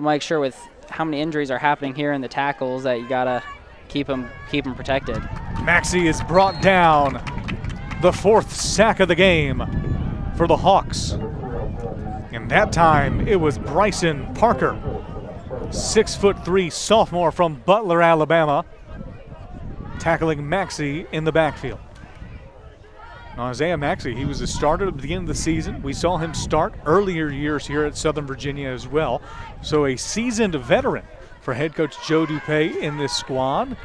make sure with how many injuries are happening here in the tackles that you gotta keep them protected. Maxey is brought down. The fourth sack of the game for the Hawks. And that time it was Bryson Parker, 6'3" sophomore from Butler, Alabama, tackling Maxey in the backfield. Now, Isaiah Maxey, he was a starter at the beginning of the season. We saw him start earlier years here at Southern Virginia as well. So a seasoned veteran for head coach Joe Dupay in this squad.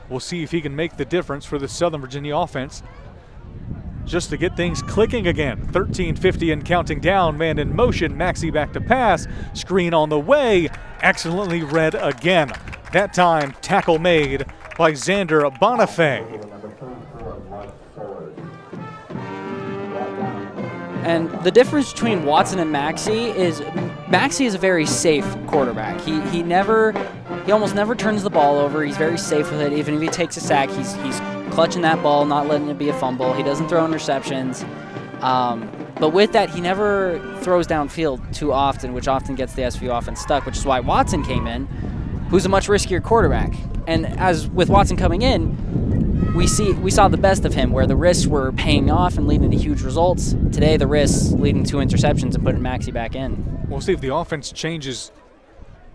We'll see if he can make the difference for the Southern Virginia offense just to get things clicking again. 13:50 and counting down, man in motion. Maxey back to pass, screen on the way, excellently read again. That time, tackle made by Xander Bonifay. And the difference between Watson and Maxey is Maxey is a very safe quarterback. He almost never turns the ball over. He's very safe with it. Even if he takes a sack, he's clutching that ball, not letting it be a fumble. He doesn't throw interceptions. But with that, he never throws downfield too often, which often gets the SVU offense stuck, which is why Watson came in, who's a much riskier quarterback. And as with Watson coming in, we saw the best of him, where the risks were paying off and leading to huge results. Today, the risks leading to interceptions and putting Maxey back in. We'll see if the offense changes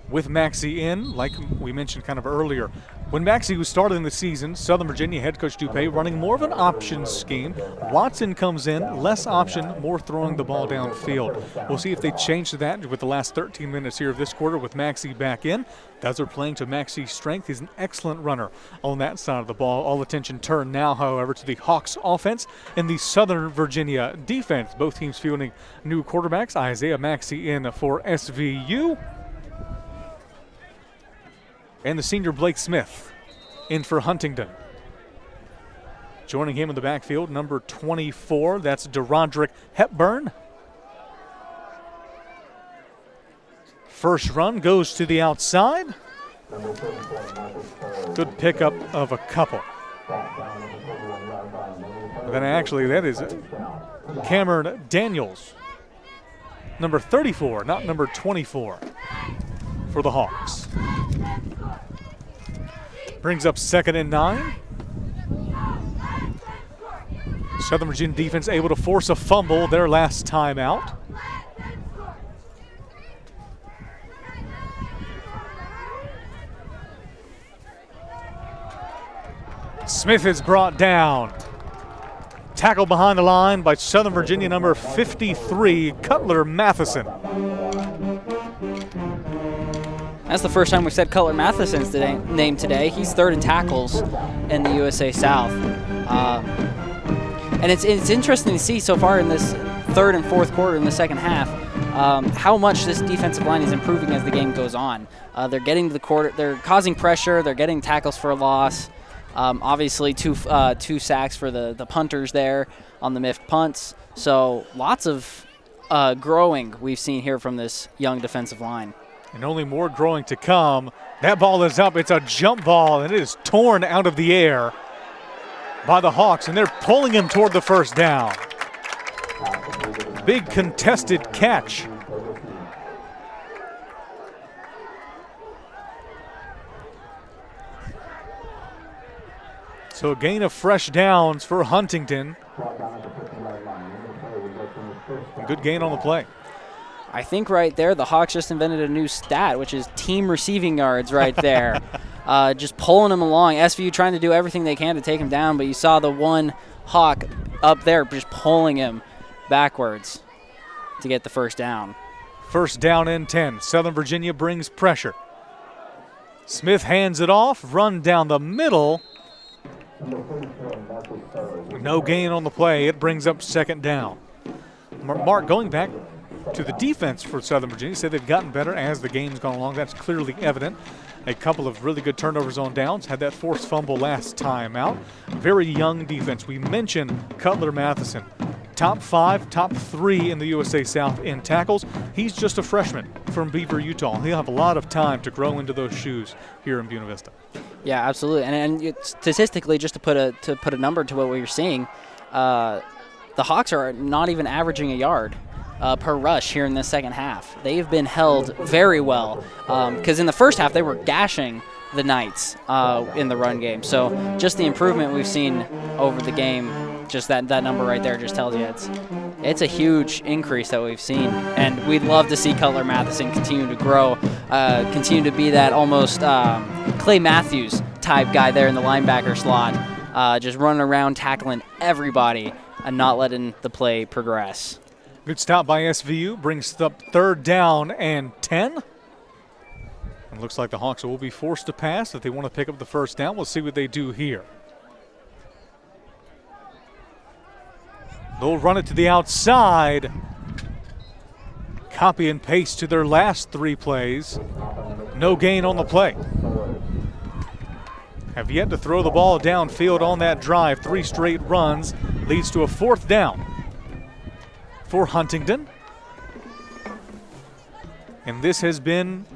with Maxey in, like we mentioned kind of earlier. When Maxey was started in the season, Southern Virginia head coach Dupay running more of an option scheme. Watson comes in, less option, more throwing the ball downfield. We'll see if they change that with the last 13 minutes here of this quarter with Maxey back in. Those are playing to Maxey's strength. He's an excellent runner on that side of the ball. All attention turned now, however, to the Hawks offense and the Southern Virginia defense. Both teams fielding new quarterbacks. Isaiah Maxey in for SVU. And the senior Blake Smith in for Huntingdon. Joining him in the backfield, number 24, that's DeRoderick Hepburn. First run goes to the outside. Good pickup of a couple. But then actually that is Cameron Daniels, number 34, not number 24 for the Hawks. Brings up 2nd and 9. Southern Virginia defense able to force a fumble their last time out. Smith is brought down. Tackled behind the line by Southern Virginia number 53, Cutler Matheson. That's the first time we've said Cutler Matheson's name today. He's third in tackles in the USA South. And it's interesting to see so far in this third and fourth quarter in the second half how much this defensive line is improving as the game goes on. They're getting to the quarter, they're causing pressure, they're getting tackles for a loss. Obviously two sacks for the punters there on the miffed punts. So lots of growing we've seen here from this young defensive line. And only more growing to come. That ball is up. It's a jump ball, and it is torn out of the air. by the Hawks, and they're pulling him toward the first down. Big contested catch. So a gain of fresh downs for Huntingdon. Good gain on the play. I think right there the Hawks just invented a new stat, which is team receiving yards right there. Just pulling him along. SVU trying to do everything they can to take him down, but you saw the one Hawk up there just pulling him backwards to get the first down. First down and 10. Southern Virginia brings pressure. Smith hands it off, run down the middle. No gain on the play. It brings up second down. Mark, going back to the defense for Southern Virginia, said they've gotten better as the game's gone along. That's clearly evident. A couple of really good turnovers on downs. Had that forced fumble last time out. Very young defense. We mentioned Cutler Matheson. Top 5, top 3 in the USA South in tackles. He's just a freshman from Beaver, Utah. He'll have a lot of time to grow into those shoes here in Buena Vista. Yeah, absolutely. And statistically, just to put a number to what we're seeing, the Hawks are not even averaging a yard per rush here in the second half. They've been held very well because in the first half they were gashing the Knights in the run game. So just the improvement we've seen over the game, just that number right there just tells you it's a huge increase that we've seen. And we'd love to see Cutler Matheson continue to grow, continue to be that almost Clay Matthews type guy there in the linebacker slot, just running around tackling everybody and not letting the play progress. Good stop by SVU, brings up third down and 10. It looks like the Hawks will be forced to pass if they want to pick up the first down. We'll see what they do here. They'll run it to the outside. Copy and paste to their last 3 plays. No gain on the play. Have yet to throw the ball downfield on that drive. 3 straight runs leads to a fourth down for Huntingdon. And this has been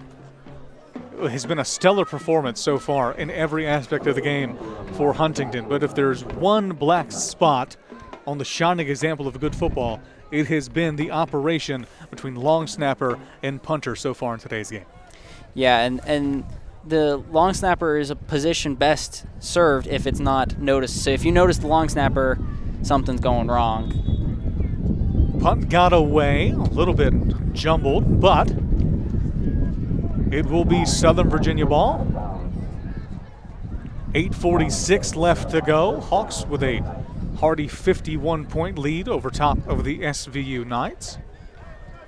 a stellar performance so far in every aspect of the game for Huntingdon. But if there's one black spot on the shining example of good football, it has been the operation between long snapper and punter so far in today's game. Yeah, and the long snapper is a position best served if it's not noticed. So if you notice the long snapper, something's going wrong. Punt got away, a little bit jumbled, but it will be Southern Virginia ball. 8:46 left to go. Hawks with a hearty 51-point lead over top of the SVU Knights.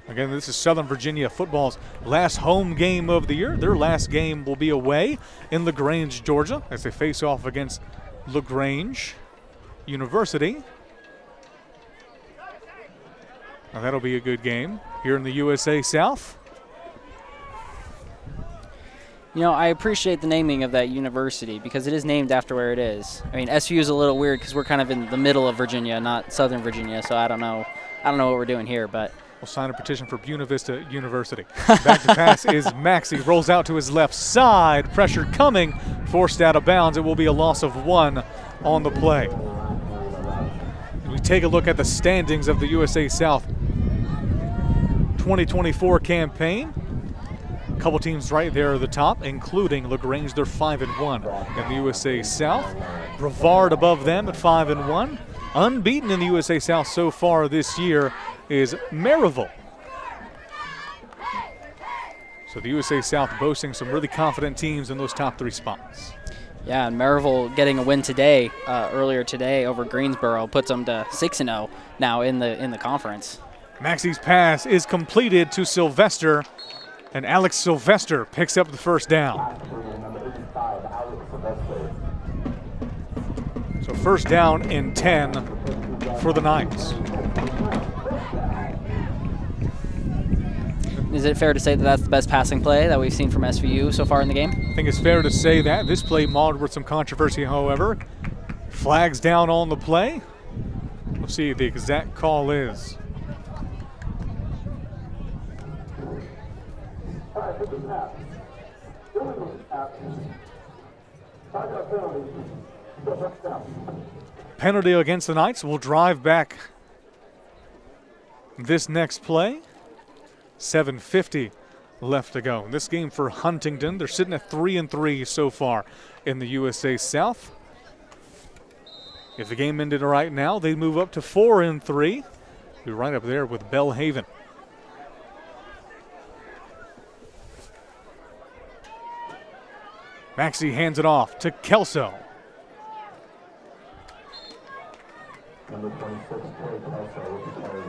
Again, this is Southern Virginia football's last home game of the year. Their last game will be away in LaGrange, Georgia, as they face off against LaGrange University. Now that'll be a good game here in the USA South. You know, I appreciate the naming of that university because it is named after where it is. I mean, SVU is a little weird because we're kind of in the middle of Virginia, not Southern Virginia, so I don't know what we're doing here, but we'll sign a petition for Buena Vista University. Back to pass is Maxey, rolls out to his left side, pressure coming, forced out of bounds. It will be a loss of 1 on the play. We take a look at the standings of the USA South 2024 campaign. A couple teams right there at the top, including LaGrange. They're 5-1 in the USA South. Brevard above them at 5-1. Unbeaten in the USA South so far this year is Maryville. So the USA South boasting some really confident teams in those top 3 spots. Yeah, and Maryville getting a win today, earlier today over Greensboro, puts them to 6-0 now in the conference. Maxey's pass is completed to Sylvester, and Alex Sylvester picks up the first down. So first down and 10 for the Knights. Is it fair to say that that's the best passing play that we've seen from SVU so far in the game? I think it's fair to say that. This play marred with some controversy, however. Flags down on the play. We'll see what the exact call is. penalty against the Knights will drive back this next play. 7:50 left to go. This game for Huntingdon, they're sitting at 3-3 so far in the USA South. If the game ended right now, they move up to 4-3. Be right up there with Belhaven. Maxey hands it off to Kelso. Number 26, Corey Kelso with the carry.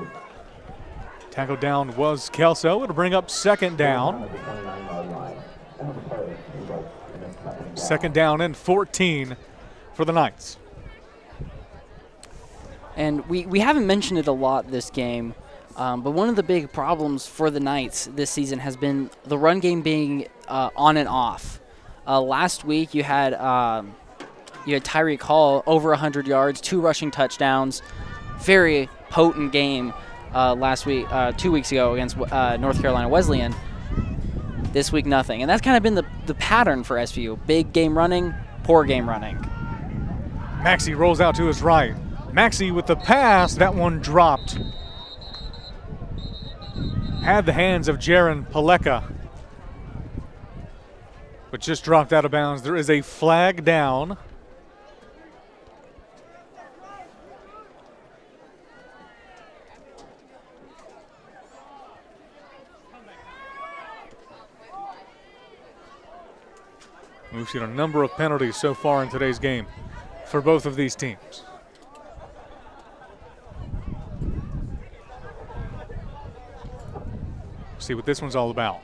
Tackle down was Kelso. It'll bring up second down. At the 29-yard line. And the carry results in a second down. Second down and 14 for the Knights. And we haven't mentioned it a lot this game, but one of the big problems for the Knights this season has been the run game being on and off. Last week you had Tyreek Hall over 100 yards, 2 rushing touchdowns, very potent game last week, 2 weeks ago against North Carolina Wesleyan. This week nothing, and that's kind of been the pattern for SVU. Big game running, poor game running. Maxey rolls out to his right. Maxey with the pass, that one dropped. Had the hands of Jaron Paleka, but just dropped out of bounds. There is a flag down. We've seen a number of penalties so far in today's game for both of these teams. See what this one's all about.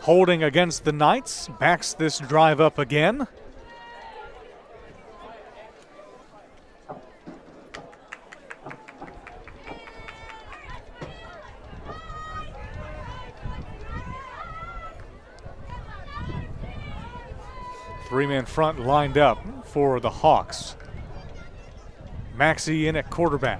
Holding against the Knights, backs this drive up again. Three-man front lined up for the Hawks. Maxey in at quarterback.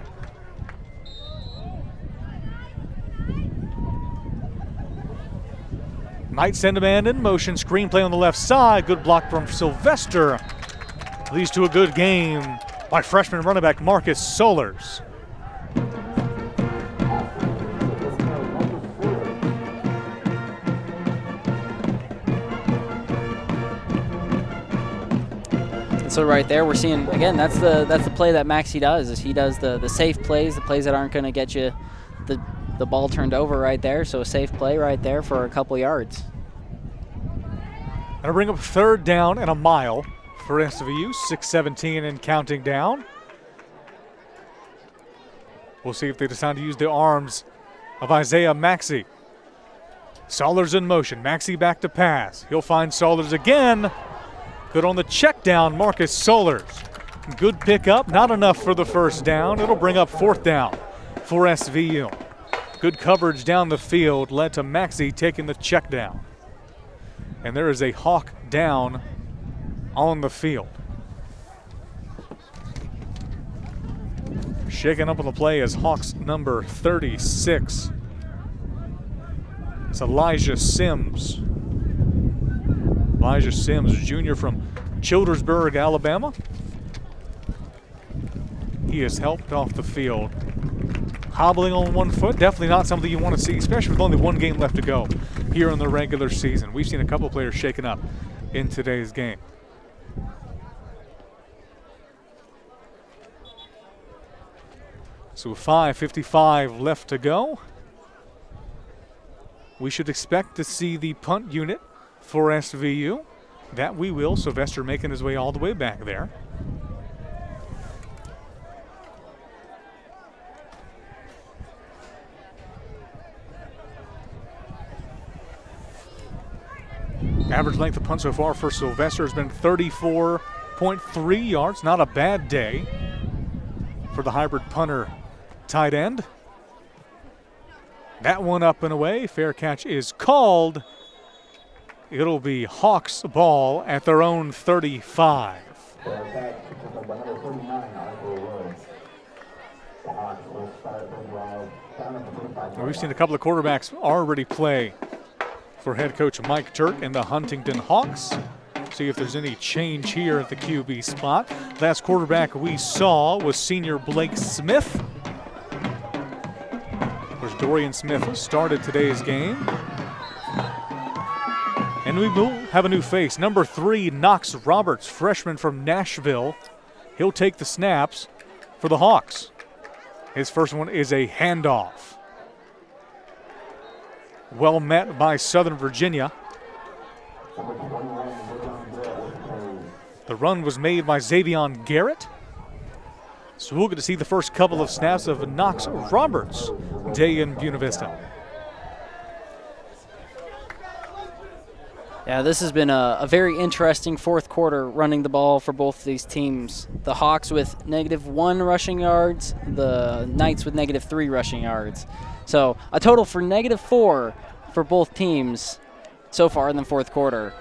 Knights send a man in motion. Screenplay on the left side. Good block from Sylvester. Leads to a good game by freshman running back Marcus Solers. So right there, we're seeing again. That's the play that Maxey does. Is he does the safe plays, the plays that aren't going to get you the ball turned over right there. So a safe play right there for a couple yards. Gonna bring up third down and a mile for SVU. 6:17 and counting down. We'll see if they decide to use the arms of Isaiah Maxey. Solers in motion. Maxey back to pass. He'll find Solers again. Good on the check down, Marcus Solers. Good pickup, not enough for the first down. It'll bring up fourth down for SVU. Good coverage down the field led to Maxey taking the check down. And there is a Hawk down on the field. Shaking up on the play is Hawks number 36. It's Elijah Sims. Elijah Sims, junior from Childersburg, Alabama. He is helped off the field. Hobbling on one foot, definitely not something you want to see, especially with only one game left to go here in the regular season. We've seen a couple players shaken up in today's game. So 5:55 left to go. We should expect to see the punt unit for SVU. That we will. Sylvester making his way all the way back there. Average length of punt so far for Sylvester has been 34.3 yards. Not a bad day for the hybrid punter tight end. That one up and away. Fair catch is called. It'll be Hawks ball at their own 35. We've seen a couple of quarterbacks already play for head coach Mike Turk and the Huntingdon Hawks. See if there's any change here at the QB spot. Last quarterback we saw was senior Blake Smith. Of course, Dorian Smith started today's game. And we will have a new face. Number 3, Knox Roberts, freshman from Nashville. He'll take the snaps for the Hawks. His first one is a handoff. Well met by Southern Virginia. The run was made by Xavion Garrett. So we'll get to see the first couple of snaps of Knox Roberts' day in Buena Vista. Yeah, this has been a very interesting fourth quarter running the ball for both these teams. The Hawks with -1 rushing yards, the Knights with -3 rushing yards. So a total for -4 for both teams so far in the fourth quarter.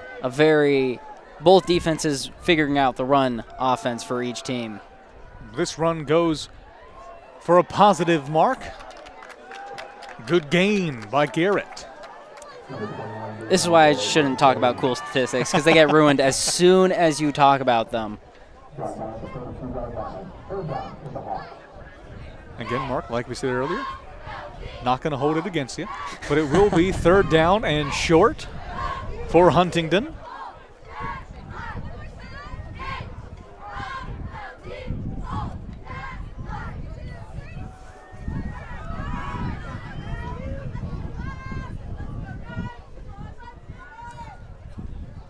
Both defenses figuring out the run offense for each team. This run goes for a positive mark. Good gain by Garrett. This is why I shouldn't talk about cool statistics, because they get ruined as soon as you talk about them. Again, Mark, like we said earlier, not going to hold it against you, but it will be 3rd down and short for Huntingdon.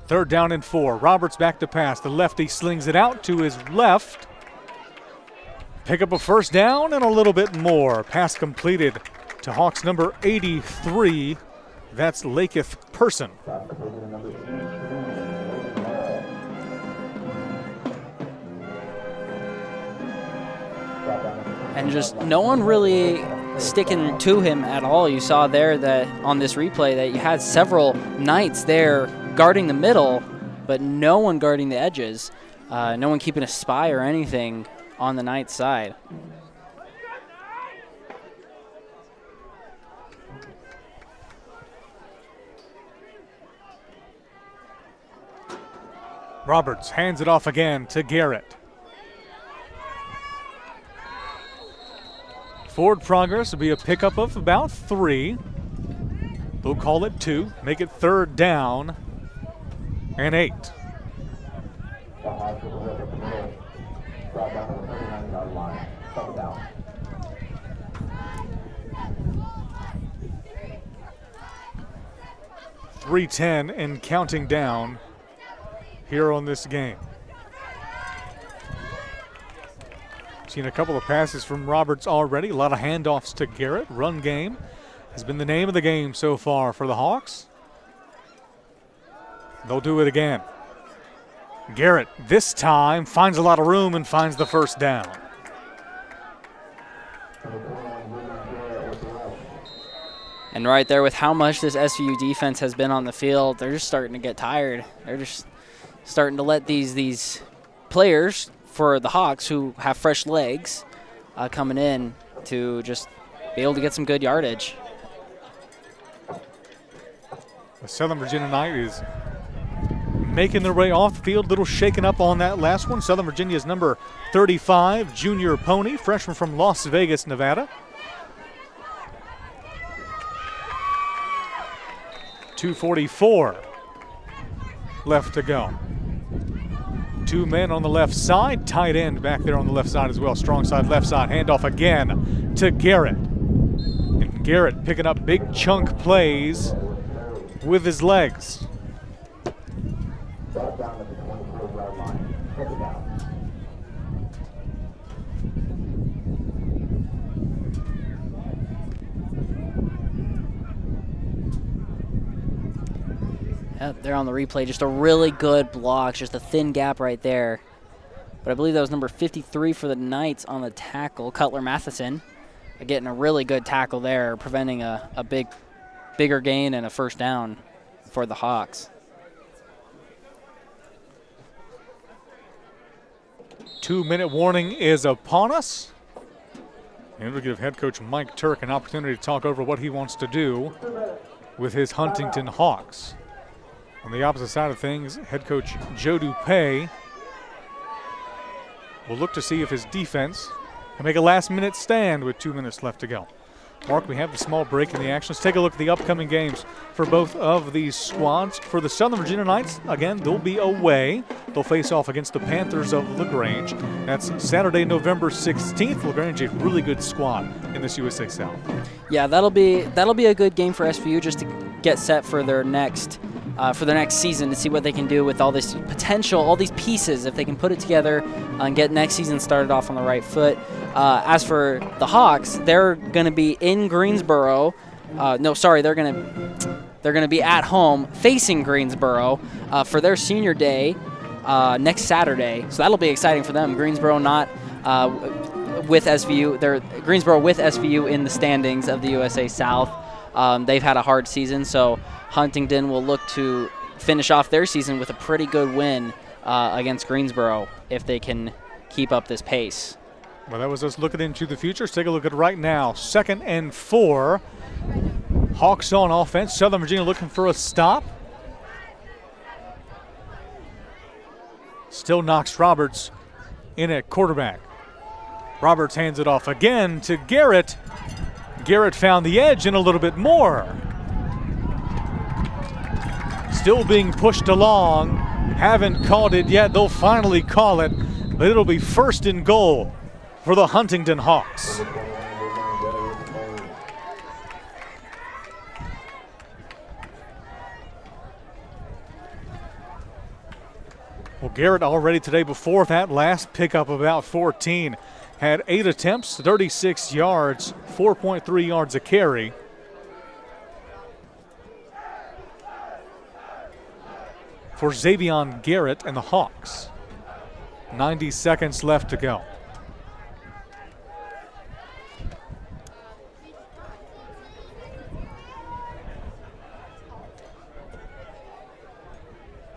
Third down and 4. Roberts back to pass. The lefty slings it out to his left. Pick up a first down and a little bit more. Pass completed to Hawks number 83. That's Lakeith Person. And just no one really sticking to him at all. You saw there that on this replay that you had several Knights there guarding the middle, but no one guarding the edges. No one keeping a spy or anything on the Knights side. Roberts hands it off again to Garrett. Forward progress will be a pickup of about 3. They'll call it 2, make it 3rd down and 8. .310 and counting down here on this game. Seen a couple of passes from Roberts already. A lot of handoffs to Garrett. Run game has been the name of the game so far for the Hawks. They'll do it again. Garrett this time finds a lot of room and finds the first down. And right there with how much this SVU defense has been on the field, they're just starting to get tired. They're just starting to let these players for the Hawks who have fresh legs coming in to just be able to get some good yardage. The Southern Virginia Knight is making their way off the field, a little shaken up on that last one. Southern Virginia's number 35, Junior Pony, freshman from Las Vegas, Nevada. 2:44 left to go. 2 men on the left side, tight end back there on the left side as well. Strong side, left side, handoff again to Garrett. And Garrett picking up big chunk plays with his legs. Yep, there on the replay, just a really good block, just a thin gap right there. But I believe that was number 53 for the Knights on the tackle, Cutler Matheson, getting a really good tackle there, preventing a bigger gain and a first down for the Hawks. 2-minute warning is upon us. And we'll give head coach Mike Turk an opportunity to talk over what he wants to do with his Huntington Hawks. On the opposite side of things, head coach Joe Dupay will look to see if his defense can make a last-minute stand with 2 minutes left to go. Mark, we have the small break in the action. Let's take a look at the upcoming games for both of these squads. For the Southern Virginia Knights, again, they'll be away. They'll face off against the Panthers of LaGrange. That's Saturday, November 16th. LaGrange, a really good squad in this USA South. Yeah, that'll be a good game for SVU just to get set for their next season, to see what they can do with all this potential, all these pieces, if they can put it together and get next season started off on the right foot. As for the Hawks, they're going to be in Greensboro. They're going to be at home facing Greensboro for their senior day next Saturday. So that'll be exciting for them. Greensboro not with SVU. They're Greensboro with SVU in the standings of the USA South. They've had a hard season, so Huntingdon will look to finish off their season with a pretty good win against Greensboro if they can keep up this pace. Well, that was us looking into the future. Let's take a look at it right now. 2nd and 4. Hawks on offense. Southern Virginia looking for a stop. Still Knox Roberts in at quarterback. Roberts hands it off again to Garrett. Garrett found the edge and a little bit more. Still being pushed along. Haven't called it yet. They'll finally call it, but it'll be 1st and goal for the Huntingdon Hawks. Well, Garrett already today, before that last pickup about 14, had 8 attempts, 36 yards, 4.3 yards a carry. For Xavion Garrett and the Hawks. 90 seconds left to go.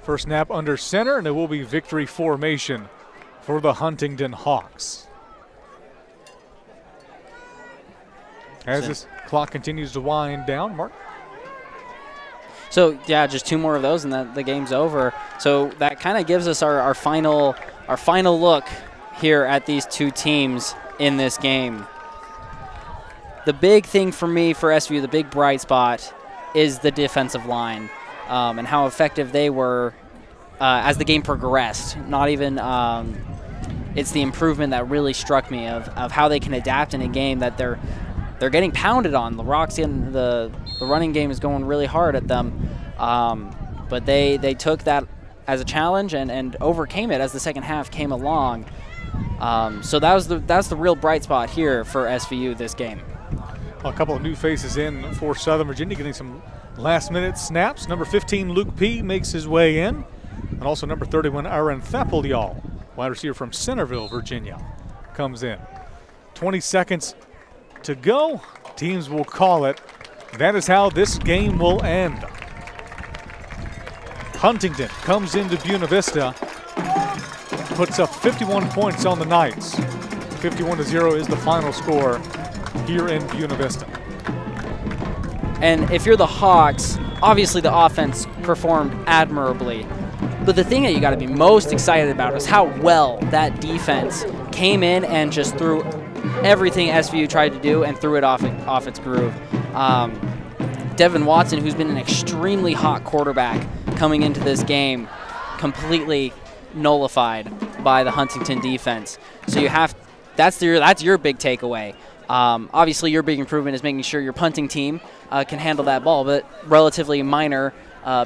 First snap under center, and it will be victory formation for the Huntingdon Hawks. As this clock continues to wind down, Mark. So, yeah, just 2 more of those and the game's over. So that kind of gives us our final look here at these 2 teams in this game. The big thing for me for SVU, the big bright spot, is the defensive line and how effective they were as the game progressed. Not even it's the improvement that really struck me of how they can adapt in a game that they're getting pounded on. The Roxy and the running game is going really hard at them, but they took that as a challenge and overcame it as the second half came along. So that's the real bright spot here for SVU this game. A couple of new faces in for Southern Virginia, getting some last-minute snaps. Number 15, Luke P. makes his way in, and also number 31, Aaron Thappolyal, wide receiver from Centerville, Virginia, comes in. 20 seconds to go. Teams will call it. That is how this game will end. Huntingdon comes into Buena Vista, puts up 51 points on the Knights. 51-0 is the final score here in Buena Vista. And if you're the Hawks, obviously the offense performed admirably. But the thing that you got to be most excited about is how well that defense came in and just threw everything SVU tried to do and threw it off its groove. Devin Watson, who's been an extremely hot quarterback coming into this game, completely nullified by the Huntington defense. So that's your big takeaway. Obviously, your big improvement is making sure your punting team can handle that ball, but relatively minor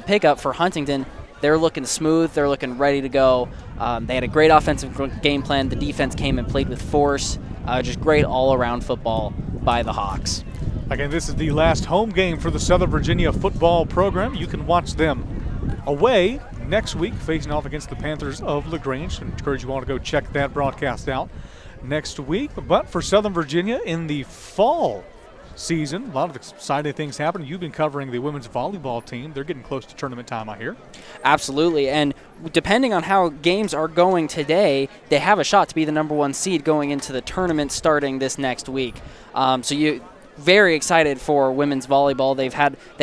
pickup for Huntington. They're looking smooth. They're looking ready to go. They had a great offensive game plan. The defense came and played with force. Just great all-around football by the Hawks. Again, this is the last home game for the Southern Virginia football program. You can watch them away next week, facing off against the Panthers of LaGrange. I encourage you all to go check that broadcast out next week. But for Southern Virginia in the fall season, a lot of exciting things happen. You've been covering the women's volleyball team. They're getting close to tournament time, I hear. Absolutely, and depending on how games are going today, they have a shot to be the #1 seed going into the tournament starting this next week. So very excited for women's volleyball. They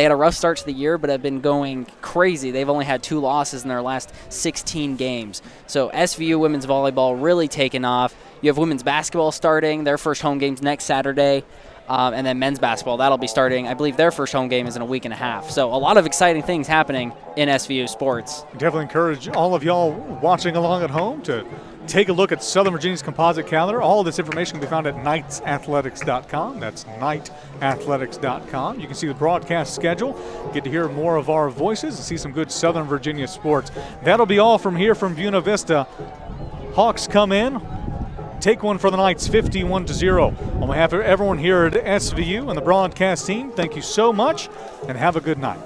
had a rough start to the year, but have been going crazy. They've only had 2 losses in their last 16 games. So SVU women's volleyball really taken off. You have women's basketball starting their first home games next Saturday. And then men's basketball, that'll be starting. I believe their first home game is in a week and a half. So a lot of exciting things happening in SVU sports. Definitely encourage all of y'all watching along at home to take a look at Southern Virginia's composite calendar. All of this information can be found at knightsathletics.com. That's knightsathletics.com. You can see the broadcast schedule, get to hear more of our voices, and see some good Southern Virginia sports. That'll be all from here from Buena Vista. Hawks come in, take one for the Knights, 51-0. On behalf of everyone here at SVU and the broadcast team, thank you so much, and have a good night.